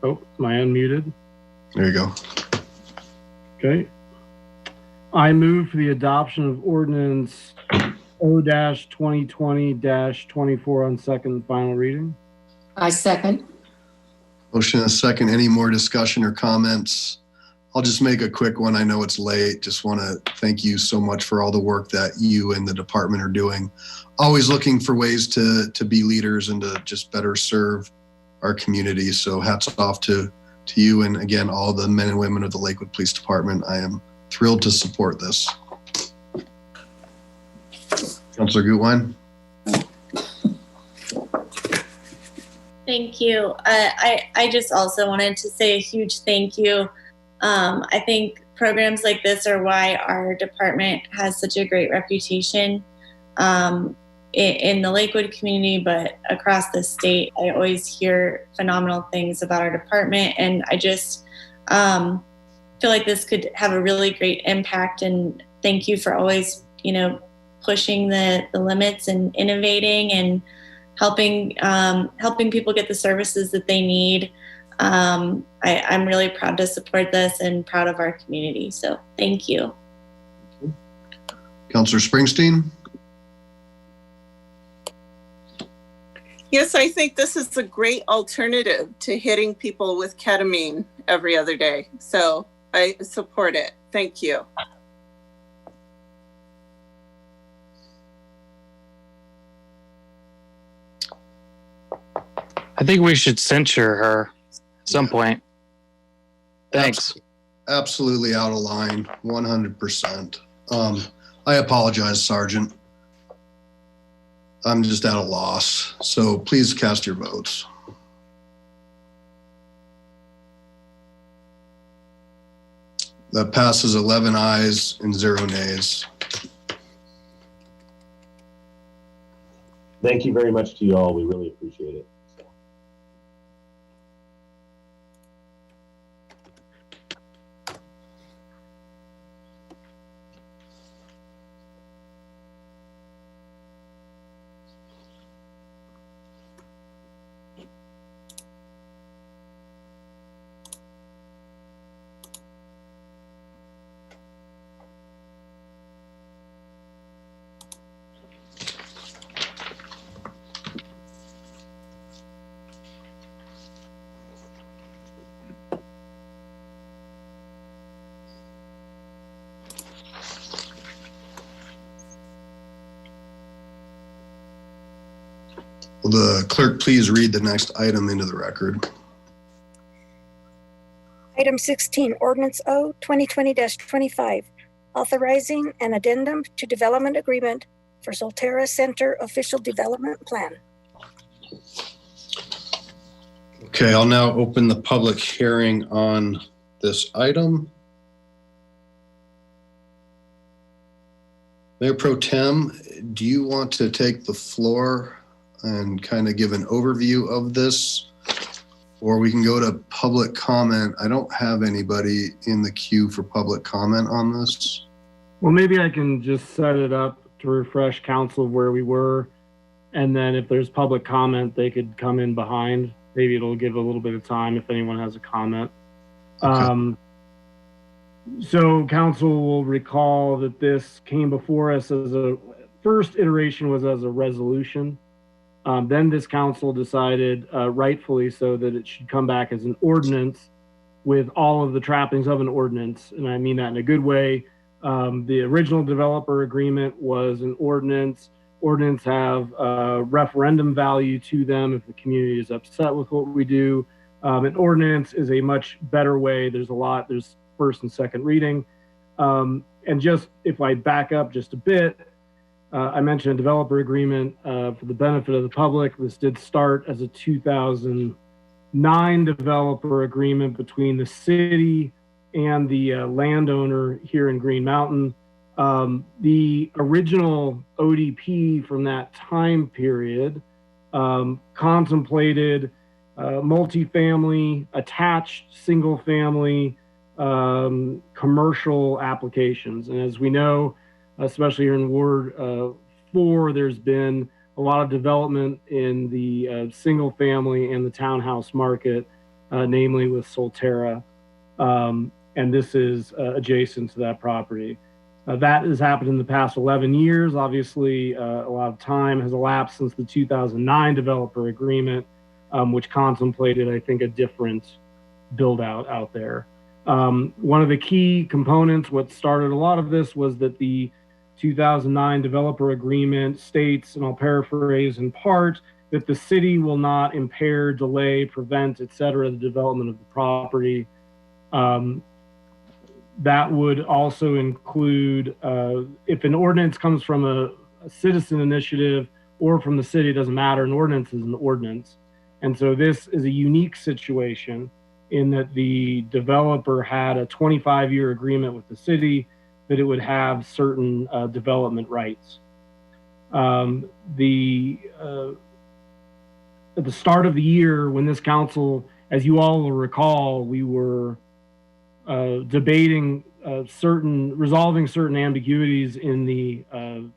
Oh, am I unmuted? There you go. Okay. I move for the adoption of ordinance O-2020-24 on second and final reading. I second. Motion and a second. Any more discussion or comments? I'll just make a quick one. I know it's late. Just want to thank you so much for all the work that you and the department are doing. Always looking for ways to be leaders and to just better serve our community. So hats off to you and again, all the men and women of the Lakewood Police Department. I am thrilled to support this. Councilor Gutwein. Thank you. I just also wanted to say a huge thank you. I think programs like this are why our department has such a great reputation in the Lakewood community, but across the state. I always hear phenomenal things about our department, and I just feel like this could have a really great impact. And thank you for always, pushing the limits and innovating and helping people get the services that they need. I'm really proud to support this and proud of our community. So thank you. Councilor Springsteen. Yes, I think this is a great alternative to hitting people with ketamine every other day. So I support it. Thank you. I think we should censure her at some point. Thanks. Absolutely out of line, 100%. I apologize, Sergeant. I'm just at a loss. So please cast your votes. That passes 11 ayes and 0 nays. Thank you very much to you all. We really appreciate it. Will the clerk please read the next item into the record? Item 16, Ordinance O 2020-25, authorizing an addendum to development agreement for Solterra Center Official Development Plan. Okay, I'll now open the public hearing on this item. Mayor Pro Tem, do you want to take the floor and kind of give an overview of this? Or we can go to public comment. I don't have anybody in the queue for public comment on this. Well, maybe I can just set it up to refresh council of where we were. And then if there's public comment, they could come in behind. Maybe it'll give a little bit of time if anyone has a comment. Okay. So council will recall that this came before us as a first iteration was as a resolution. Then this council decided, rightfully so, that it should come back as an ordinance with all of the trappings of an ordinance. And I mean that in a good way. The original developer agreement was an ordinance. Ordinance have referendum value to them if the community is upset with what we do. An ordinance is a much better way. There's first and second reading. And just if I back up just a bit, I mentioned a developer agreement for the benefit of the public. This did start as a 2009 developer agreement between the city and the landowner here in Green Mountain. The original ODP from that time period contemplated multifamily, attached single family, commercial applications. And as we know, especially here in Ward 4, there's been a lot of development in the single family and the townhouse market, namely with Solterra. And this is adjacent to that property. That has happened in the past 11 years. Obviously, a lot of time has elapsed since the 2009 developer agreement, which contemplated, I think, a different build out there. One of the key components, what started a lot of this, was that the 2009 developer agreement states, and I'll paraphrase in part, that the city will not impair, delay, prevent, et cetera, the development of the property. That would also include, if an ordinance comes from a citizen initiative or from the city, it doesn't matter, an ordinance is an ordinance. And so this is a unique situation in that the developer had a 25-year agreement with the city that it would have certain development rights. At the start of the year, when this council, as you all will recall, we were debating resolving certain ambiguities in the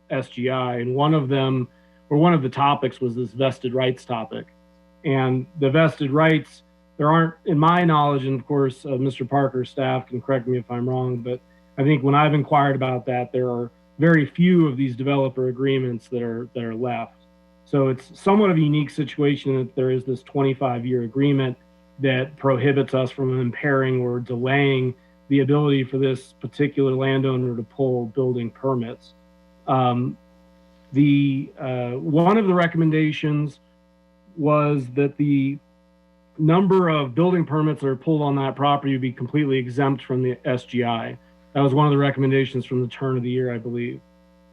SGI, and one of the topics was this vested rights topic. And the vested rights, there aren't, in my knowledge, and of course, Mr. Parker's staff can correct me if I'm wrong, but I think when I've inquired about that, there are very few of these developer agreements that are left. So it's somewhat of a unique situation that there is this 25-year agreement that prohibits us from impairing or delaying the ability for this particular landowner to pull building permits. One of the recommendations was that the number of building permits that are pulled on that property would be completely exempt from the SGI. That was one of the recommendations from the turn of the year, I believe.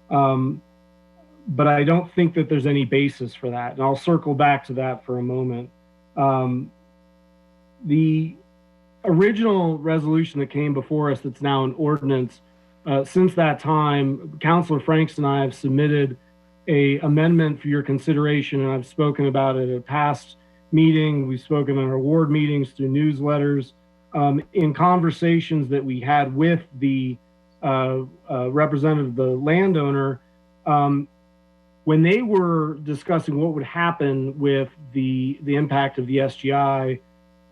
But I don't think that there's any basis for that. And I'll circle back to that for a moment. The original resolution that came before us that's now an ordinance, since that time, Councilor Franks and I have submitted an amendment for your consideration, and I've spoken about it at a past meeting. We've spoken in our ward meetings, through newsletters, in conversations that we had with the representative of the landowner. When they were discussing what would happen with the impact of the SGI,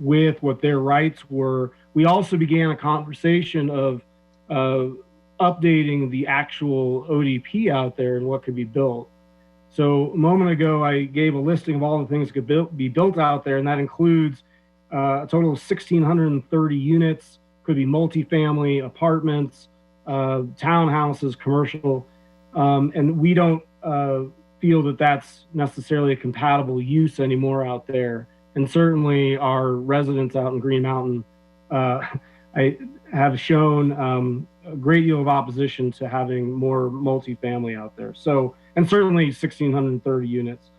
with what their rights were, we also began a conversation of updating the actual ODP out there and what could be built. So a moment ago, I gave a listing of all the things that could be built out there, and that includes a total of 1,630 units, could be multifamily, apartments, townhouses, commercial, and we don't feel that that's necessarily a compatible use anymore out there. And certainly our residents out in Green Mountain I have shown a great deal of opposition to having more multifamily out there. So, and certainly 1,630 units.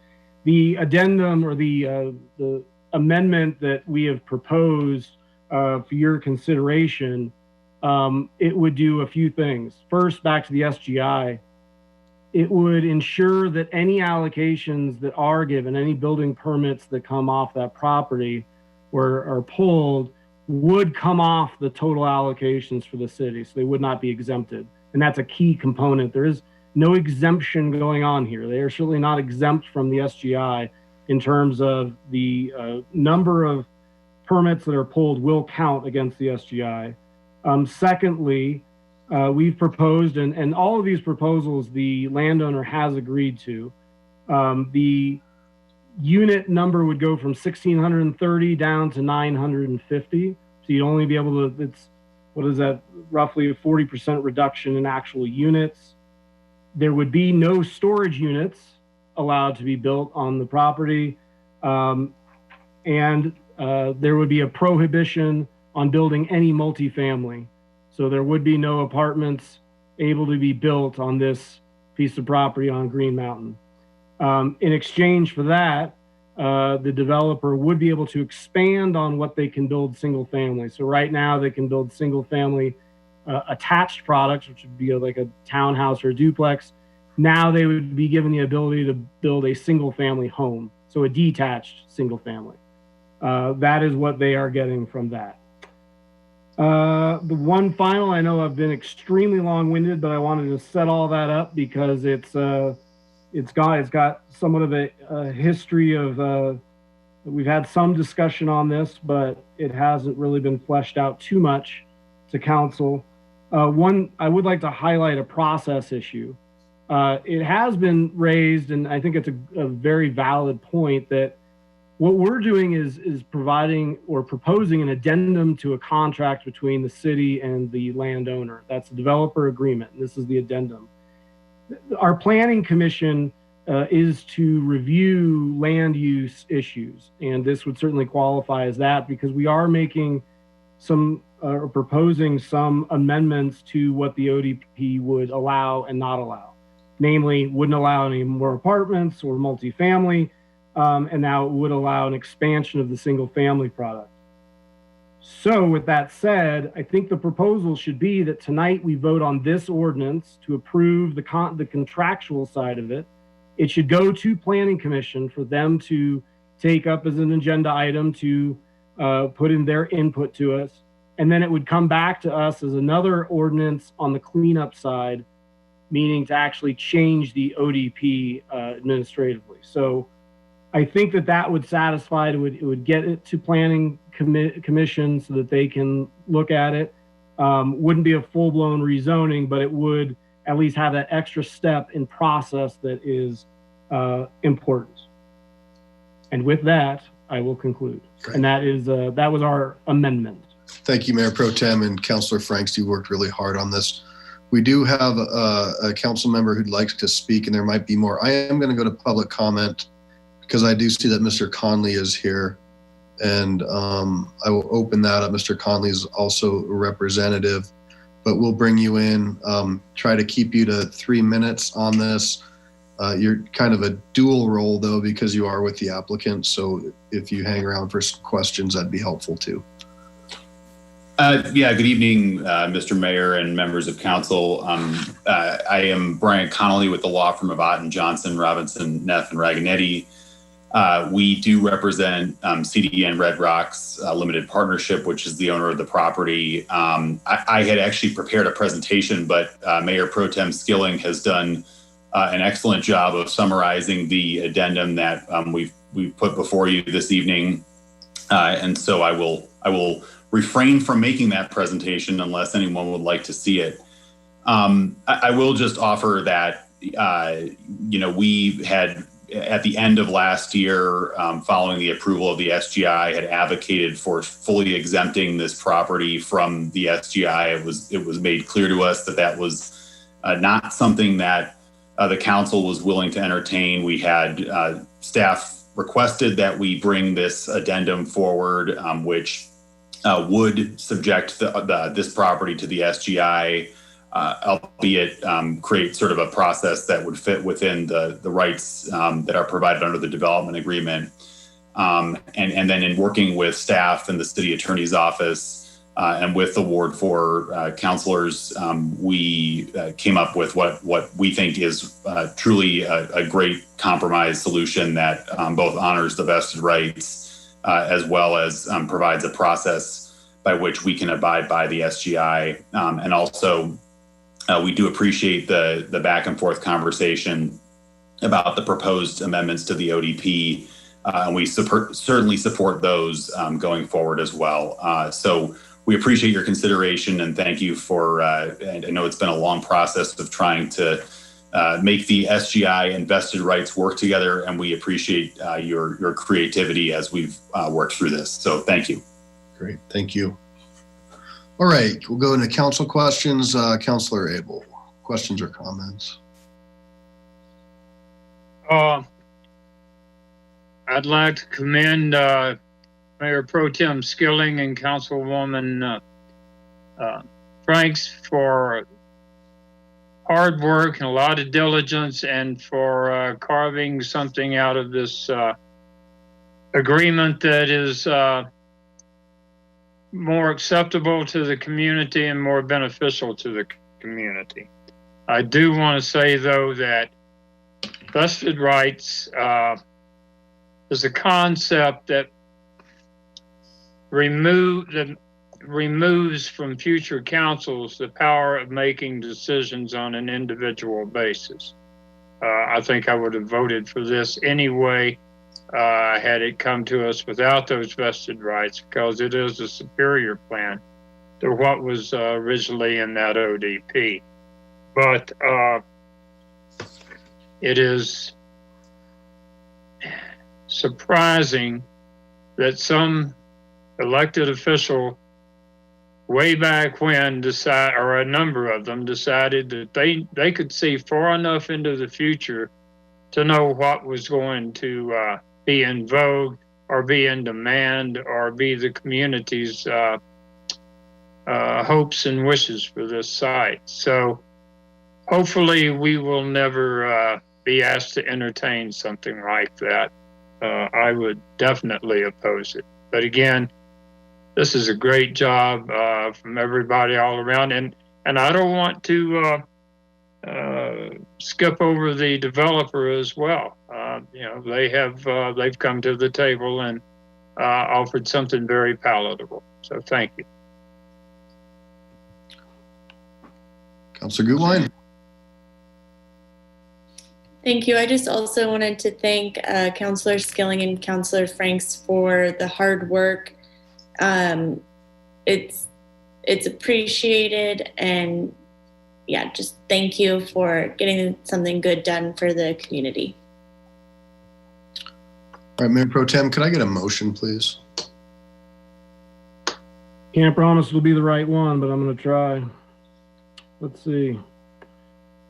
The addendum or the amendment that we have proposed for your consideration, it would do a few things. First, back to the SGI, it would ensure that any allocations that are given, any building permits that come off that property or are pulled, would come off the total allocations for the city, so they would not be exempted. And that's a key component. There is no exemption going on here. They are certainly not exempt from the SGI in terms of the number of permits that are pulled will count against the SGI. Secondly, we've proposed, and all of these proposals the landowner has agreed to, the unit number would go from 1,630 down to 950. So you'd only be able to, it's, what is that, roughly a 40% reduction in actual units. There would be no storage units allowed to be built on the property. And there would be a prohibition on building any multifamily. So there would be no apartments able to be built on this piece of property on Green Mountain. In exchange for that, the developer would be able to expand on what they can build single family. So right now they can build single family attached products, which would be like a townhouse or a duplex. Now they would be given the ability to build a single family home, so a detached single family. That is what they are getting from that. The one final, I know I've been extremely long-winded, but I wanted to set all that up because it's got somewhat of a history of, we've had some discussion on this, but it hasn't really been fleshed out too much to council. One, I would like to highlight a process issue. It has been raised, and I think it's a very valid point, that what we're doing is providing or proposing an addendum to a contract between the city and the landowner. That's a developer agreement, and this is the addendum. Our planning commission is to review land use issues, and this would certainly qualify as that because we are making some or proposing some amendments to what the ODP would allow and not allow. Namely, wouldn't allow any more apartments or multifamily, and now it would allow an expansion of the single family product. So with that said, I think the proposal should be that tonight we vote on this ordinance to approve the contractual side of it. It should go to Planning Commission for them to take up as an agenda item to put in their input to us. And then it would come back to us as another ordinance on the cleanup side, meaning to actually change the ODP administratively. So I think that would satisfy, it would get it to Planning Commission so that they can look at it. Wouldn't be a full-blown rezoning, but it would at least have that extra step in process that is important. And with that, I will conclude. Great. And that was our amendment. Thank you, Mayor Pro Tem and Councilor Franks. You worked really hard on this. We do have a council member who'd like to speak, and there might be more. I am going to go to public comment because I do see that Mr. Conley is here, and I will open that up. Mr. Conley is also a representative, but we'll bring you in. Try to keep you to 3 minutes on this. You're kind of a dual role, though, because you are with the applicant. So if you hang around for some questions, that'd be helpful, too. Good evening, Mr. Mayor and members of council. I am Brian Connolly with the law firm of Otten, Johnson, Robinson, Neff, and Raganetti. We do represent CDN Red Rocks Limited Partnership, which is the owner of the property. I had actually prepared a presentation, but Mayor Pro Tem Skilling has done an excellent job of summarizing the addendum that we've put before you this evening. And so I will refrain from making that presentation unless anyone would like to see it. I will just offer that, we had at the end of last year, following the approval of the SGI, had advocated for fully exempting this property from the SGI. It was made clear to us that was not something that the council was willing to entertain. We had staff requested that we bring this addendum forward, which would subject this property to the SGI, albeit create sort of a process that would fit within the rights that are provided under the development agreement. And then in working with staff and the city attorney's office and with the Ward 4 councilors, we came up with what we think is truly a great compromise solution that both honors the vested rights as well as provides a process by which we can abide by the SGI. And also, we do appreciate the back and forth conversation about the proposed amendments to the ODP, and we certainly support those going forward as well. So we appreciate your consideration and thank you for, and I know it's been a long process of trying to make the SGI and vested rights work together, and we appreciate your creativity as we've worked through this. So thank you. Great, thank you. All right, we'll go into council questions. Councilor Abel, questions or comments? I'd like to commend Mayor Pro Tem Skilling and Councilwoman Franks for hard work and a lot of diligence, and for carving something out of this agreement that is more acceptable to the community and more beneficial to the community. I do want to say, though, that vested rights is a concept that removes from future councils the power of making decisions on an individual basis. I think I would have voted for this anyway had it come to us without those vested rights, because it is a superior plan to what was originally in that ODP. But it is surprising that some elected official way back when or a number of them decided that they could see far enough into the future to know what was going to be in vogue or be in demand or be the community's hopes and wishes for this site. So hopefully we will never be asked to entertain something like that. I would definitely oppose it. But again, this is a great job from everybody all around. And I don't want to skip over the developer as well. They've come to the table and offered something very palatable. So thank you. Councilor Gutwein. Thank you. I just also wanted to thank Councilor Skilling and Councilor Franks for the hard work. It's appreciated, and yeah, just thank you for getting something good done for the community. All right, Mayor Pro Tem, could I get a motion, please? Can't promise it'll be the right one, but I'm going to try. Let's see.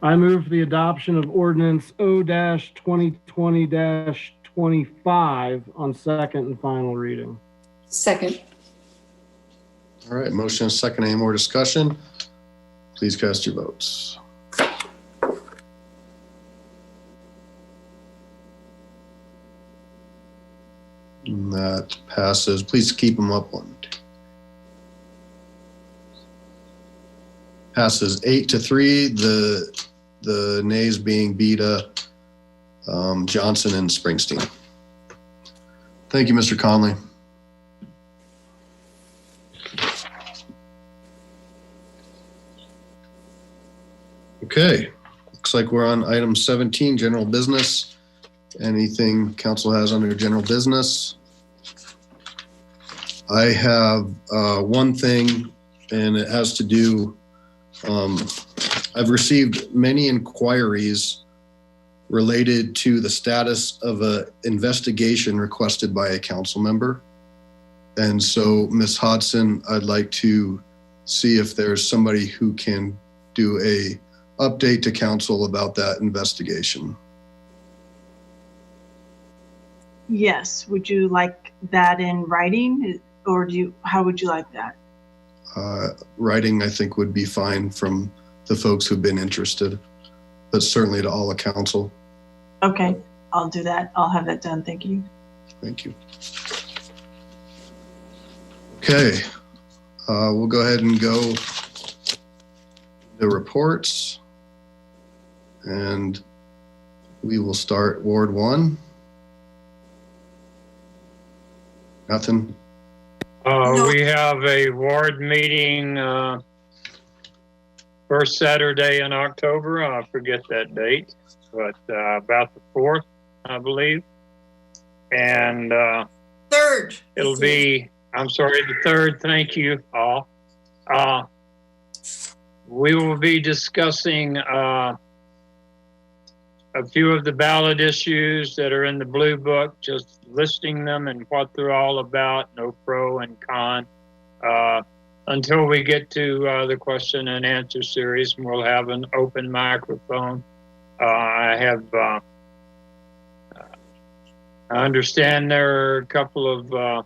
I move for the adoption of ordinance O-2020-25 on second and final reading. Second. All right, motion and second. Any more discussion? Please cast your votes. And that passes. Please keep them up. Passes 8-3. The nays being Beta, Johnson, and Springsteen. Thank you, Mr. Conley. Okay, looks like we're on item 17, general business. Anything council has under general business? I have one thing, and it has to do, I've received many inquiries related to the status of an investigation requested by a council member. And so, Ms. Hodson, I'd like to see if there's somebody who can do a update to council about that investigation. Yes. Would you like that in writing, or how would you like that? Writing, I think, would be fine from the folks who've been interested, but certainly to all of council. Okay, I'll do that. I'll have that done. Thank you. Thank you. Okay, we'll go ahead and go the reports, and we will start Ward 1. Nothing. We have a ward meeting first Saturday in October. I forget that date, but about the 4th, I believe. And third. It'll be, I'm sorry, the 3rd. Thank you all. We will be discussing a few of the ballot issues that are in the blue book, just listing them and what they're all about, no pro and con, until we get to the question and answer series, and we'll have an open microphone. I understand there are a couple of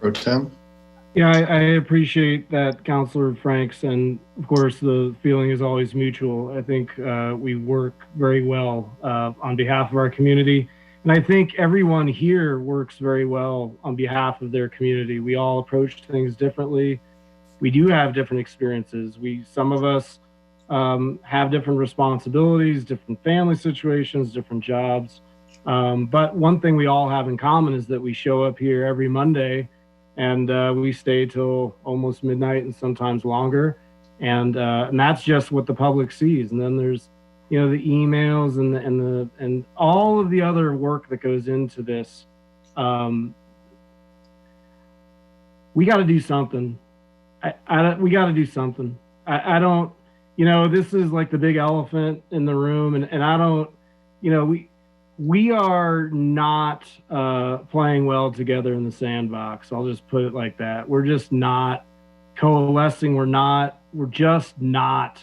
Pro Tem? Yeah, I appreciate that, Councilor Franks, and of course the feeling is always mutual. I think we work very well on behalf of our community, and I think everyone here works very well on behalf of their community. We all approach things differently. We do have different experiences. Some of us have different responsibilities, different family situations, different jobs. But one thing we all have in common is that we show up here every Monday and we stay till almost midnight and sometimes longer. And that's just what the public sees. And then there's, the emails and all of the other work that goes into this. We got to do something. We got to do something. I don't, this is like the big elephant in the room, and I don't, we are not playing well together in the sandbox. I'll just put it like that. We're just not coalescing. We're just not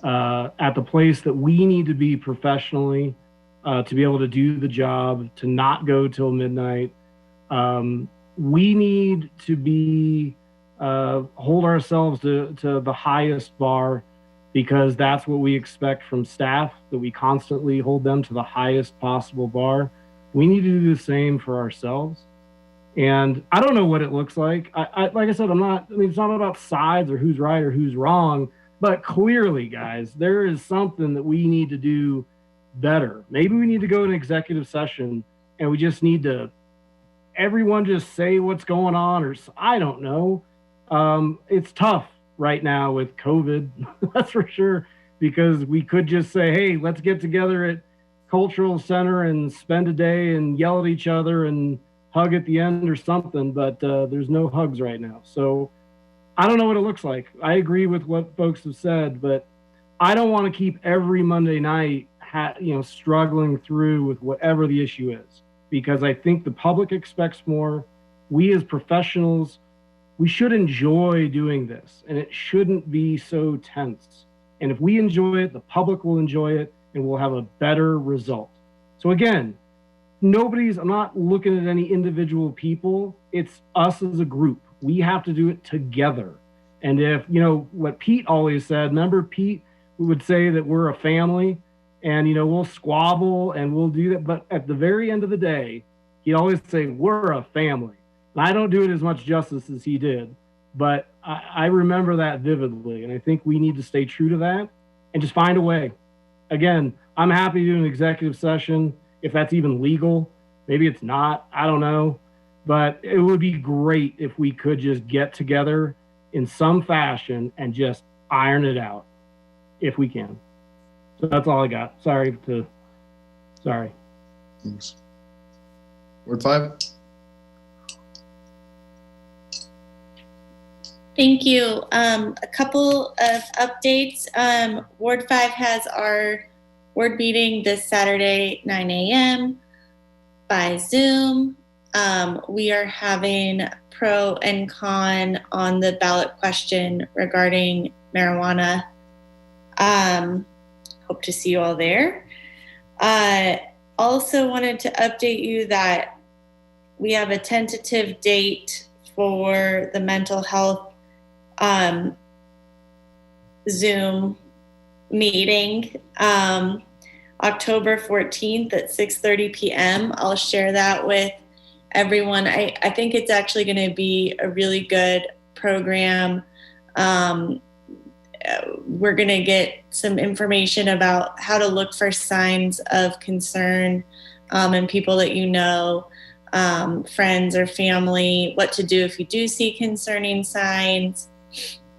at the place that we need to be professionally to be able to do the job, to not go till midnight. We need to be hold ourselves to the highest bar, because that's what we expect from staff, that we constantly hold them to the highest possible bar. We need to do the same for ourselves. And I don't know what it looks like. Like I said, it's not about sides or who's right or who's wrong, but clearly, guys, there is something that we need to do better. Maybe we need to go in executive session and we just need to, everyone just say what's going on, or I don't know. It's tough right now with COVID, that's for sure, because we could just say, hey, let's get together at Cultural Center and spend a day and yell at each other and hug at the end or something, but there's no hugs right now. So I don't know what it looks like. I agree with what folks have said, but I don't want to keep every Monday night struggling through with whatever the issue is, because I think the public expects more. We as professionals, we should enjoy doing this, and it shouldn't be so tense. And if we enjoy it, the public will enjoy it, and we'll have a better result. So again, I'm not looking at any individual people. It's us as a group. We have to do it together. And if, what Pete always said, remember Pete would say that we're a family, and, we'll squabble and we'll do that. But at the very end of the day, he'd always say, we're a family. I don't do it as much justice as he did, but I remember that vividly. And I think we need to stay true to that and just find a way. Again, I'm happy to do an executive session if that's even legal. Maybe it's not, I don't know. But it would be great if we could just get together in some fashion and just iron it out if we can. So that's all I got. Sorry. Thanks. Ward 5. Thank you. A couple of updates. Ward 5 has our ward meeting this Saturday, 9 a.m. by Zoom. We are having pro and con on the ballot question regarding marijuana. Hope to see you all there. Also wanted to update you that we have a tentative date for the mental health Zoom meeting, October 14th at 6:30 p.m. I'll share that with everyone. I think it's actually going to be a really good program. We're going to get some information about how to look for signs of concern and people that friends or family, what to do if you do see concerning signs.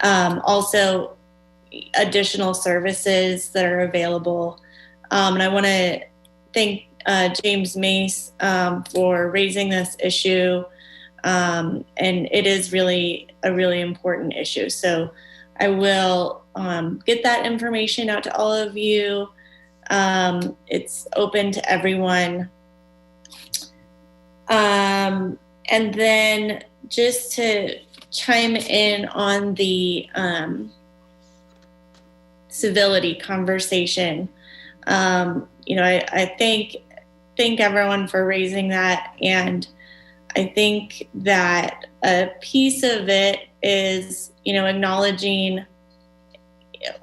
Also, additional services that are available. And I want to thank James Mace for raising this issue. And it is really a really important issue. So I will get that information out to all of you. It's open to everyone. And then just to chime in on the civility conversation, I thank everyone for raising that. And I think that a piece of it is, acknowledging,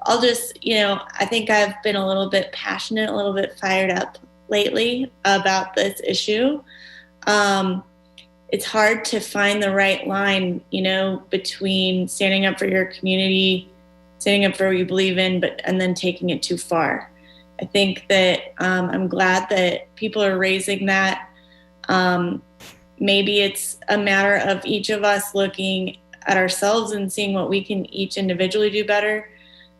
I think I've been a little bit passionate, a little bit fired up lately about this issue. It's hard to find the right line, between standing up for your community, standing up for what you believe in, and then taking it too far. I think that I'm glad that people are raising that. Maybe it's a matter of each of us looking at ourselves and seeing what we can each individually do better.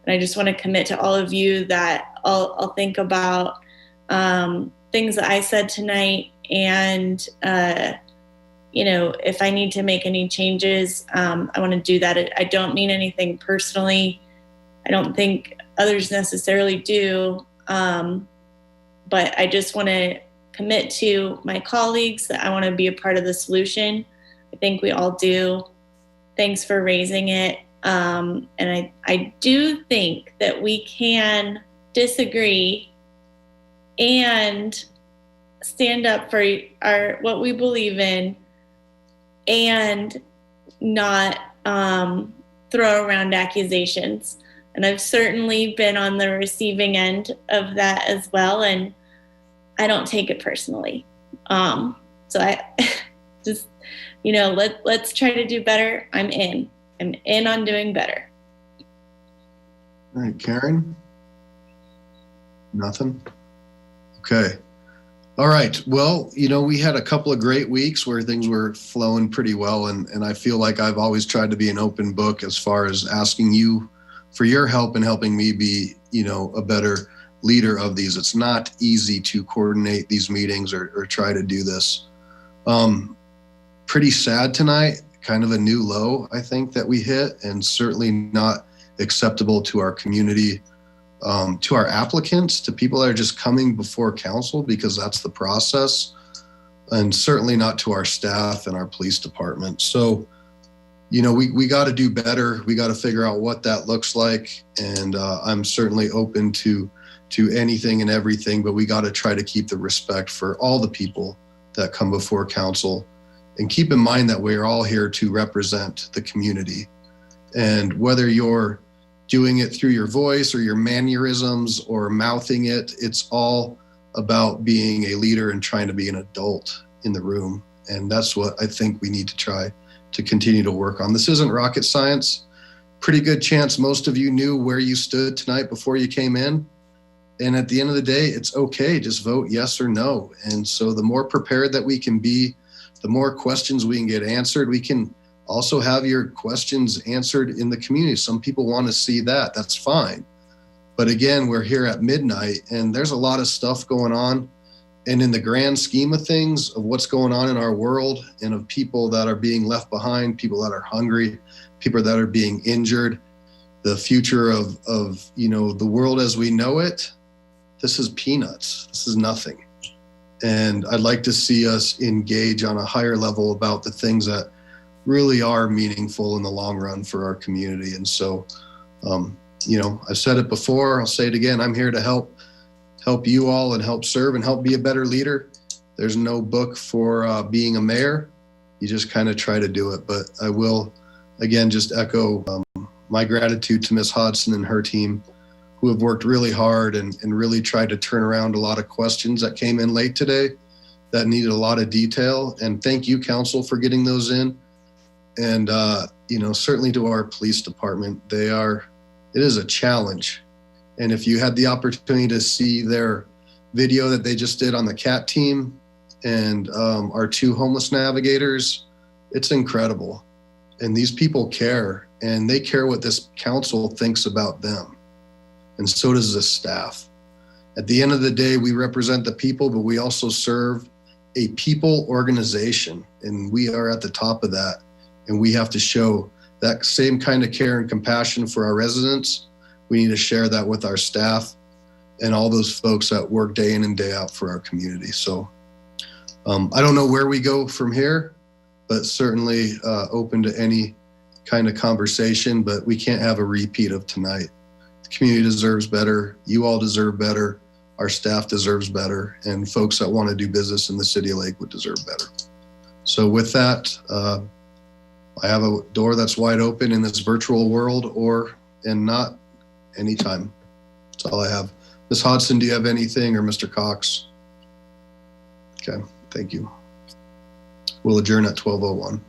And I just want to commit to all of you that I'll think about things that I said tonight, and if I need to make any changes, I want to do that. I don't mean anything personally. I don't think others necessarily do, but I just want to commit to my colleagues that I want to be a part of the solution. I think we all do. Thanks for raising it. And I do think that we can disagree and stand up for what we believe in, and not throw around accusations. And I've certainly been on the receiving end of that as well, and I don't take it personally. So I just, let's try to do better. I'm in on doing better. All right, Karen? Nothing? Okay. All right. Well, we had a couple of great weeks where things were flowing pretty well. And I feel like I've always tried to be an open book as far as asking you for your help and helping me be, a better leader of these. It's not easy to coordinate these meetings or try to do this. Pretty sad tonight, kind of a new low, I think, that we hit, and certainly not acceptable to our community, to our applicants, to people that are just coming before council, because that's the process, and certainly not to our staff and our police department. So, we got to do better. We got to figure out what that looks like. And I'm certainly open to anything and everything, but we got to try to keep the respect for all the people that come before council, and keep in mind that we're all here to represent the community. And whether you're doing it through your voice or your mannerisms or mouthing it, it's all about being a leader and trying to be an adult in the room. And that's what I think we need to try to continue to work on. This isn't rocket science. Pretty good chance most of you knew where you stood tonight before you came in. And at the end of the day, it's okay. Just vote yes or no. And so the more prepared that we can be, the more questions we can get answered. We can also have your questions answered in the community. Some people want to see that. That's fine. But again, we're here at midnight, and there's a lot of stuff going on. And in the grand scheme of things, of what's going on in our world, and of people that are being left behind, people that are hungry, people that are being injured, the future of the world as we know it, this is peanuts. This is nothing. And I'd like to see us engage on a higher level about the things that really are meaningful in the long run for our community. And so, I've said it before, I'll say it again. I'm here to help you all and help serve and help be a better leader. There's no book for being a mayor. You just kind of try to do it. But I will, again, just echo my gratitude to Ms. Hodson and her team, who have worked really hard and really tried to turn around a lot of questions that came in late today that needed a lot of detail. And thank you, council, for getting those in. And, certainly to our police department, it is a challenge. And if you had the opportunity to see their video that they just did on the CAT team and our 2 homeless navigators, it's incredible. And these people care, and they care what this council thinks about them. And so does the staff. At the end of the day, we represent the people, but we also serve a people organization, and we are at the top of that. And we have to show that same kind of care and compassion for our residents. We need to share that with our staff and all those folks that work day in and day out for our community. So I don't know where we go from here, but certainly open to any kind of conversation, but we can't have a repeat of tonight. The community deserves better. You all deserve better. Our staff deserves better. And folks that want to do business in the city of Lakewood deserve better. So with that, I have a door that's wide open in this virtual world and not anytime. That's all I have. Ms. Hodson, do you have anything, or Mr. Cox? Okay, thank you. We'll adjourn at 12:01.